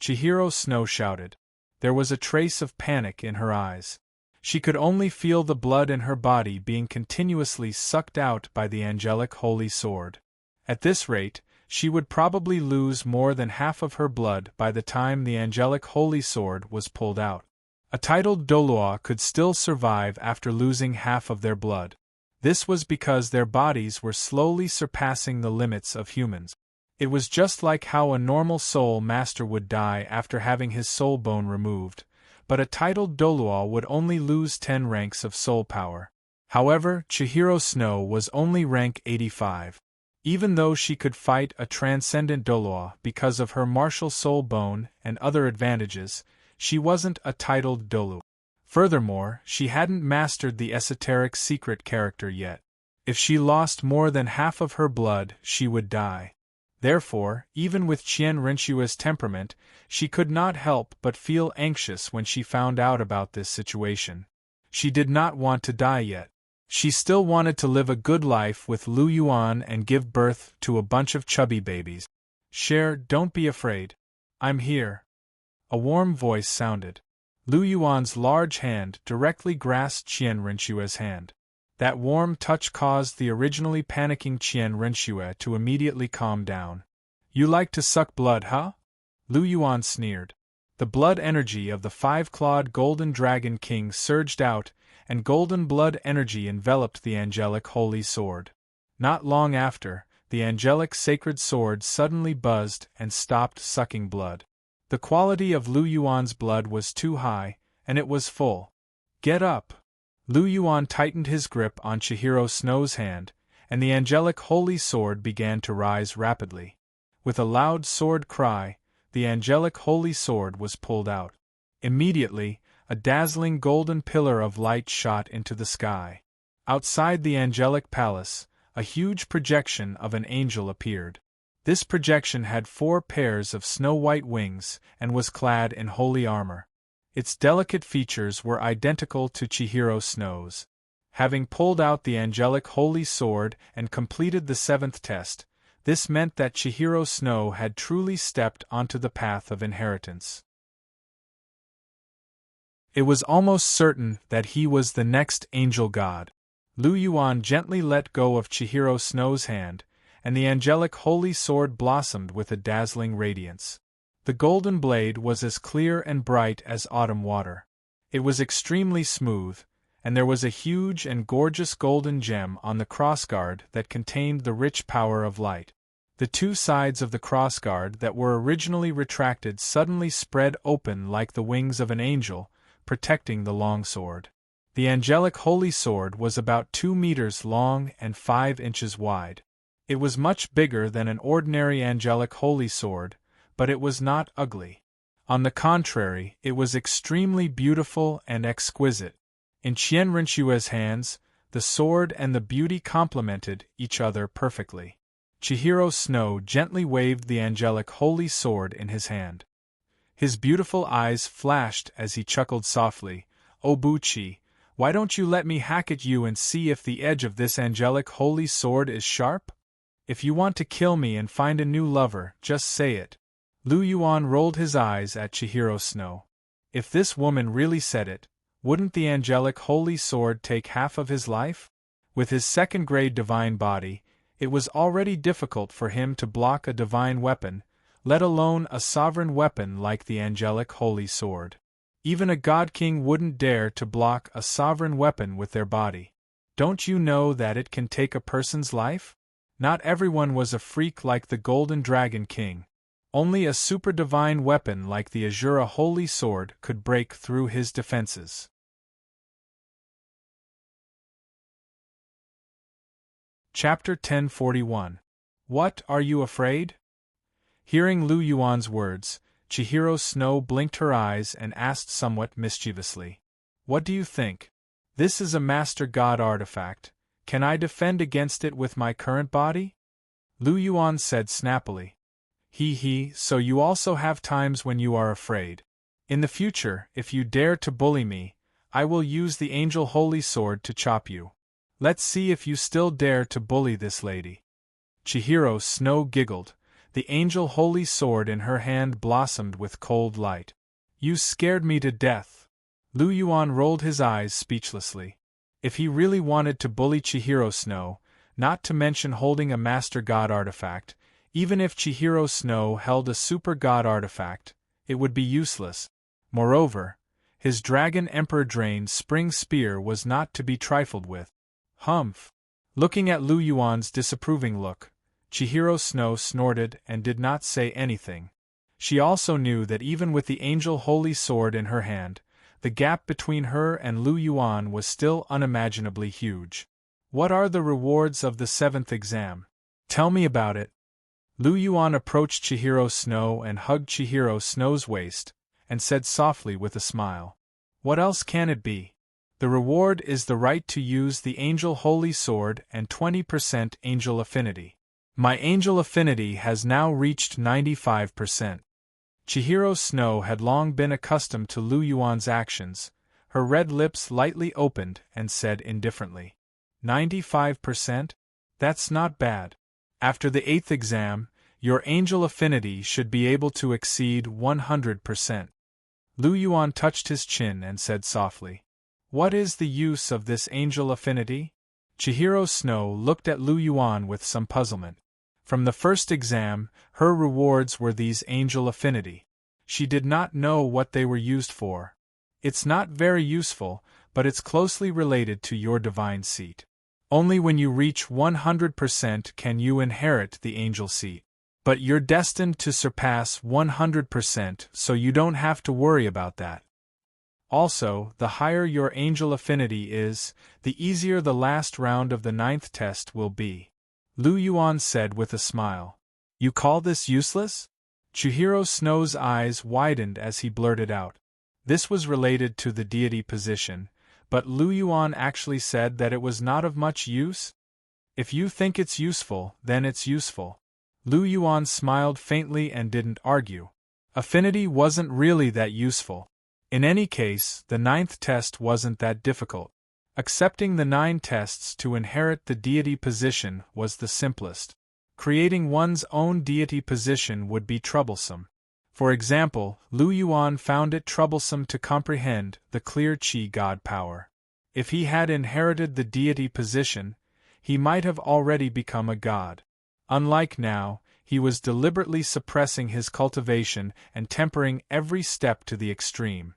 Chihiro Snow shouted. There was a trace of panic in her eyes. She could only feel the blood in her body being continuously sucked out by the angelic holy sword. At this rate, she would probably lose more than half of her blood by the time the angelic holy sword was pulled out. A titled Douluo could still survive after losing half of their blood. This was because their bodies were slowly surpassing the limits of humans. It was just like how a normal soul master would die after having his soul bone removed, but a titled Douluo would only lose 10 ranks of soul power. However, Chihiro Snow was only rank 85. Even though she could fight a transcendent Douluo because of her martial soul bone and other advantages, she wasn't a titled Douluo. Furthermore, she hadn't mastered the esoteric secret character yet. If she lost more than half of her blood, she would die. Therefore, even with Qian Renshua's temperament, she could not help but feel anxious when she found out about this situation. She did not want to die yet. She still wanted to live a good life with Lu Yuan and give birth to a bunch of chubby babies. "Cher, don't be afraid. I'm here." A warm voice sounded. Lu Yuan's large hand directly grasped Qian Renshua's hand. That warm touch caused the originally panicking Qian Renshua to immediately calm down. "You like to suck blood, huh?" Lu Yuan sneered. The blood energy of the 5-clawed Golden Dragon King surged out, and golden blood energy enveloped the angelic holy sword. Not long after, the angelic sacred sword suddenly buzzed and stopped sucking blood. The quality of Lu Yuan's blood was too high, and it was full. "Get up!" Lu Yuan tightened his grip on Chihiro Snow's hand, and the angelic holy sword began to rise rapidly. With a loud sword cry, the angelic holy sword was pulled out. Immediately, a dazzling golden pillar of light shot into the sky. Outside the angelic palace, a huge projection of an angel appeared. This projection had 4 pairs of snow-white wings and was clad in holy armor. Its delicate features were identical to Chihiro Snow's. Having pulled out the angelic holy sword and completed the 7th test, this meant that Chihiro Snow had truly stepped onto the path of inheritance. It was almost certain that he was the next angel god. Lu Yuan gently let go of Chihiro Snow's hand, and the angelic holy sword blossomed with a dazzling radiance. The golden blade was as clear and bright as autumn water. It was extremely smooth, and there was a huge and gorgeous golden gem on the crossguard that contained the rich power of light. The 2 sides of the crossguard that were originally retracted suddenly spread open like the wings of an angel, protecting the long sword. The angelic holy sword was about 2 meters long and 5 inches wide. It was much bigger than an ordinary angelic holy sword, but it was not ugly. On the contrary, it was extremely beautiful and exquisite. In Qian Renshua's hands, the sword and the beauty complemented each other perfectly. Chihiro Snow gently waved the angelic holy sword in his hand. His beautiful eyes flashed as he chuckled softly. "Obuchi, why don't you let me hack at you and see if the edge of this angelic holy sword is sharp? If you want to kill me and find a new lover, just say it." Lu Yuan rolled his eyes at Chihiro Snow. If this woman really said it, wouldn't the angelic holy sword take half of his life? With his 2nd-grade divine body, it was already difficult for him to block a divine weapon, let alone a sovereign weapon like the angelic holy sword. Even a god king wouldn't dare to block a sovereign weapon with their body. Don't you know that it can take a person's life? Not everyone was a freak like the Golden Dragon King. Only a super divine weapon like the Azura Holy Sword could break through his defenses. Chapter 1041. What, are you afraid? Hearing Lu Yuan's words, Chihiro Snow blinked her eyes and asked somewhat mischievously. What do you think? This is a Master God artifact. Can I defend against it with my current body? Lu Yuan said snappily. So you also have times when you are afraid. In the future, if you dare to bully me, I will use the Angel Holy Sword to chop you. Let's see if you still dare to bully this lady. Chihiro Snow giggled. The Angel Holy Sword in her hand blossomed with cold light. You scared me to death. Lu Yuan rolled his eyes speechlessly. If he really wanted to bully Chihiro Snow, not to mention holding a Master God artifact, even if Chihiro Snow held a Super God artifact, it would be useless. Moreover, his Dragon Emperor Drain Spring Spear was not to be trifled with. Humph! Looking at Lu Yuan's disapproving look, Chihiro Snow snorted and did not say anything. She also knew that even with the Angel Holy Sword in her hand, the gap between her and Lu Yuan was still unimaginably huge. What are the rewards of the 7th exam? Tell me about it. Lu Yuan approached Chihiro Snow and hugged Chihiro Snow's waist, and said softly with a smile. What else can it be? The reward is the right to use the Angel Holy Sword and 20% Angel Affinity. My Angel Affinity has now reached 95%. Chihiro Snow had long been accustomed to Lu Yuan's actions. Her red lips lightly opened and said indifferently, 95%? That's not bad. After the 8th exam, your Angel Affinity should be able to exceed 100%. Lu Yuan touched his chin and said softly, What is the use of this Angel Affinity? Chihiro Snow looked at Lu Yuan with some puzzlement. From the first exam, her rewards were these Angel Affinity. She did not know what they were used for. It's not very useful, but it's closely related to your divine seat. Only when you reach 100% can you inherit the angel seat. But you're destined to surpass 100%, so you don't have to worry about that. Also, the higher your angel affinity is, the easier the last round of the 9th test will be. Lu Yuan said with a smile. You call this useless? Chihiro Snow's eyes widened as he blurted out. This was related to the deity position, but Lu Yuan actually said that it was not of much use? If you think it's useful, then it's useful. Lu Yuan smiled faintly and didn't argue. Affinity wasn't really that useful. In any case, the 9th test wasn't that difficult. Accepting the 9 tests to inherit the deity position was the simplest. Creating one's own deity position would be troublesome. For example, Lu Yuan found it troublesome to comprehend the clear Qi God power. If he had inherited the deity position, he might have already become a god. Unlike now, he was deliberately suppressing his cultivation and tempering every step to the extreme.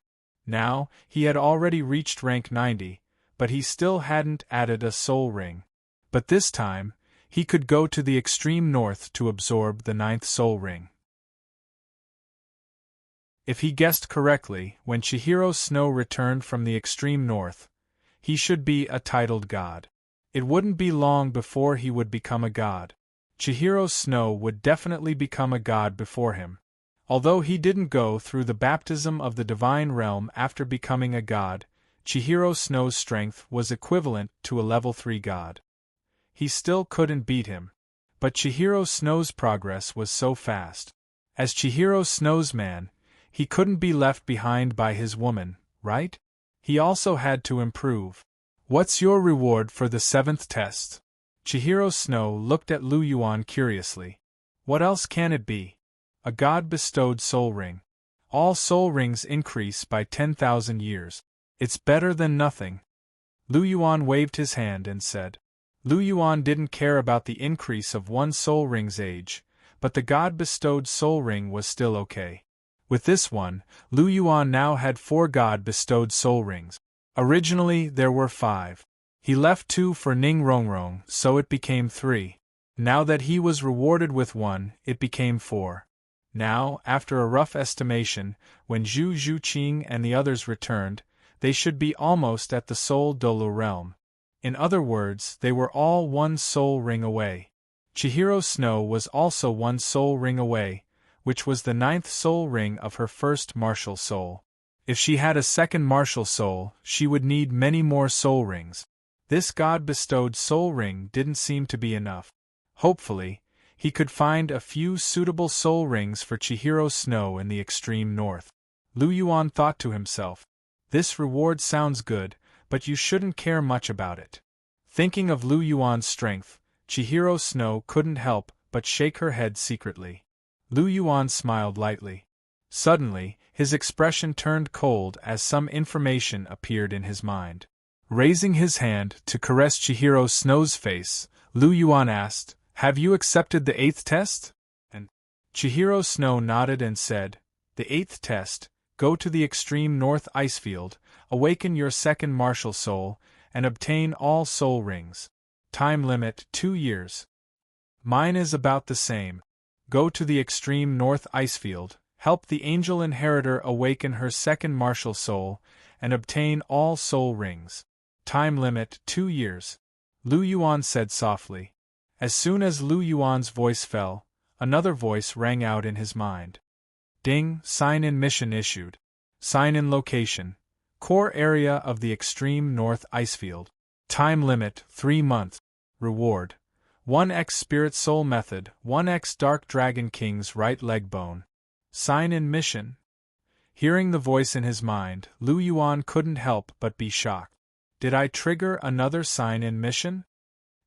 Now, he had already reached rank 90, but he still hadn't added a soul ring. But this time, he could go to the extreme north to absorb the 9th soul ring. If he guessed correctly, when Chihiro Snow returned from the extreme north, he should be a titled god. It wouldn't be long before he would become a god. Chihiro Snow would definitely become a god before him. Although he didn't go through the baptism of the divine realm after becoming a god, Chihiro Snow's strength was equivalent to a level 3 god. He still couldn't beat him. But Chihiro Snow's progress was so fast. As Chihiro Snow's man, he couldn't be left behind by his woman, right? He also had to improve. What's your reward for the 7th test? Chihiro Snow looked at Lu Yuan curiously. What else can it be? A god-bestowed soul ring. All soul rings increase by 10,000 years. It's better than nothing. Lu Yuan waved his hand and said. Lu Yuan didn't care about the increase of one soul ring's age, but the god-bestowed soul ring was still okay. With this one, Lu Yuan now had 4 god-bestowed soul rings. Originally, there were 5. He left 2 for Ning Rongrong, so it became 3. Now that he was rewarded with 1, it became 4. Now, after a rough estimation, when Zhu Zhuqing and the others returned, they should be almost at the Soul Douluo realm. In other words, they were all 1 soul ring away. Chihiro Snow was also 1 soul ring away, which was the 9th soul ring of her first martial soul. If she had a second martial soul, she would need many more soul rings. This God-bestowed soul ring didn't seem to be enough. Hopefully, he could find a few suitable soul rings for Chihiro Snow in the extreme north. Lu Yuan thought to himself, this reward sounds good, but you shouldn't care much about it. Thinking of Lu Yuan's strength, Chihiro Snow couldn't help but shake her head secretly. Lu Yuan smiled lightly. Suddenly, his expression turned cold as some information appeared in his mind. Raising his hand to caress Chihiro Snow's face, Lu Yuan asked, "Have you accepted the 8th test?" And Chihiro Snow nodded and said, "The 8th test, go to the extreme north icefield, awaken your second martial soul, and obtain all soul rings. Time limit 2 years. Mine is about the same. Go to the extreme north icefield, help the angel inheritor awaken her second martial soul, and obtain all soul rings. Time limit 2 years. Lu Yuan said softly. As soon as Lu Yuan's voice fell, another voice rang out in his mind. Ding, sign-in mission issued. Sign-in location. Core area of the extreme north icefield. Time limit 3 months. Reward. 1x Spirit Soul Method, 1x Dark Dragon King's right leg bone. Sign-in mission. Hearing the voice in his mind, Lu Yuan couldn't help but be shocked. Did I trigger another sign-in mission?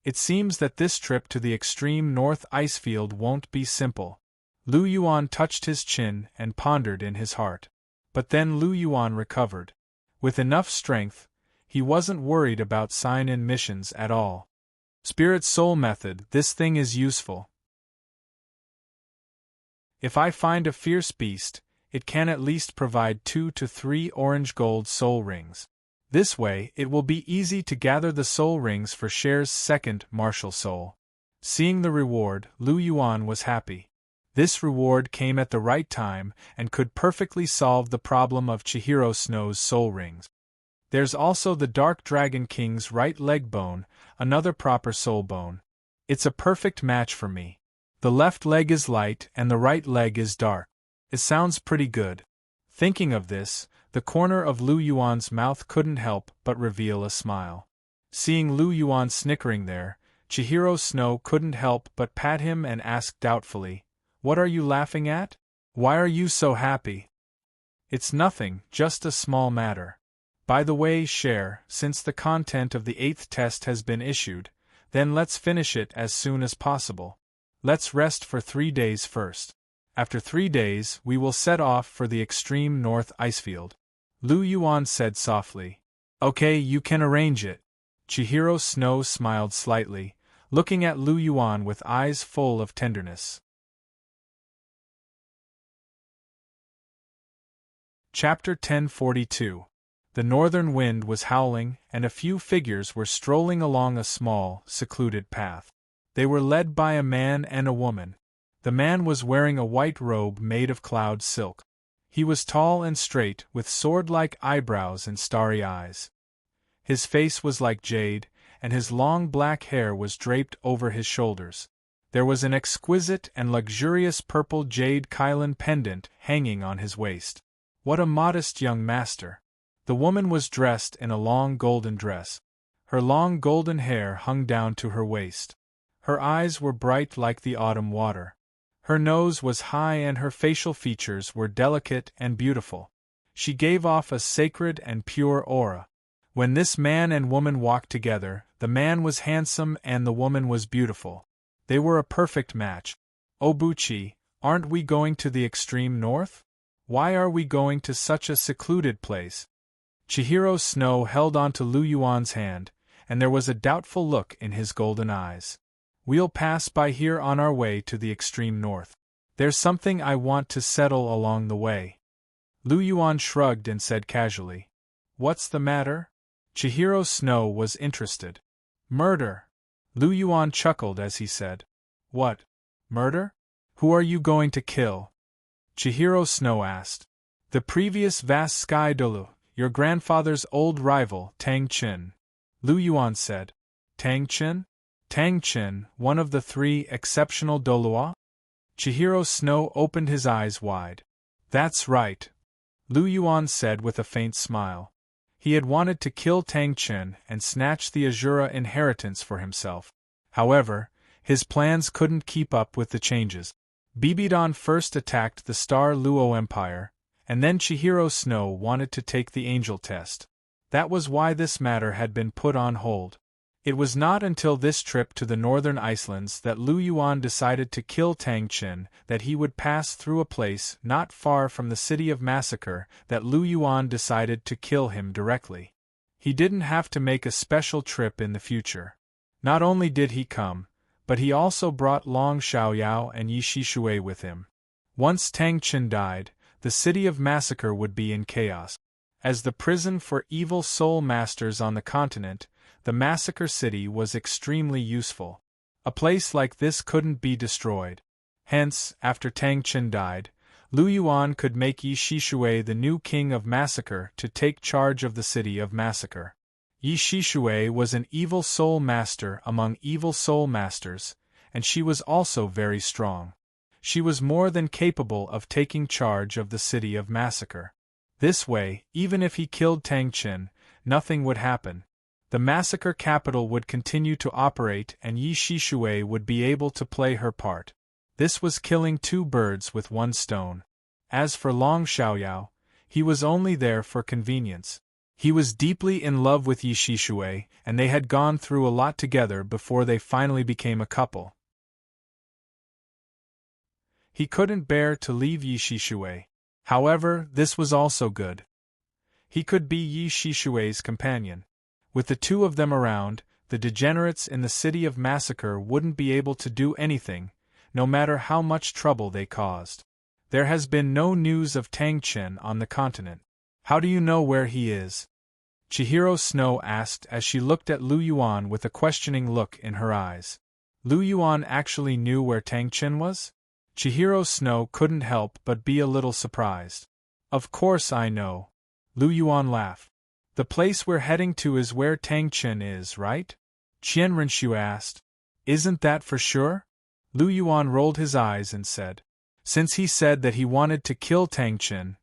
It seems that this trip to the extreme north icefield won't be simple. Lu Yuan touched his chin and pondered in his heart. But then Lu Yuan recovered. With enough strength, he wasn't worried about sign-in missions at all. Spirit Soul Method, this thing is useful. If I find a fierce beast, it can at least provide 2 to 3 orange gold soul rings. This way, it will be easy to gather the soul rings for Cher's second martial soul. Seeing the reward, Lu Yuan was happy. This reward came at the right time and could perfectly solve the problem of Chihiro Snow's soul rings. There's also the Dark Dragon King's right leg bone, another proper soul bone. It's a perfect match for me. The left leg is light and the right leg is dark. It sounds pretty good. Thinking of this, the corner of Lu Yuan's mouth couldn't help but reveal a smile. Seeing Lu Yuan snickering there, Chihiro Snow couldn't help but pat him and ask doubtfully, "What are you laughing at? Why are you so happy?" "It's nothing, just a small matter. By the way, Cher, since the content of the 8th test has been issued, then let's finish it as soon as possible. Let's rest for 3 days first. After 3 days, we will set off for the extreme north icefield." Lu Yuan said softly. "Okay, you can arrange it." Chihiro Snow smiled slightly, looking at Lu Yuan with eyes full of tenderness. Chapter 1042. The northern wind was howling, and a few figures were strolling along a small, secluded path. They were led by a man and a woman. The man was wearing a white robe made of cloud silk. He was tall and straight, with sword-like eyebrows and starry eyes. His face was like jade, and his long black hair was draped over his shoulders. There was an exquisite and luxurious purple jade Kylan pendant hanging on his waist. What a modest young master! The woman was dressed in a long golden dress. Her long golden hair hung down to her waist. Her eyes were bright like the autumn water. Her nose was high and her facial features were delicate and beautiful. She gave off a sacred and pure aura. When this man and woman walked together, the man was handsome and the woman was beautiful. They were a perfect match. "Obuchi, aren't we going to the extreme north? Why are we going to such a secluded place?" Chihiro Snow held onto Lu Yuan's hand, and there was a doubtful look in his golden eyes. "We'll pass by here on our way to the extreme north. There's something I want to settle along the way." Lu Yuan shrugged and said casually, "What's the matter?" Chihiro Snow was interested. "Murder." Lu Yuan chuckled as he said, "What? Murder? Who are you going to kill?" Chihiro Snow asked. "The previous vast sky Douluo, your grandfather's old rival, Tang Qin." Lu Yuan said. "Tang Qin? Tang Qin, one of the 3 exceptional Douluo?" Chihiro Snow opened his eyes wide. "That's right. Lu Yuan said with a faint smile. He had wanted to kill Tang Chen and snatch the Azura inheritance for himself. However, his plans couldn't keep up with the changes. Bibidon first attacked the Star Luo Empire, and then Chihiro Snow wanted to take the angel test. That was why this matter had been put on hold. It was not until this trip to the northern Icelands that Lu Yuan decided to kill Tang Chen that he would pass through a place not far from the city of Massacre that Lu Yuan decided to kill him directly. He didn't have to make a special trip in the future. Not only did he come, but he also brought Long Xiaoyao and Yi Shishui with him. Once Tang Chen died, the city of Massacre would be in chaos. As the prison for evil soul masters on the continent, the Massacre City was extremely useful. A place like this couldn't be destroyed. Hence, after Tang Chen died, Lu Yuan could make Yi Shishui the new king of Massacre to take charge of the city of Massacre. Yi Shishui was an evil soul master among evil soul masters, and she was also very strong. She was more than capable of taking charge of the city of Massacre. This way, even if he killed Tang Chen, nothing would happen. The Massacre capital would continue to operate and Yi Shishui would be able to play her part. This was killing two birds with one stone. As for Long Xiaoyao, he was only there for convenience. He was deeply in love with Yi Shishui, and they had gone through a lot together before they finally became a couple. He couldn't bear to leave Yi Shishui. However, this was also good. He could be Yi Shishui's companion. With the two of them around, the degenerates in the city of Massacre wouldn't be able to do anything, no matter how much trouble they caused. There has been no news of Tang Chen on the continent. How do you know where he is? Chihiro Snow asked as she looked at Lu Yuan with a questioning look in her eyes. Lu Yuan actually knew where Tang Chen was? Chihiro Snow couldn't help but be a little surprised. Of course I know. Lu Yuan laughed. The place we're heading to is where Tang Chen is, right? Qianrenshu asked. Isn't that for sure? Lu Yuan rolled his eyes and said. Since he said that he wanted to kill Tang Chen,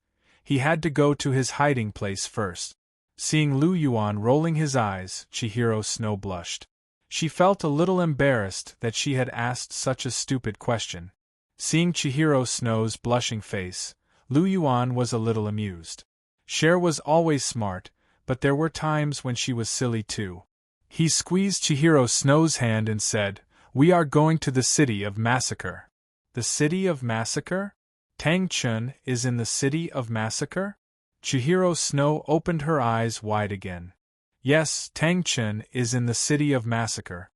he had to go to his hiding place first. Seeing Lu Yuan rolling his eyes, Chihiro Snow blushed. She felt a little embarrassed that she had asked such a stupid question. Seeing Chihiro Snow's blushing face, Lu Yuan was a little amused. Cher was always smart, but there were times when she was silly too. He squeezed Chihiro Snow's hand and said, We are going to the city of Massacre. The city of Massacre? Tang Chen is in the city of Massacre? Chihiro Snow opened her eyes wide again. Yes, Tang Chen is in the city of Massacre.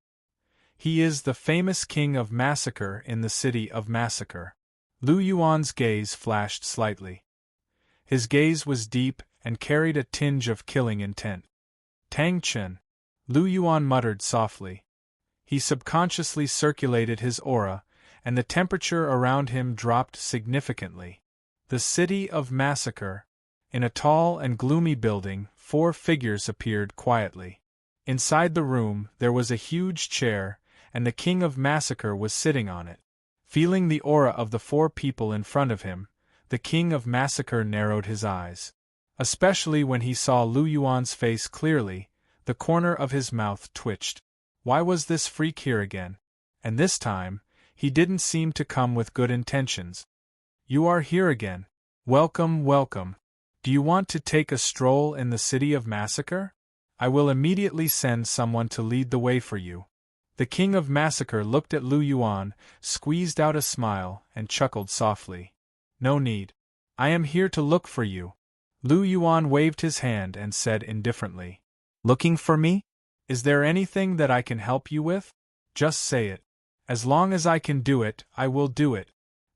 He is the famous king of Massacre in the city of Massacre. Lu Yuan's gaze flashed slightly. His gaze was deep and carried a tinge of killing intent. Tang Chen. Lu Yuan muttered softly. He subconsciously circulated his aura, and the temperature around him dropped significantly. The city of Massacre. In a tall and gloomy building, 4 figures appeared quietly. Inside the room, there was a huge chair, and the king of Massacre was sitting on it. Feeling the aura of the 4 people in front of him, the king of Massacre narrowed his eyes. Especially when he saw Lu Yuan's face clearly, the corner of his mouth twitched. Why was this freak here again? And this time, he didn't seem to come with good intentions. You are here again. Welcome, welcome. Do you want to take a stroll in the city of Massacre? I will immediately send someone to lead the way for you. The king of Massacre looked at Lu Yuan, squeezed out a smile, and chuckled softly. No need. I am here to look for you. Lu Yuan waved his hand and said indifferently. Looking for me? Is there anything that I can help you with? Just say it. As long as I can do it, I will do it.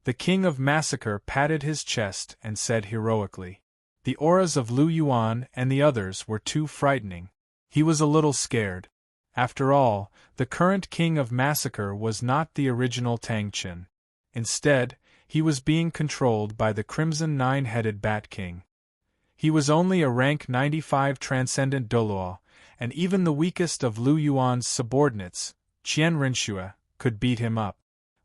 The king of Massacre patted his chest and said heroically. The auras of Lu Yuan and the others were too frightening. He was a little scared. After all, the current king of Massacre was not the original Tang Chen. Instead, he was being controlled by the Crimson Nine-Headed Bat King. He was only a rank 95 transcendent Douluo, and even the weakest of Lu Yuan's subordinates, Qianrenshu, could beat him up.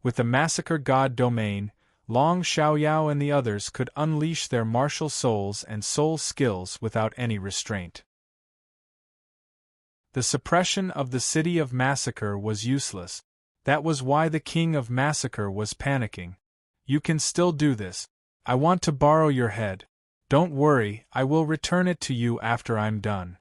With the Massacre God domain, Long Xiaoyao and the others could unleash their martial souls and soul skills without any restraint. The suppression of the City of Massacre was useless. That was why the King of Massacre was panicking. You can still do this. I want to borrow your head. Don't worry, I will return it to you after I'm done.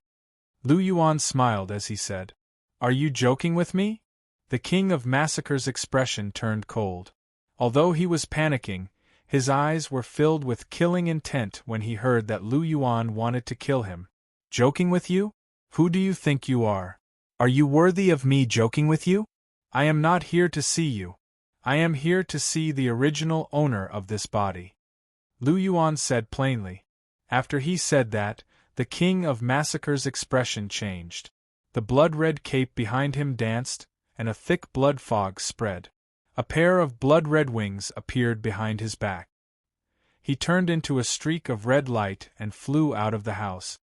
Lu Yuan smiled as he said, Are you joking with me? The King of Massacre's expression turned cold. Although he was panicking, his eyes were filled with killing intent when he heard that Lu Yuan wanted to kill him. Joking with you? Who do you think you are? Are you worthy of me joking with you? I am not here to see you. I am here to see the original owner of this body. Lu Yuan said plainly. After he said that, the King of Massacre's expression changed. The blood-red cape behind him danced, and a thick blood fog spread. A pair of blood-red wings appeared behind his back. He turned into a streak of red light and flew out of the house.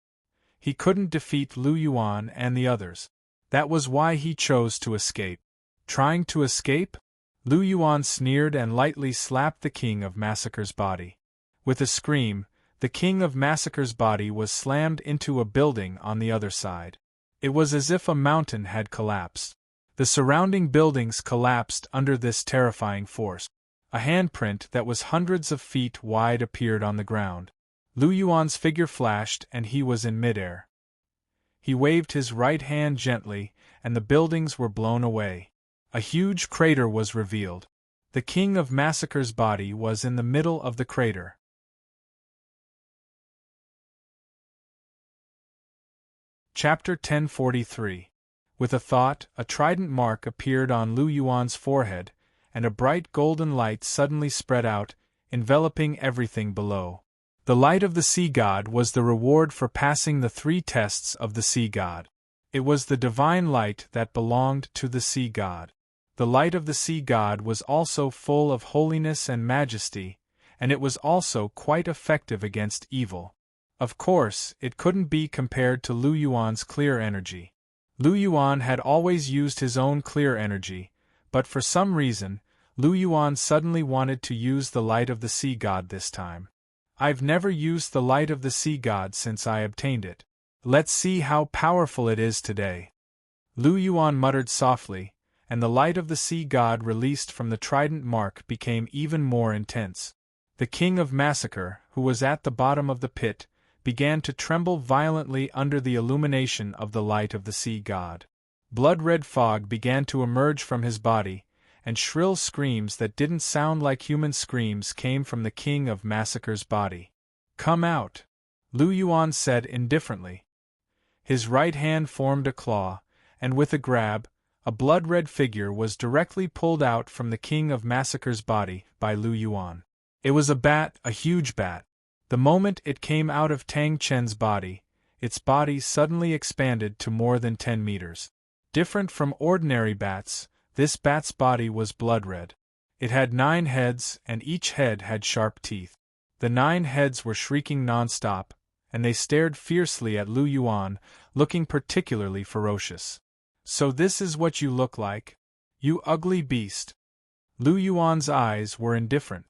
He couldn't defeat Lu Yuan and the others. That was why he chose to escape. Trying to escape? Lu Yuan sneered and lightly slapped the King of Massacre's body. With a scream, the King of Massacre's body was slammed into a building on the other side. It was as if a mountain had collapsed. The surrounding buildings collapsed under this terrifying force. A handprint that was hundreds of feet wide appeared on the ground. Lu Yuan's figure flashed and he was in midair. He waved his right hand gently, and the buildings were blown away. A huge crater was revealed. The King of Massacre's body was in the middle of the crater. Chapter 1043. With a thought, a trident mark appeared on Lu Yuan's forehead, and a bright golden light suddenly spread out, enveloping everything below. The light of the sea god was the reward for passing the 3 tests of the sea god. It was the divine light that belonged to the sea god. The light of the sea god was also full of holiness and majesty, and it was also quite effective against evil. Of course, it couldn't be compared to Lu Yuan's clear energy. Lu Yuan had always used his own clear energy, but for some reason, Lu Yuan suddenly wanted to use the light of the sea god this time. I've never used the light of the sea god since I obtained it. Let's see how powerful it is today. Lu Yuan muttered softly, and the light of the sea god released from the trident mark became even more intense. The King of Massacre, who was at the bottom of the pit, began to tremble violently under the illumination of the light of the sea god. Blood-red fog began to emerge from his body, and shrill screams that didn't sound like human screams came from the King of Massacre's body. Come out, Lu Yuan said indifferently. His right hand formed a claw, and with a grab, a blood-red figure was directly pulled out from the King of Massacre's body by Lu Yuan. It was a bat, a huge bat. The moment it came out of Tang Chen's body, its body suddenly expanded to more than 10 meters. Different from ordinary bats, this bat's body was blood-red. It had 9 heads, and each head had sharp teeth. The 9 heads were shrieking non-stop, and they stared fiercely at Lu Yuan, looking particularly ferocious. So this is what you look like? You ugly beast! Lu Yuan's eyes were indifferent.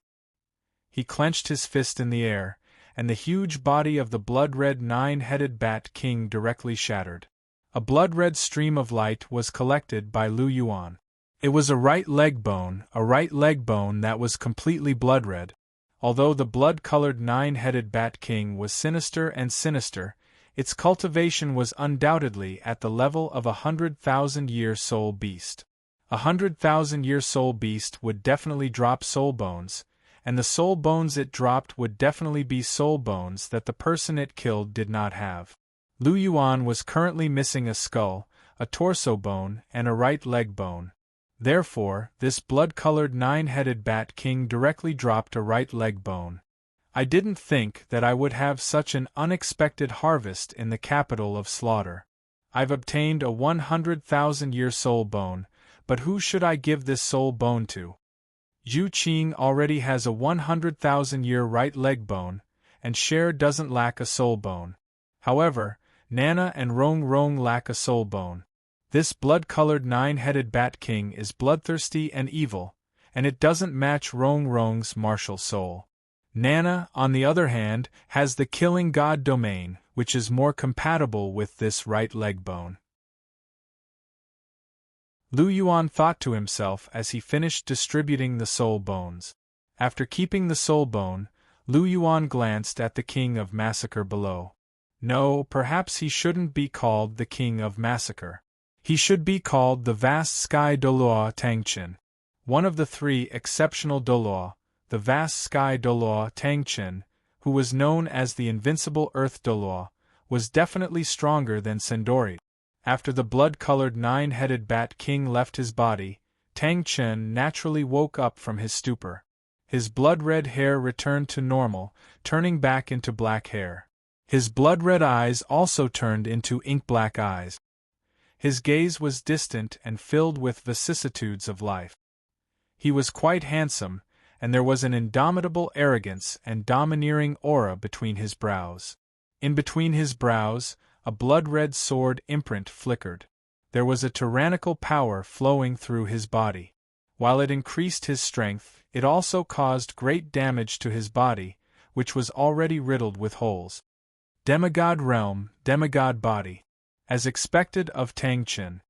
He clenched his fist in the air, and the huge body of the blood-red 9-headed Bat King directly shattered. A blood-red stream of light was collected by Lu Yuan. It was a right leg bone that was completely blood-red. Although the blood-colored 9-headed Bat King was sinister and sinister, its cultivation was undoubtedly at the level of a 100,000-year soul beast. A 100,000-year soul beast would definitely drop soul bones, and the soul bones it dropped would definitely be soul bones that the person it killed did not have. Lu Yuan was currently missing a skull, a torso bone, and a right leg bone. Therefore, this blood-colored 9-headed Bat King directly dropped a right leg bone. I didn't think that I would have such an unexpected harvest in the capital of slaughter. I've obtained a 100,000-year soul bone, but who should I give this soul bone to? Yu Qing already has a 100,000-year right leg bone, and Cher doesn't lack a soul bone. However, Nana and Rong Rong lack a soul bone. This blood-colored 9-headed Bat King is bloodthirsty and evil, and it doesn't match Rong Rong's martial soul. Nana, on the other hand, has the killing god domain, which is more compatible with this right leg bone. Lu Yuan thought to himself as he finished distributing the soul bones. After keeping the soul bone, Lu Yuan glanced at the king of massacre below. No, perhaps he shouldn't be called the king of massacre. He should be called the vast sky Douluo Tangchen. One of the three exceptional Douluo, the vast sky Douluo Tangchen, who was known as the invincible earth Douluo, was definitely stronger than Sendori. After the blood-colored nine-headed bat king left his body, Tangchen naturally woke up from his stupor. His blood-red hair returned to normal, turning back into black hair. His blood-red eyes also turned into ink-black eyes. His gaze was distant and filled with vicissitudes of life. He was quite handsome, and there was an indomitable arrogance and domineering aura between his brows. In between his brows, a blood-red sword imprint flickered. There was a tyrannical power flowing through his body. While it increased his strength, it also caused great damage to his body, which was already riddled with holes. Demigod realm, demigod body. As expected of Tangchen.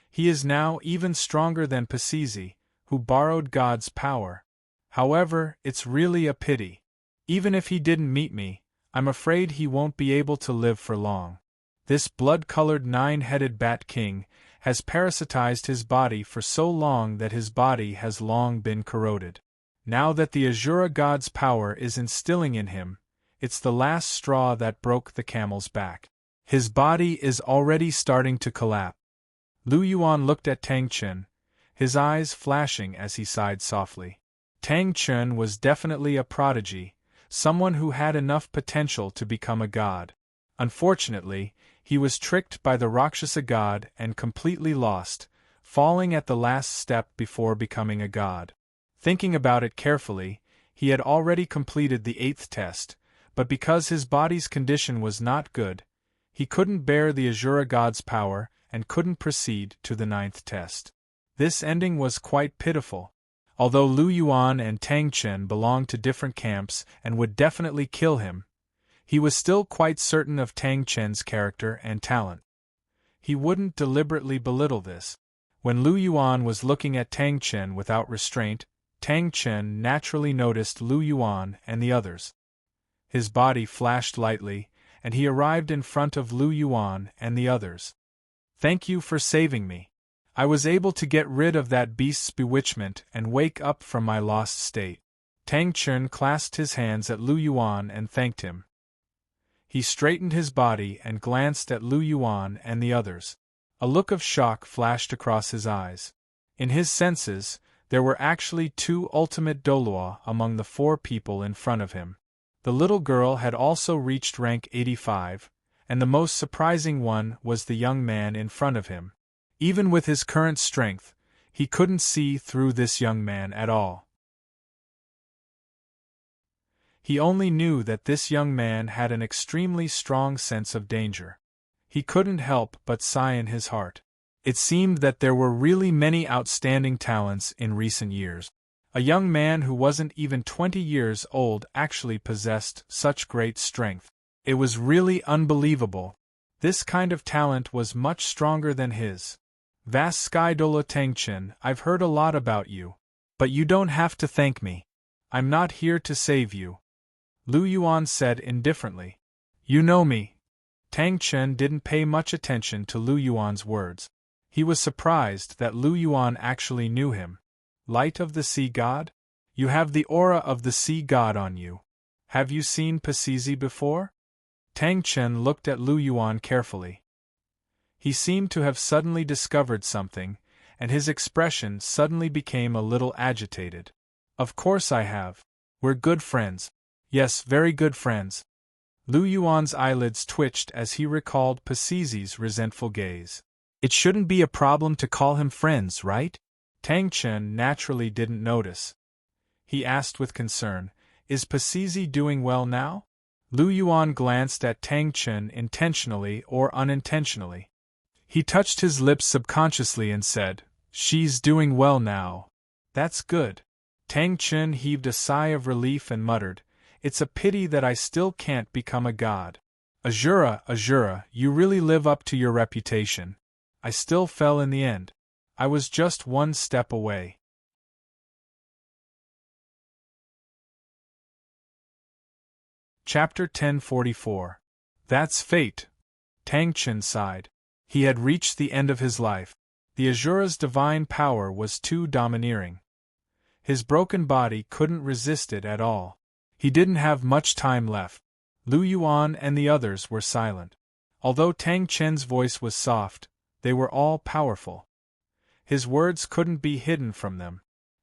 He is now even stronger than Pasizi, who borrowed God's power. However, it's really a pity. Even if he didn't meet me, I'm afraid he won't be able to live for long. This blood-colored nine-headed bat king has parasitized his body for so long that his body has long been corroded. Now that the Azura god's power is instilling in him, it's the last straw that broke the camel's back. His body is already starting to collapse. Lu Yuan looked at Tangchen, his eyes flashing as he sighed softly. Tangchen was definitely a prodigy, someone who had enough potential to become a god. Unfortunately, he was tricked by the Rakshasa god and completely lost, falling at the last step before becoming a god. Thinking about it carefully, he had already completed the 8th test, but because his body's condition was not good, he couldn't bear the Azura god's power and couldn't proceed to the 9th test. This ending was quite pitiful. Although Lu Yuan and Tangchen belonged to different camps and would definitely kill him, he was still quite certain of Tangchen's character and talent. He wouldn't deliberately belittle this. When Lu Yuan was looking at Tangchen without restraint, Tangchen naturally noticed Lu Yuan and the others. His body flashed lightly, and he arrived in front of Lu Yuan and the others. "Thank you for saving me. I was able to get rid of that beast's bewitchment and wake up from my lost state." Tangchen clasped his hands at Lu Yuan and thanked him. He straightened his body and glanced at Lu Yuan and the others. A look of shock flashed across his eyes. In his senses, there were actually 2 ultimate Douluo among the 4 people in front of him. The little girl had also reached rank 85, and the most surprising one was the young man in front of him. Even with his current strength, he couldn't see through this young man at all. He only knew that this young man had an extremely strong sense of danger. He couldn't help but sigh in his heart. It seemed that there were really many outstanding talents in recent years. A young man who wasn't even 20 years old actually possessed such great strength. It was really unbelievable. This kind of talent was much stronger than his. "Vast Sky Douluo Tangchen, I've heard a lot about you. But you don't have to thank me. I'm not here to save you," Lu Yuan said indifferently. "You know me." Tangchen didn't pay much attention to Lu Yuan's words. He was surprised that Lu Yuan actually knew him. "Light of the Sea God? You have the aura of the Sea God on you. Have you seen Pasizi before?" Tangchen looked at Lu Yuan carefully. He seemed to have suddenly discovered something, and his expression suddenly became a little agitated. "Of course I have. We're good friends. Yes, very good friends." Lu Yuan's eyelids twitched as he recalled Pasizi's resentful gaze. "It shouldn't be a problem to call him friends, right?" Tangchen naturally didn't notice. He asked with concern, "Is Pasizi doing well now?" Lu Yuan glanced at Tangchen intentionally or unintentionally. He touched his lips subconsciously and said, "She's doing well now." That's good. Tang Chen heaved a sigh of relief and muttered, "It's a pity that I still can't become a god." Azura, you really live up to your reputation. I still fell in the end. I was just one step away. Chapter 1044. That's fate. Tang Chen sighed. He had reached the end of his life. The Azura's divine power was too domineering. His broken body couldn't resist it at all. He didn't have much time left. Lu Yuan and the others were silent. Although Tang Chen's voice was soft, they were all powerful. His words couldn't be hidden from them.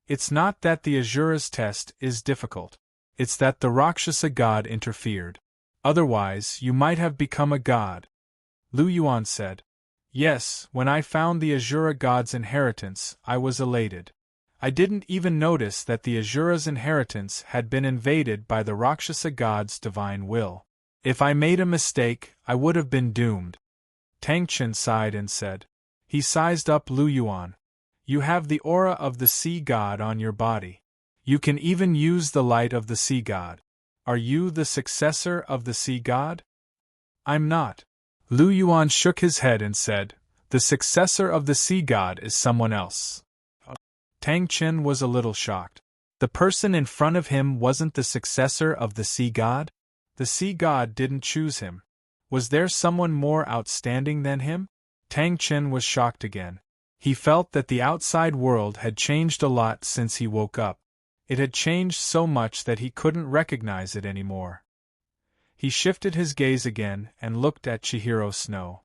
It's not that the Azura's test is difficult. It's that the Rakshasa god interfered. Otherwise, you might have become a god. Lu Yuan said. Yes, when I found the Azura god's inheritance, I was elated. I didn't even notice that the Azura's inheritance had been invaded by the Rakshasa god's divine will. If I made a mistake, I would have been doomed. Tang Chen sighed and said. He sized up Lu Yuan. You have the aura of the sea god on your body. You can even use the light of the sea god. Are you the successor of the sea god? I'm not. Lu Yuan shook his head and said, The successor of the sea god is someone else. Tang Chen was a little shocked. The person in front of him wasn't the successor of the sea god? The sea god didn't choose him. Was there someone more outstanding than him? Tang Chen was shocked again. He felt that the outside world had changed a lot since he woke up. It had changed so much that he couldn't recognize it anymore. He shifted his gaze again and looked at Chihiro Snow.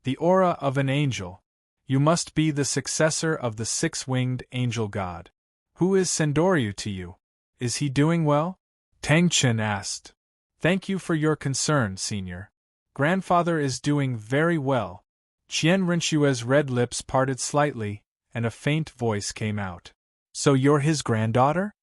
The aura of an angel. You must be the successor of the six-winged angel god. Who is Sendoryu to you? Is he doing well? Tang Chen asked. Thank you for your concern, senior. Grandfather is doing very well. Qian Rinxue's red lips parted slightly, and a faint voice came out. So you're his granddaughter?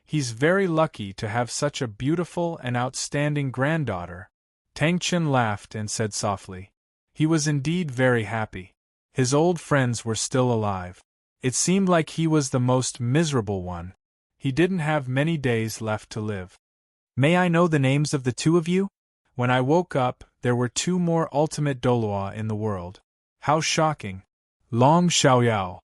He's very lucky to have such a beautiful and outstanding granddaughter. Tang Chen laughed and said softly. He was indeed very happy. His old friends were still alive. It seemed like he was the most miserable one. He didn't have many days left to live. May I know the names of the two of you? When I woke up, there were two more ultimate Douluo in the world. How shocking. Long Xiaoyao.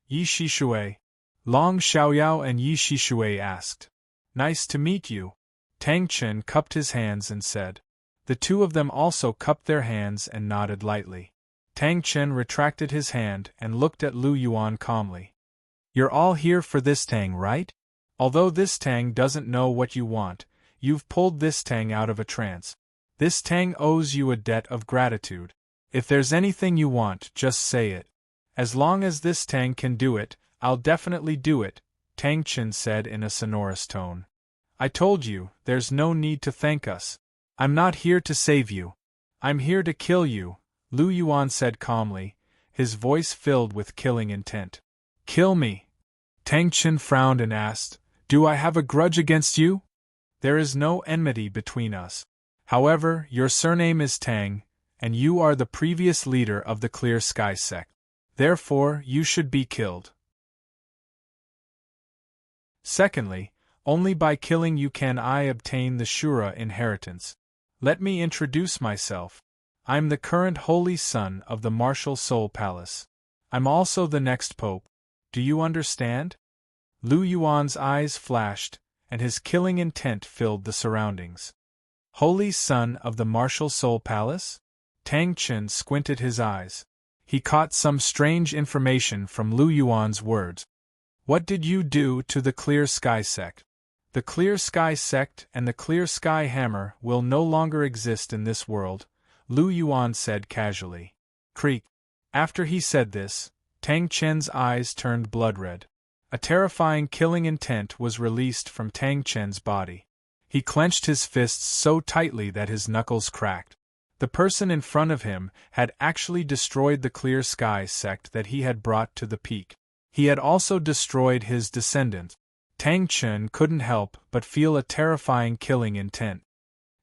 Yi Shishui. Long Xiaoyao and Yi Shishui asked. Nice to meet you. Tang Chen cupped his hands and said. The two of them also cupped their hands and nodded lightly. Tang Chen retracted his hand and looked at Lu Yuan calmly. You're all here for this Tang, right? Although this Tang doesn't know what you want, you've pulled this Tang out of a trance. This Tang owes you a debt of gratitude. If there's anything you want, just say it. As long as this Tang can do it, I'll definitely do it, Tang Chen said in a sonorous tone. I told you, there's no need to thank us. I'm not here to save you. I'm here to kill you, Lu Yuan said calmly, his voice filled with killing intent. Kill me? Tang Chen frowned and asked, Do I have a grudge against you? There is no enmity between us. However, your surname is Tang, and you are the previous leader of the Clear Sky sect. Therefore, you should be killed. Secondly, only by killing you can I obtain the Shura inheritance. Let me introduce myself. I'm the current holy son of the Martial Soul Palace. I'm also the next pope. Do you understand? Lu Yuan's eyes flashed, and his killing intent filled the surroundings. Holy son of the Martial Soul Palace? Tang Chen squinted his eyes. He caught some strange information from Lu Yuan's words. What did you do to the Clear Sky sect? The Clear Sky sect and the Clear Sky Hammer will no longer exist in this world, Lu Yuan said casually. Creak. After he said this, Tang Chen's eyes turned blood-red. A terrifying killing intent was released from Tang Chen's body. He clenched his fists so tightly that his knuckles cracked. The person in front of him had actually destroyed the Clear Sky sect that he had brought to the peak. He had also destroyed his descendant. Tang Chen couldn't help but feel a terrifying killing intent.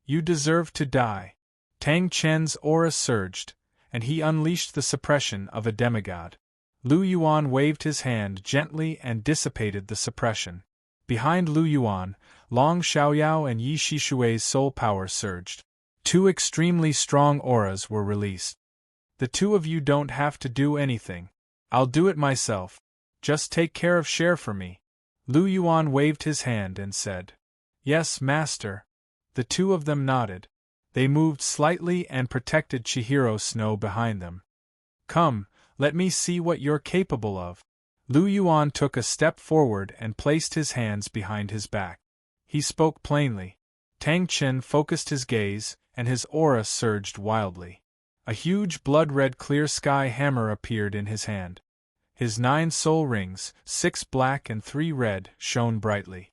You deserve to die. Tang Chen's aura surged, and he unleashed the suppression of a demigod. Lu Yuan waved his hand gently and dissipated the suppression. Behind Lu Yuan, Long Xiaoyao and Yi Shishui's soul power surged. Two extremely strong auras were released. The two of you don't have to do anything. I'll do it myself. Just take care of Cher for me. Lu Yuan waved his hand and said, Yes, master. The two of them nodded. They moved slightly and protected Chihiro Snow behind them. Come, let me see what you're capable of. Lu Yuan took a step forward and placed his hands behind his back. He spoke plainly. Tang Chen focused his gaze, and his aura surged wildly. A huge blood-red clear sky hammer appeared in his hand. His 9 soul rings, 6 black and 3 red, shone brightly.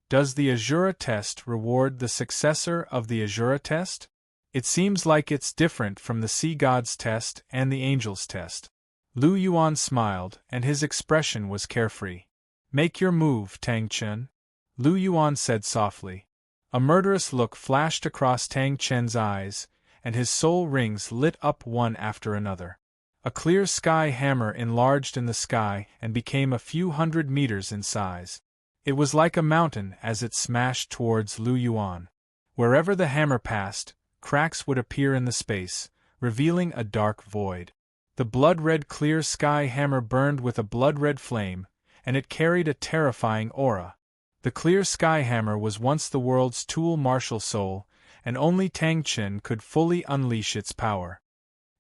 Does the Azura test reward the successor of the Azura test? It seems like it's different from the Sea God's test and the Angel's test. Lu Yuan smiled, and his expression was carefree. Make your move, Tang Chen. Lu Yuan said softly. A murderous look flashed across Tang Chen's eyes, and his soul rings lit up one after another. A clear sky hammer enlarged in the sky and became a few hundred meters in size. It was like a mountain as it smashed towards Lu Yuan. Wherever the hammer passed, cracks would appear in the space, revealing a dark void. The blood-red clear sky hammer burned with a blood-red flame, and it carried a terrifying aura. The clear sky hammer was once the world's tool martial soul, and only Tang Chen could fully unleash its power.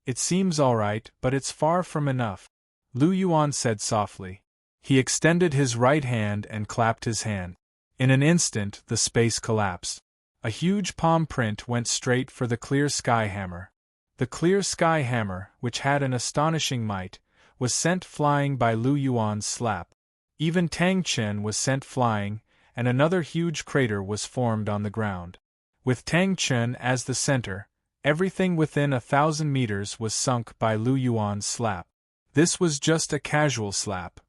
It seems all right, but it's far from enough, Lu Yuan said softly. He extended his right hand and clapped his hand. In an instant, the space collapsed. A huge palm print went straight for the clear sky hammer. The clear sky hammer, which had an astonishing might, was sent flying by Lu Yuan's slap. Even Tang Chen was sent flying, and another huge crater was formed on the ground. With Tang Chen as the center, everything within 1,000 meters was sunk by Lu Yuan's slap. This was just a casual slap.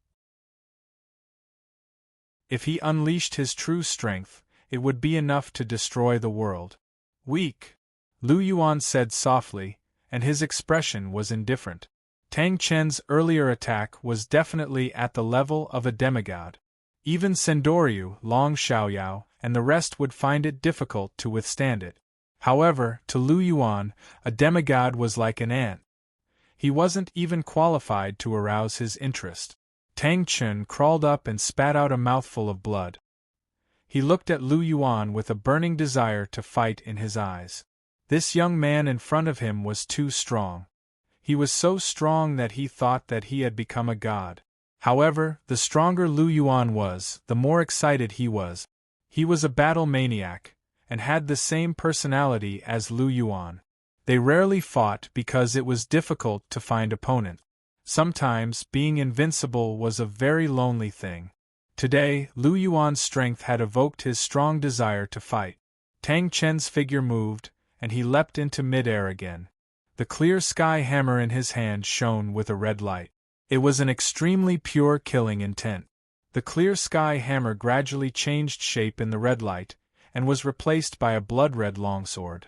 If he unleashed his true strength, it would be enough to destroy the world. Weak, Lu Yuan said softly, and his expression was indifferent. Tang Chen's earlier attack was definitely at the level of a demigod. Even Sendoryu, Long Xiaoyao, and the rest would find it difficult to withstand it. However, to Lu Yuan, a demigod was like an ant. He wasn't even qualified to arouse his interest. Tang Chen crawled up and spat out a mouthful of blood. He looked at Lu Yuan with a burning desire to fight in his eyes. This young man in front of him was too strong. He was so strong that he thought that he had become a god. However, the stronger Lu Yuan was, the more excited he was. He was a battle maniac, and had the same personality as Lu Yuan. They rarely fought because it was difficult to find opponents. Sometimes, being invincible was a very lonely thing. Today, Lu Yuan's strength had evoked his strong desire to fight. Tang Chen's figure moved, and he leapt into mid-air again. The clear sky hammer in his hand shone with a red light. It was an extremely pure killing intent. The clear sky hammer gradually changed shape in the red light, and was replaced by a blood-red longsword.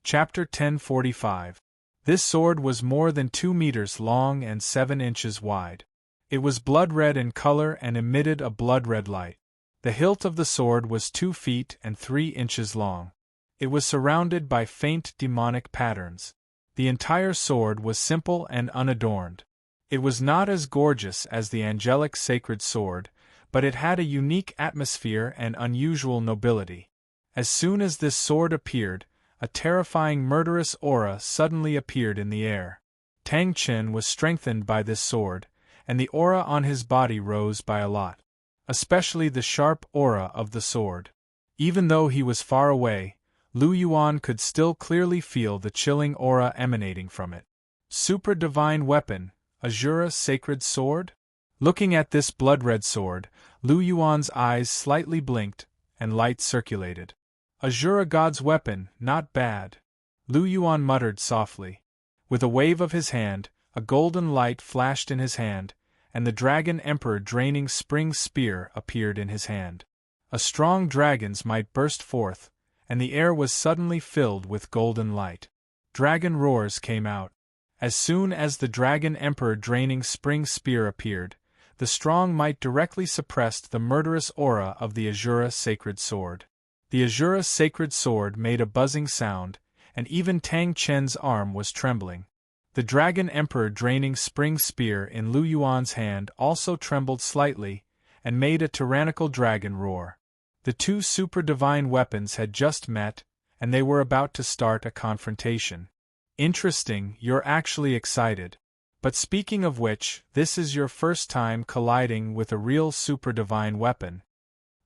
Chapter 1045. This sword was more than 2 meters long and 7 inches wide. It was blood-red in color and emitted a blood-red light. The hilt of the sword was 2 feet and 3 inches long. It was surrounded by faint demonic patterns. The entire sword was simple and unadorned. It was not as gorgeous as the angelic sacred sword, but it had a unique atmosphere and unusual nobility. As soon as this sword appeared, a terrifying murderous aura suddenly appeared in the air. Tang Chen was strengthened by this sword, and the aura on his body rose by a lot. Especially the sharp aura of the sword. Even though he was far away, Lu Yuan could still clearly feel the chilling aura emanating from it. Super divine weapon, Azura sacred sword? Looking at this blood-red sword, Lu Yuan's eyes slightly blinked, and light circulated. Azura god's weapon, not bad, Lu Yuan muttered softly. With a wave of his hand, a golden light flashed in his hand, and the Dragon Emperor draining spring spear appeared in his hand. A strong dragon's might burst forth, and the air was suddenly filled with golden light. Dragon roars came out. As soon as the Dragon Emperor draining spring spear appeared, the strong might directly suppressed the murderous aura of the Azura sacred sword. The Azura sacred sword made a buzzing sound, and even Tang Chen's arm was trembling. The Dragon Emperor draining spring spear in Lu Yuan's hand also trembled slightly, and made a tyrannical dragon roar. The two super-divine weapons had just met, and they were about to start a confrontation. Interesting, you're actually excited. But speaking of which, this is your first time colliding with a real super-divine weapon,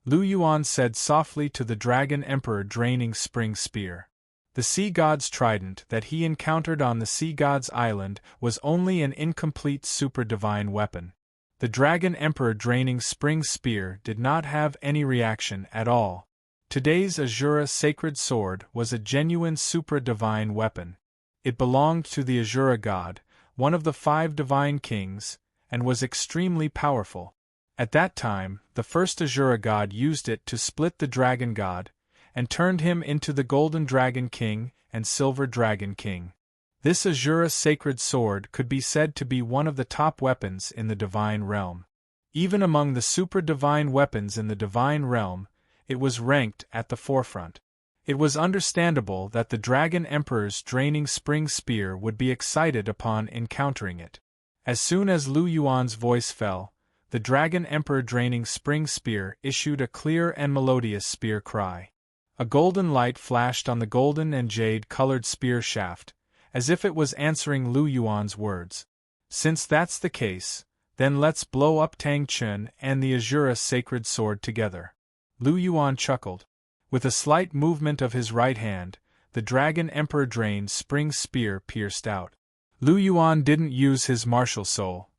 Lu Yuan said softly to the Dragon Emperor draining spring spear. The sea god's trident that he encountered on the sea god's island was only an incomplete super-divine weapon. The Dragon Emperor draining spring spear did not have any reaction at all. Today's Azura sacred sword was a genuine supra-divine weapon. It belonged to the Azura god, one of the 5 divine kings, and was extremely powerful. At that time, the first Azura god used it to split the dragon god, and turned him into the Golden Dragon King and Silver Dragon King. This Azura sacred sword could be said to be one of the top weapons in the divine realm. Even among the super-divine weapons in the divine realm, it was ranked at the forefront. It was understandable that the Dragon Emperor's draining spring spear would be excited upon encountering it. As soon as Lu Yuan's voice fell, the Dragon Emperor draining spring spear issued a clear and melodious spear cry. A golden light flashed on the golden and jade-colored spear shaft, as if it was answering Lu Yuan's words. Since that's the case, then let's blow up Tang Chun and the Azura sacred sword together. Lu Yuan chuckled. With a slight movement of his right hand, the Dragon Emperor drained spring spear pierced out. Lu Yuan didn't use his martial soul.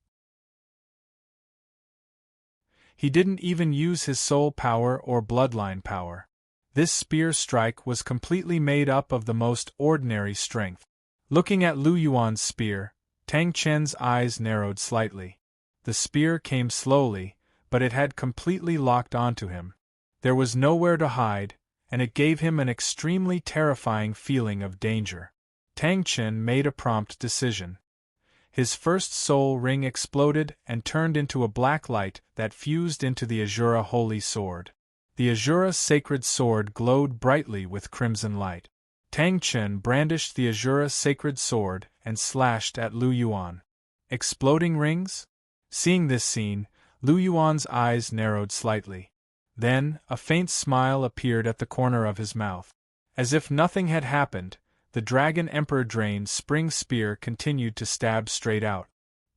He didn't even use his soul power or bloodline power. This spear strike was completely made up of the most ordinary strength. Looking at Lu Yuan's spear, Tang Chen's eyes narrowed slightly. The spear came slowly, but it had completely locked onto him. There was nowhere to hide, and it gave him an extremely terrifying feeling of danger. Tang Chen made a prompt decision. His first soul ring exploded and turned into a black light that fused into the Azura holy sword. The Azura sacred sword glowed brightly with crimson light. Tang Chen brandished the Azura sacred sword and slashed at Lu Yuan. Exploding rings? Seeing this scene, Lu Yuan's eyes narrowed slightly. Then, a faint smile appeared at the corner of his mouth. As if nothing had happened, the Dragon Emperor drained spring spear continued to stab straight out.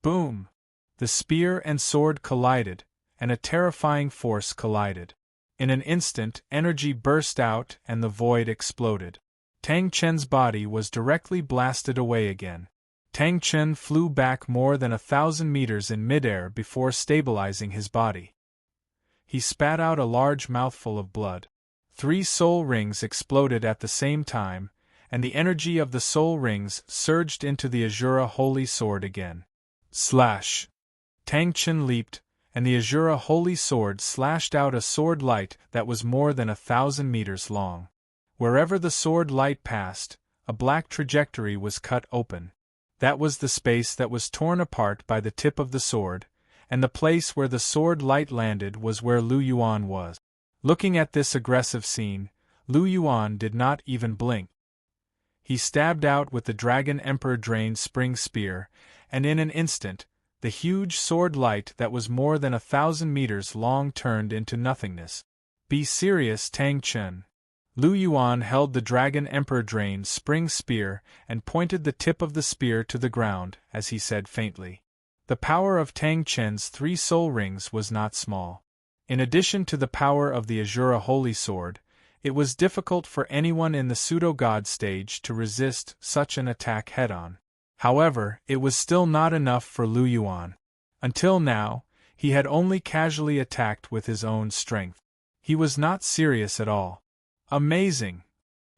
Boom! The spear and sword collided, and a terrifying force collided. In an instant, energy burst out and the void exploded. Tang Chen's body was directly blasted away again. Tang Chen flew back more than 1,000 meters in midair before stabilizing his body. He spat out a large mouthful of blood. 3 soul rings exploded at the same time, and the energy of the soul rings surged into the Azura holy sword again. Slash! Tang Chen leaped, and the Azura holy sword slashed out a sword light that was more than 1,000 meters long. Wherever the sword light passed, a black trajectory was cut open. That was the space that was torn apart by the tip of the sword, and the place where the sword light landed was where Lu Yuan was. Looking at this aggressive scene, Lu Yuan did not even blink. He stabbed out with the Dragon Emperor drained spring spear, and in an instant, the huge sword light that was more than 1,000 meters long turned into nothingness. Be serious, Tang Chen. Lu Yuan held the Dragon Emperor drained spring spear and pointed the tip of the spear to the ground, as he said faintly. The power of Tang Chen's 3 soul rings was not small. In addition to the power of the Azura holy sword, it was difficult for anyone in the pseudo-god stage to resist such an attack head-on. However, it was still not enough for Lu Yuan. Until now, he had only casually attacked with his own strength. He was not serious at all. Amazing!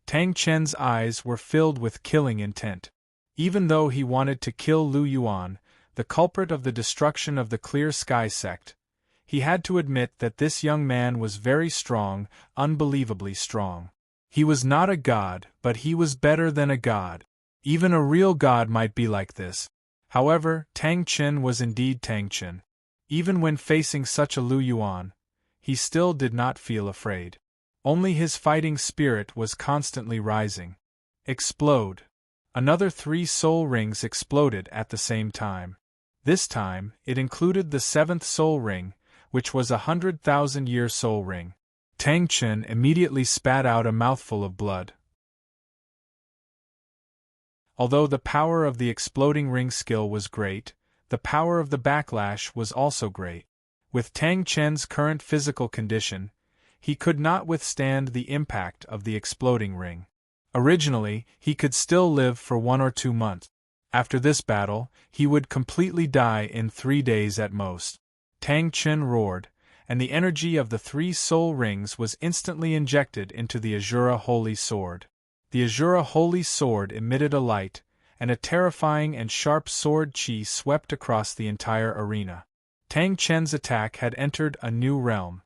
Tang Chen's eyes were filled with killing intent. Even though he wanted to kill Lu Yuan, the culprit of the destruction of the Clear Sky sect, he had to admit that this young man was very strong, unbelievably strong. He was not a god, but he was better than a god. Even a real god might be like this. However, Tang Chen was indeed Tang Chen. Even when facing such a Lu Yuan, he still did not feel afraid. Only his fighting spirit was constantly rising. Explode. Another 3 soul rings exploded at the same time. This time, it included the 7th soul ring, which was a 100,000-year soul ring. Tang Chen immediately spat out a mouthful of blood. Although the power of the exploding ring skill was great, the power of the backlash was also great. With Tang Chen's current physical condition, he could not withstand the impact of the exploding ring. Originally, he could still live for 1 or 2 months. After this battle, he would completely die in 3 days at most. Tang Chen roared, and the energy of the 3 soul rings was instantly injected into the Azura Holy Sword. The Azura Holy Sword emitted a light, and a terrifying and sharp sword chi swept across the entire arena. Tang Chen's attack had entered a new realm.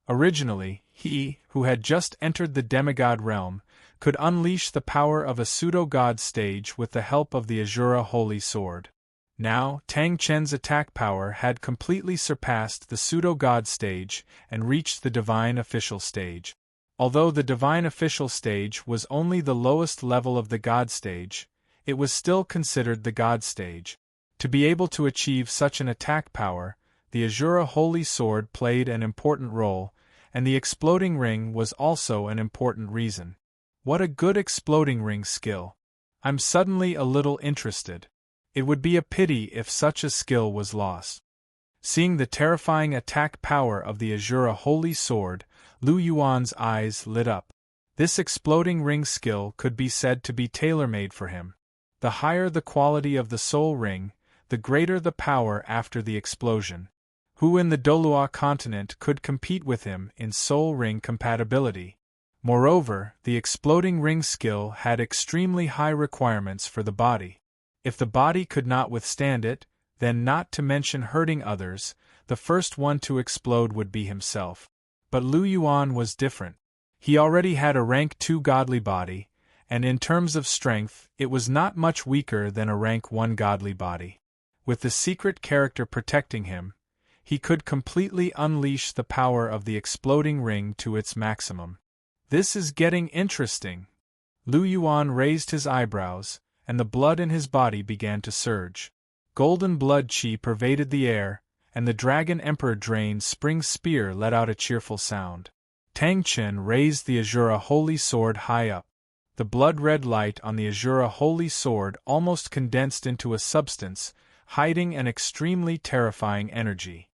Originally, he, who had just entered the demigod realm, could unleash the power of a pseudo-god stage with the help of the Azura Holy Sword. Now, Tang Chen's attack power had completely surpassed the pseudo-god stage and reached the divine official stage. Although the divine official stage was only the lowest level of the god stage, it was still considered the god stage. To be able to achieve such an attack power, the Azura Holy Sword played an important role, and the exploding ring was also an important reason. What a good exploding ring skill! I'm suddenly a little interested. It would be a pity if such a skill was lost. Seeing the terrifying attack power of the Azura Holy Sword, Lu Yuan's eyes lit up. This exploding ring skill could be said to be tailor-made for him. The higher the quality of the soul ring, the greater the power after the explosion. Who in the Douluo continent could compete with him in soul ring compatibility? Moreover, the exploding ring skill had extremely high requirements for the body. If the body could not withstand it, then not to mention hurting others, the first one to explode would be himself. But Lu Yuan was different. He already had a rank 2 godly body, and in terms of strength, it was not much weaker than a rank 1 godly body. With the secret character protecting him, he could completely unleash the power of the exploding ring to its maximum. This is getting interesting. Lu Yuan raised his eyebrows, and the blood in his body began to surge. Golden blood chi pervaded the air, and the Dragon Emperor Drain's spring spear let out a cheerful sound. Tang Chen raised the Azura Holy Sword high up. The blood-red light on the Azura Holy Sword almost condensed into a substance, hiding an extremely terrifying energy.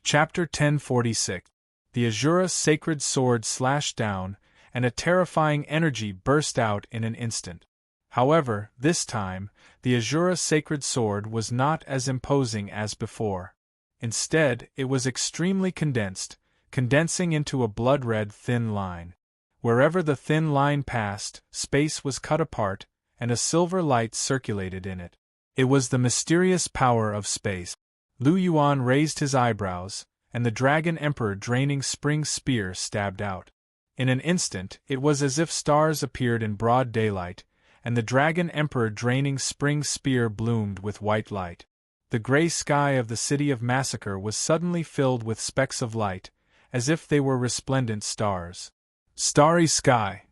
Chapter 1046. The Azura Sacred Sword slashed down, and a terrifying energy burst out in an instant. However, this time, the Azura Sacred Sword was not as imposing as before. Instead, it was extremely condensing into a blood-red thin line. Wherever the thin line passed, space was cut apart, and a silver light circulated in it. It was the mysterious power of space. Lu Yuan raised his eyebrows, and the Dragon Emperor Draining Spring Spear stabbed out. In an instant, it was as if stars appeared in broad daylight, and the Dragon Emperor Draining Spring Spear bloomed with white light. The gray sky of the city of Massacre was suddenly filled with specks of light, as if they were resplendent stars. Starry sky!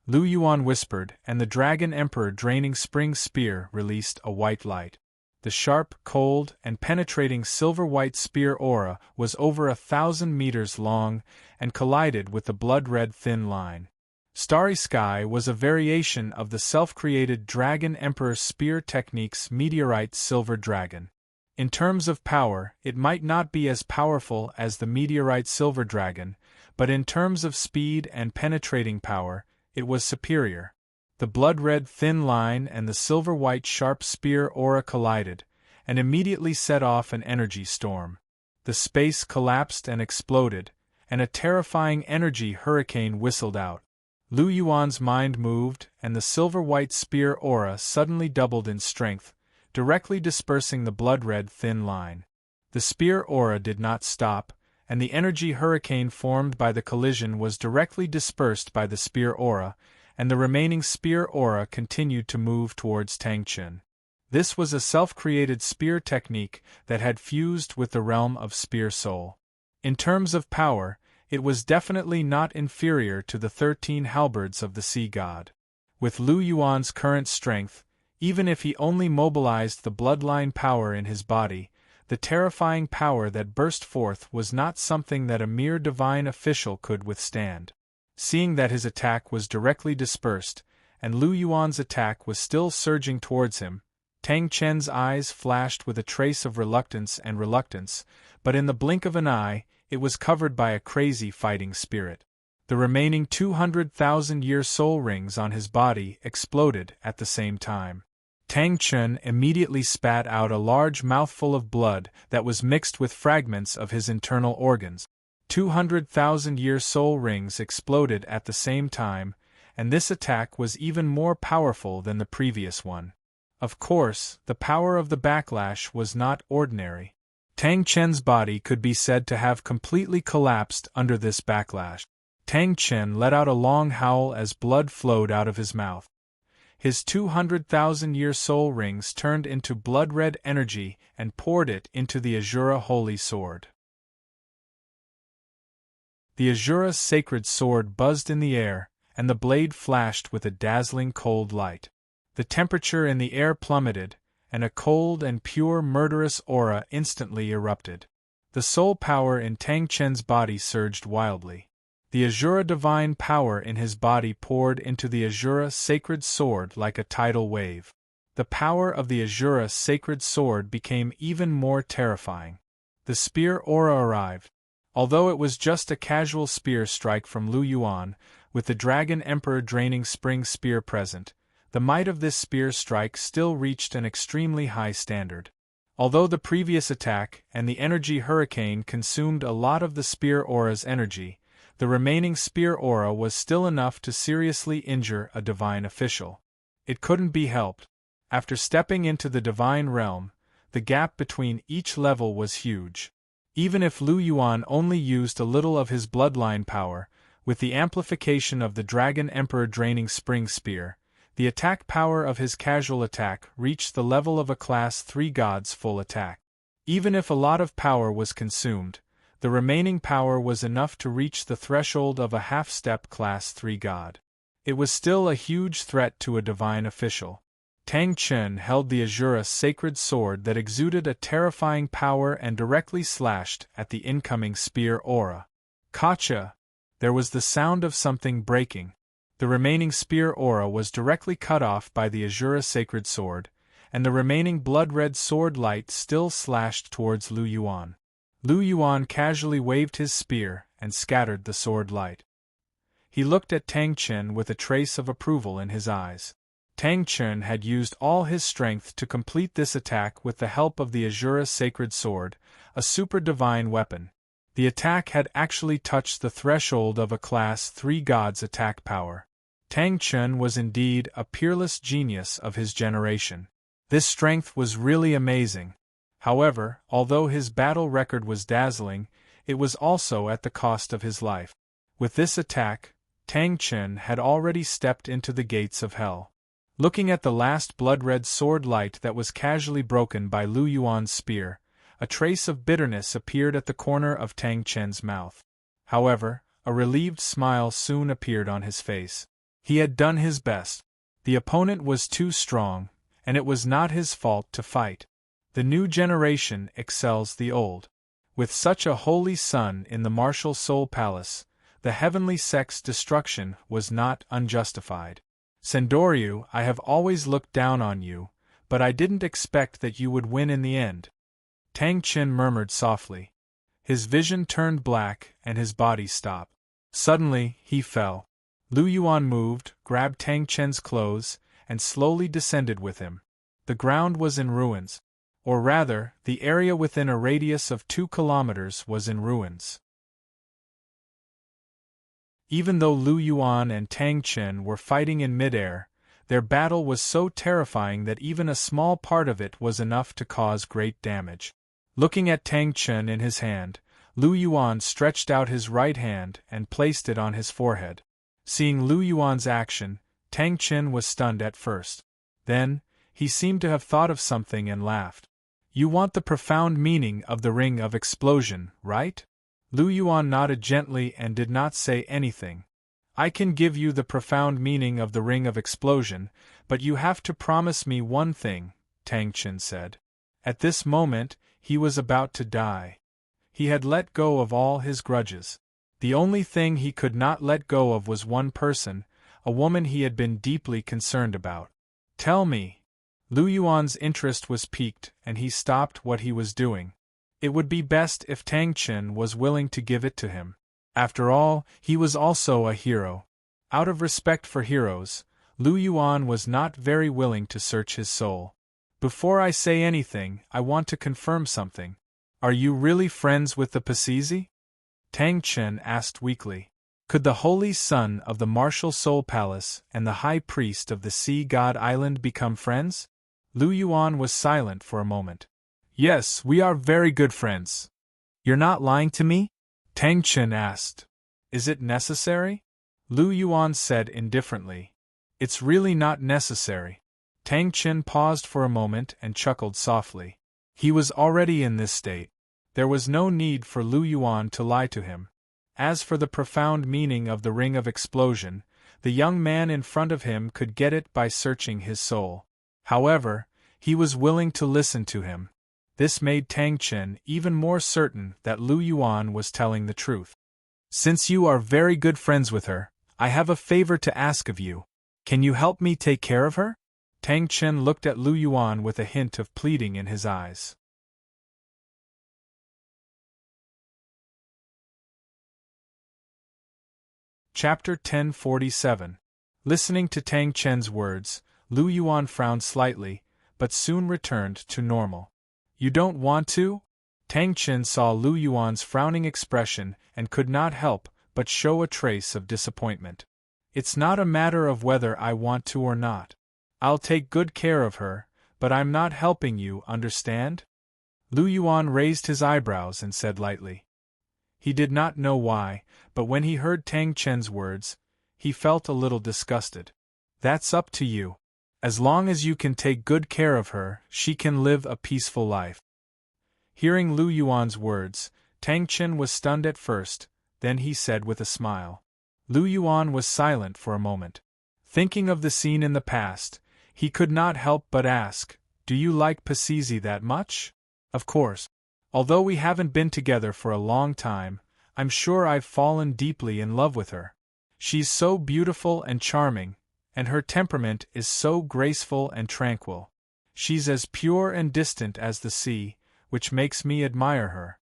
Lu Yuan whispered, and the Dragon Emperor Draining Spring Spear released a white light. The sharp, cold, and penetrating silver-white spear aura was over 1,000 meters long and collided with the blood-red thin line. Starry Sky was a variation of the self-created Dragon Emperor Spear Technique's Meteorite Silver Dragon. In terms of power, it might not be as powerful as the Meteorite Silver Dragon, but in terms of speed and penetrating power, it was superior. The blood-red thin line and the silver-white sharp spear aura collided, and immediately set off an energy storm. The space collapsed and exploded, and a terrifying energy hurricane whistled out. Lu Yuan's mind moved, and the silver-white spear aura suddenly doubled in strength, directly dispersing the blood-red thin line. The spear aura did not stop, and the energy hurricane formed by the collision was directly dispersed by the spear aura, and the remaining spear aura continued to move towards Tang Chen. This was a self-created spear technique that had fused with the realm of spear soul. In terms of power, it was definitely not inferior to the 13 halberds of the sea god. With Lu Yuan's current strength, even if he only mobilized the bloodline power in his body, the terrifying power that burst forth was not something that a mere divine official could withstand. Seeing that his attack was directly dispersed, and Lu Yuan's attack was still surging towards him, Tang Chen's eyes flashed with a trace of reluctance, but in the blink of an eye, it was covered by a crazy fighting spirit. The remaining 200,000-year soul rings on his body exploded at the same time. Tang Chen immediately spat out a large mouthful of blood that was mixed with fragments of his internal organs. 200,000-year soul rings exploded at the same time, and this attack was even more powerful than the previous one. Of course, the power of the backlash was not ordinary. Tang Chen's body could be said to have completely collapsed under this backlash. Tang Chen let out a long howl as blood flowed out of his mouth. His 200,000-year soul rings turned into blood-red energy and poured it into the Azura holy sword. The Azura sacred sword buzzed in the air, and the blade flashed with a dazzling cold light. The temperature in the air plummeted, and a cold and pure murderous aura instantly erupted. The soul power in Tang Chen's body surged wildly. The Azura divine power in his body poured into the Azura sacred sword like a tidal wave. The power of the Azura sacred sword became even more terrifying. The spear aura arrived. Although it was just a casual spear strike from Lu Yuan, with the Dragon Emperor draining spring spear present, the might of this spear strike still reached an extremely high standard. Although the previous attack and the energy hurricane consumed a lot of the spear aura's energy, the remaining spear aura was still enough to seriously injure a divine official. It couldn't be helped. After stepping into the divine realm, the gap between each level was huge. Even if Lu Yuan only used a little of his bloodline power, with the amplification of the Dragon Emperor draining spring spear, the attack power of his casual attack reached the level of a Class 3 god's full attack. Even if a lot of power was consumed, the remaining power was enough to reach the threshold of a half-step Class 3 god. It was still a huge threat to a divine official. Tang Chen held the Azura sacred sword that exuded a terrifying power and directly slashed at the incoming spear aura. Kacha! There was the sound of something breaking. The remaining spear aura was directly cut off by the Azura sacred sword, and the remaining blood-red sword light still slashed towards Lu Yuan. Lu Yuan casually waved his spear and scattered the sword light. He looked at Tang Chen with a trace of approval in his eyes. Tang Chen had used all his strength to complete this attack with the help of the Azura sacred sword, a super divine weapon. The attack had actually touched the threshold of a Class 3 god's attack power. Tang Chen was indeed a peerless genius of his generation. This strength was really amazing. However, although his battle record was dazzling, it was also at the cost of his life. With this attack, Tang Chen had already stepped into the gates of hell. Looking at the last blood-red sword light that was casually broken by Lu Yuan's spear, a trace of bitterness appeared at the corner of Tang Chen's mouth. However, a relieved smile soon appeared on his face. He had done his best. The opponent was too strong, and it was not his fault to fight. The new generation excels the old. With such a holy son in the martial soul palace, the heavenly sect's destruction was not unjustified. Sendoryu, I have always looked down on you, but I didn't expect that you would win in the end. Tang Chen murmured softly. His vision turned black and his body stopped. Suddenly, he fell. Lu Yuan moved, grabbed Tang Chen's clothes, and slowly descended with him. The ground was in ruins. Or rather, the area within a radius of 2 kilometers was in ruins. Even though Lu Yuan and Tang Chen were fighting in midair, their battle was so terrifying that even a small part of it was enough to cause great damage. Looking at Tang Chen in his hand, Lu Yuan stretched out his right hand and placed it on his forehead. Seeing Lu Yuan's action, Tang Qin was stunned at first. Then, he seemed to have thought of something and laughed. You want the profound meaning of the ring of explosion, right? Lu Yuan nodded gently and did not say anything. I can give you the profound meaning of the ring of explosion, but you have to promise me one thing, Tang Qin said. At this moment, he was about to die. He had let go of all his grudges. The only thing he could not let go of was one person, a woman he had been deeply concerned about. Tell me. Lu Yuan's interest was piqued and he stopped what he was doing. It would be best if Tang Qin was willing to give it to him. After all, he was also a hero. Out of respect for heroes, Lu Yuan was not very willing to search his soul. Before I say anything, I want to confirm something. Are you really friends with the Pasizi? Tang Qin asked weakly. Could the holy son of the martial soul palace and the high priest of the sea god island become friends? Lu Yuan was silent for a moment. Yes, we are very good friends. You're not lying to me? Tang Qin asked. Is it necessary? Lu Yuan said indifferently. It's really not necessary. Tang Qin paused for a moment and chuckled softly. He was already in this state. There was no need for Lu Yuan to lie to him. As for the profound meaning of the ring of explosion, the young man in front of him could get it by searching his soul. However, he was willing to listen to him. This made Tang Qin even more certain that Lu Yuan was telling the truth. Since you are very good friends with her, I have a favor to ask of you. Can you help me take care of her? Tang Qin looked at Lu Yuan with a hint of pleading in his eyes. Chapter 1047. Listening to Tang Qin's words, Lu Yuan frowned slightly, but soon returned to normal. You don't want to? Tang Qin saw Lu Yuan's frowning expression and could not help but show a trace of disappointment. It's not a matter of whether I want to or not. I'll take good care of her, but I'm not helping you, understand? Lu Yuan raised his eyebrows and said lightly. He did not know why, but when he heard Tang Qin's words, he felt a little disgusted. That's up to you. As long as you can take good care of her, she can live a peaceful life. Hearing Lu Yuan's words, Tang Qin was stunned at first, then he said with a smile. Lu Yuan was silent for a moment. Thinking of the scene in the past, he could not help but ask, Do you like Pasizi that much? Of course. Although we haven't been together for a long time, I'm sure I've fallen deeply in love with her. She's so beautiful and charming, and her temperament is so graceful and tranquil. She's as pure and distant as the sea, which makes me admire her.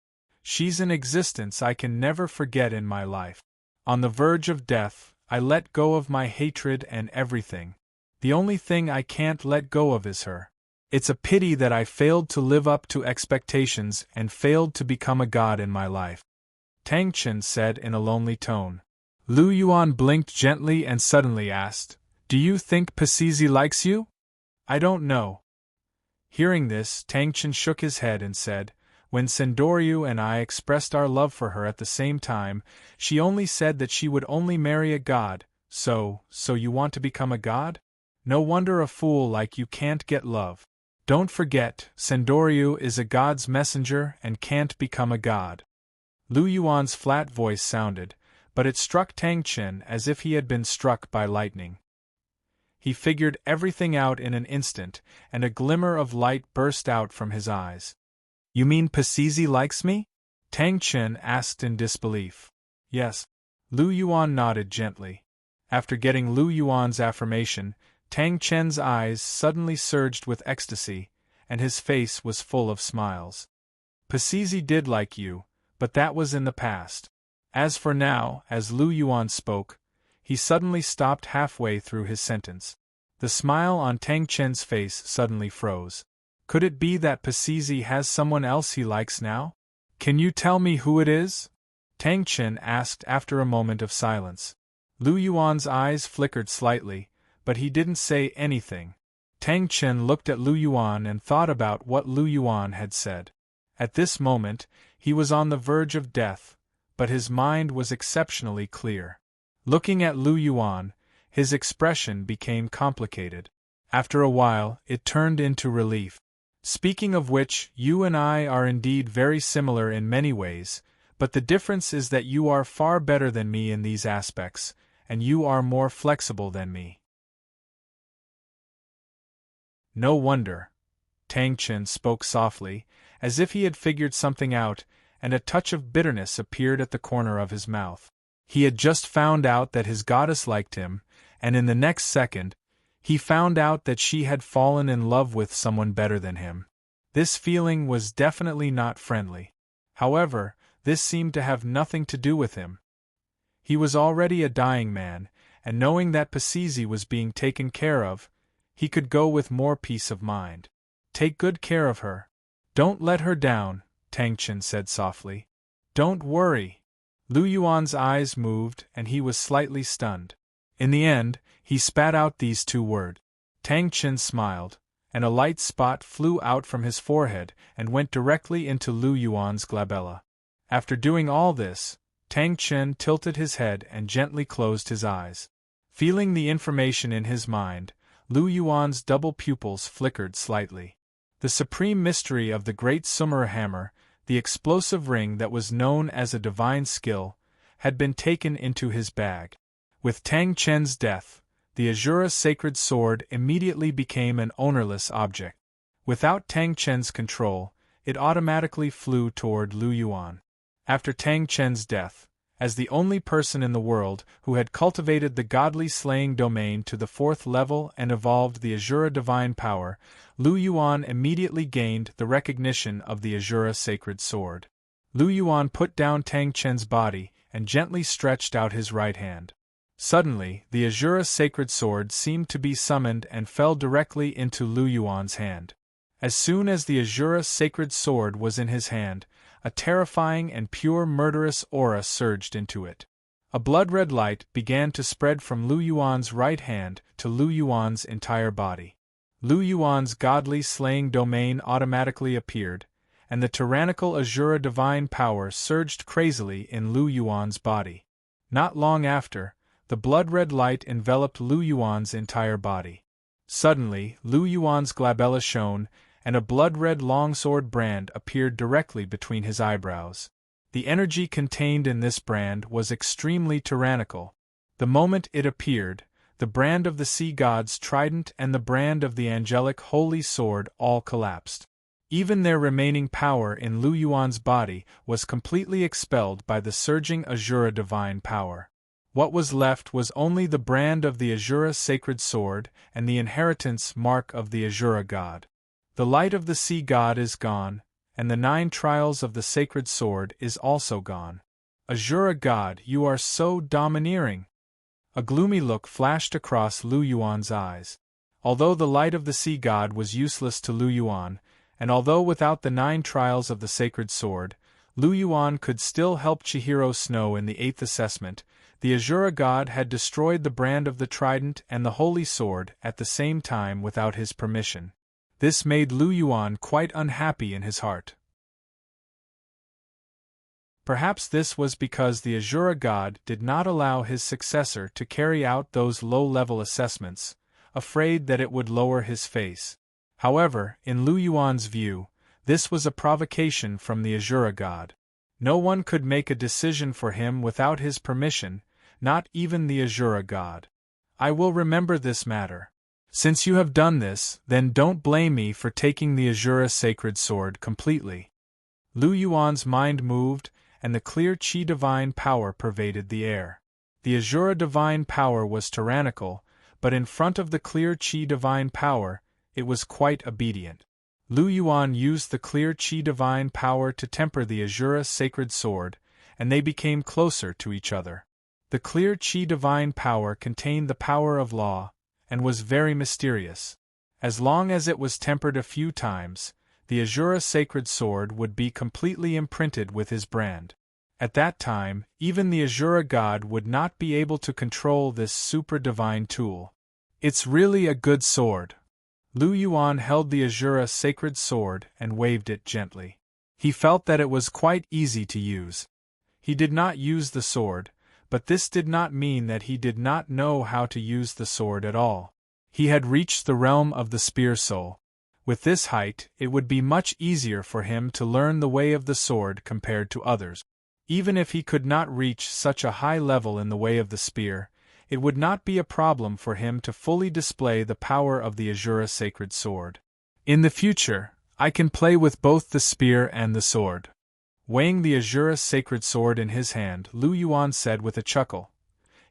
She's an existence I can never forget in my life. On the verge of death, I let go of my hatred and everything. The only thing I can't let go of is her. It's a pity that I failed to live up to expectations and failed to become a god in my life. Tang Qin said in a lonely tone. Lu Yuan blinked gently and suddenly asked, Do you think Pasizi likes you? I don't know. Hearing this, Tang Qin shook his head and said, When Sendoryu and I expressed our love for her at the same time, she only said that she would only marry a god, so you want to become a god? No wonder a fool like you can't get love. Don't forget, Sendoryu is a god's messenger and can't become a god. Lu Yuan's flat voice sounded, but it struck Tang Qin as if he had been struck by lightning. He figured everything out in an instant, and a glimmer of light burst out from his eyes. You mean Pasizi likes me? Tang Qin asked in disbelief. Yes. Lu Yuan nodded gently. After getting Lu Yuan's affirmation, Tang Qin's eyes suddenly surged with ecstasy, and his face was full of smiles. Pasizi did like you, but that was in the past. As for now, as Lu Yuan spoke, he suddenly stopped halfway through his sentence. The smile on Tang Qin's face suddenly froze. Could it be that Pasizi has someone else he likes now? Can you tell me who it is? Tang Qin asked after a moment of silence. Lu Yuan's eyes flickered slightly, but he didn't say anything. Tang Qin looked at Lu Yuan and thought about what Lu Yuan had said. At this moment, he was on the verge of death, but his mind was exceptionally clear. Looking at Lu Yuan, his expression became complicated. After a while, it turned into relief. Speaking of which, you and I are indeed very similar in many ways, but the difference is that you are far better than me in these aspects, and you are more flexible than me. No wonder. Tang Chen spoke softly, as if he had figured something out, and a touch of bitterness appeared at the corner of his mouth. He had just found out that his goddess liked him, and in the next second, he found out that she had fallen in love with someone better than him. This feeling was definitely not friendly. However, this seemed to have nothing to do with him. He was already a dying man, and knowing that Pasizi was being taken care of, he could go with more peace of mind. Take good care of her. Don't let her down, Tang Chen said softly. Don't worry. Lu Yuan's eyes moved and he was slightly stunned. In the end, he spat out these two words. Tang Chen smiled, and a light spot flew out from his forehead and went directly into Lu Yuan's glabella. After doing all this, Tang Chen tilted his head and gently closed his eyes. Feeling the information in his mind, Lu Yuan's double pupils flickered slightly. The supreme mystery of the great Sumera hammer, the explosive ring that was known as a divine skill, had been taken into his bag. With Tang Chen's death, the Azura sacred sword immediately became an ownerless object. Without Tang Chen's control, it automatically flew toward Lu Yuan. After Tang Chen's death, as the only person in the world who had cultivated the godly slaying domain to the 4th level and evolved the Azura divine power, Lu Yuan immediately gained the recognition of the Azura sacred sword. Lu Yuan put down Tang Chen's body and gently stretched out his right hand. Suddenly, the Azura sacred sword seemed to be summoned and fell directly into Lu Yuan's hand. As soon as the Azura sacred sword was in his hand, a terrifying and pure murderous aura surged into it. A blood-red light began to spread from Lu Yuan's right hand to Lu Yuan's entire body. Lu Yuan's godly slaying domain automatically appeared, and the tyrannical Azura divine power surged crazily in Lu Yuan's body. Not long after, the blood-red light enveloped Lu Yuan's entire body. Suddenly, Lu Yuan's glabella shone, and a blood-red longsword brand appeared directly between his eyebrows. The energy contained in this brand was extremely tyrannical. The moment it appeared, the brand of the sea god's trident and the brand of the angelic holy sword all collapsed. Even their remaining power in Lu Yuan's body was completely expelled by the surging Azura divine power. What was left was only the brand of the Azura sacred sword and the inheritance mark of the Azura god. The light of the sea god is gone, and the 9 trials of the sacred sword is also gone. Azura god, you are so domineering! A gloomy look flashed across Lu Yuan's eyes. Although the light of the sea god was useless to Lu Yuan, and although without the 9 trials of the sacred sword, Lu Yuan could still help Chihiro Snow in the 8th assessment, the Azura god had destroyed the brand of the trident and the holy sword at the same time without his permission. This made Lu Yuan quite unhappy in his heart. Perhaps this was because the Azura god did not allow his successor to carry out those low-level assessments, afraid that it would lower his face. However, in Lu Yuan's view, this was a provocation from the Azura god. No one could make a decision for him without his permission, not even the Azura god. I will remember this matter. Since you have done this, then don't blame me for taking the Azura sacred sword completely. Lu Yuan's mind moved, and the clear Qi divine power pervaded the air. The Azura divine power was tyrannical, but in front of the clear Qi divine power, it was quite obedient. Lu Yuan used the clear Qi divine power to temper the Azura sacred sword, and they became closer to each other. The clear Qi divine power contained the power of law, and was very mysterious. As long as it was tempered a few times, the Azura sacred sword would be completely imprinted with his brand. At that time, even the Azura god would not be able to control this super-divine tool. It's really a good sword. Lu Yuan held the Azura sacred sword and waved it gently. He felt that it was quite easy to use. He did not use the sword, but this did not mean that he did not know how to use the sword at all. He had reached the realm of the spear soul. With this height, it would be much easier for him to learn the way of the sword compared to others. Even if he could not reach such a high level in the way of the spear, it would not be a problem for him to fully display the power of the Azura sacred sword. In the future, I can play with both the spear and the sword. Weighing the Azura sacred sword in his hand, Lu Yuan said with a chuckle,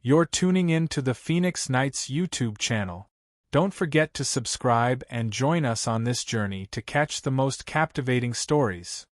"You're tuning in to the Phoenix Knights YouTube channel. Don't forget to subscribe and join us on this journey to catch the most captivating stories."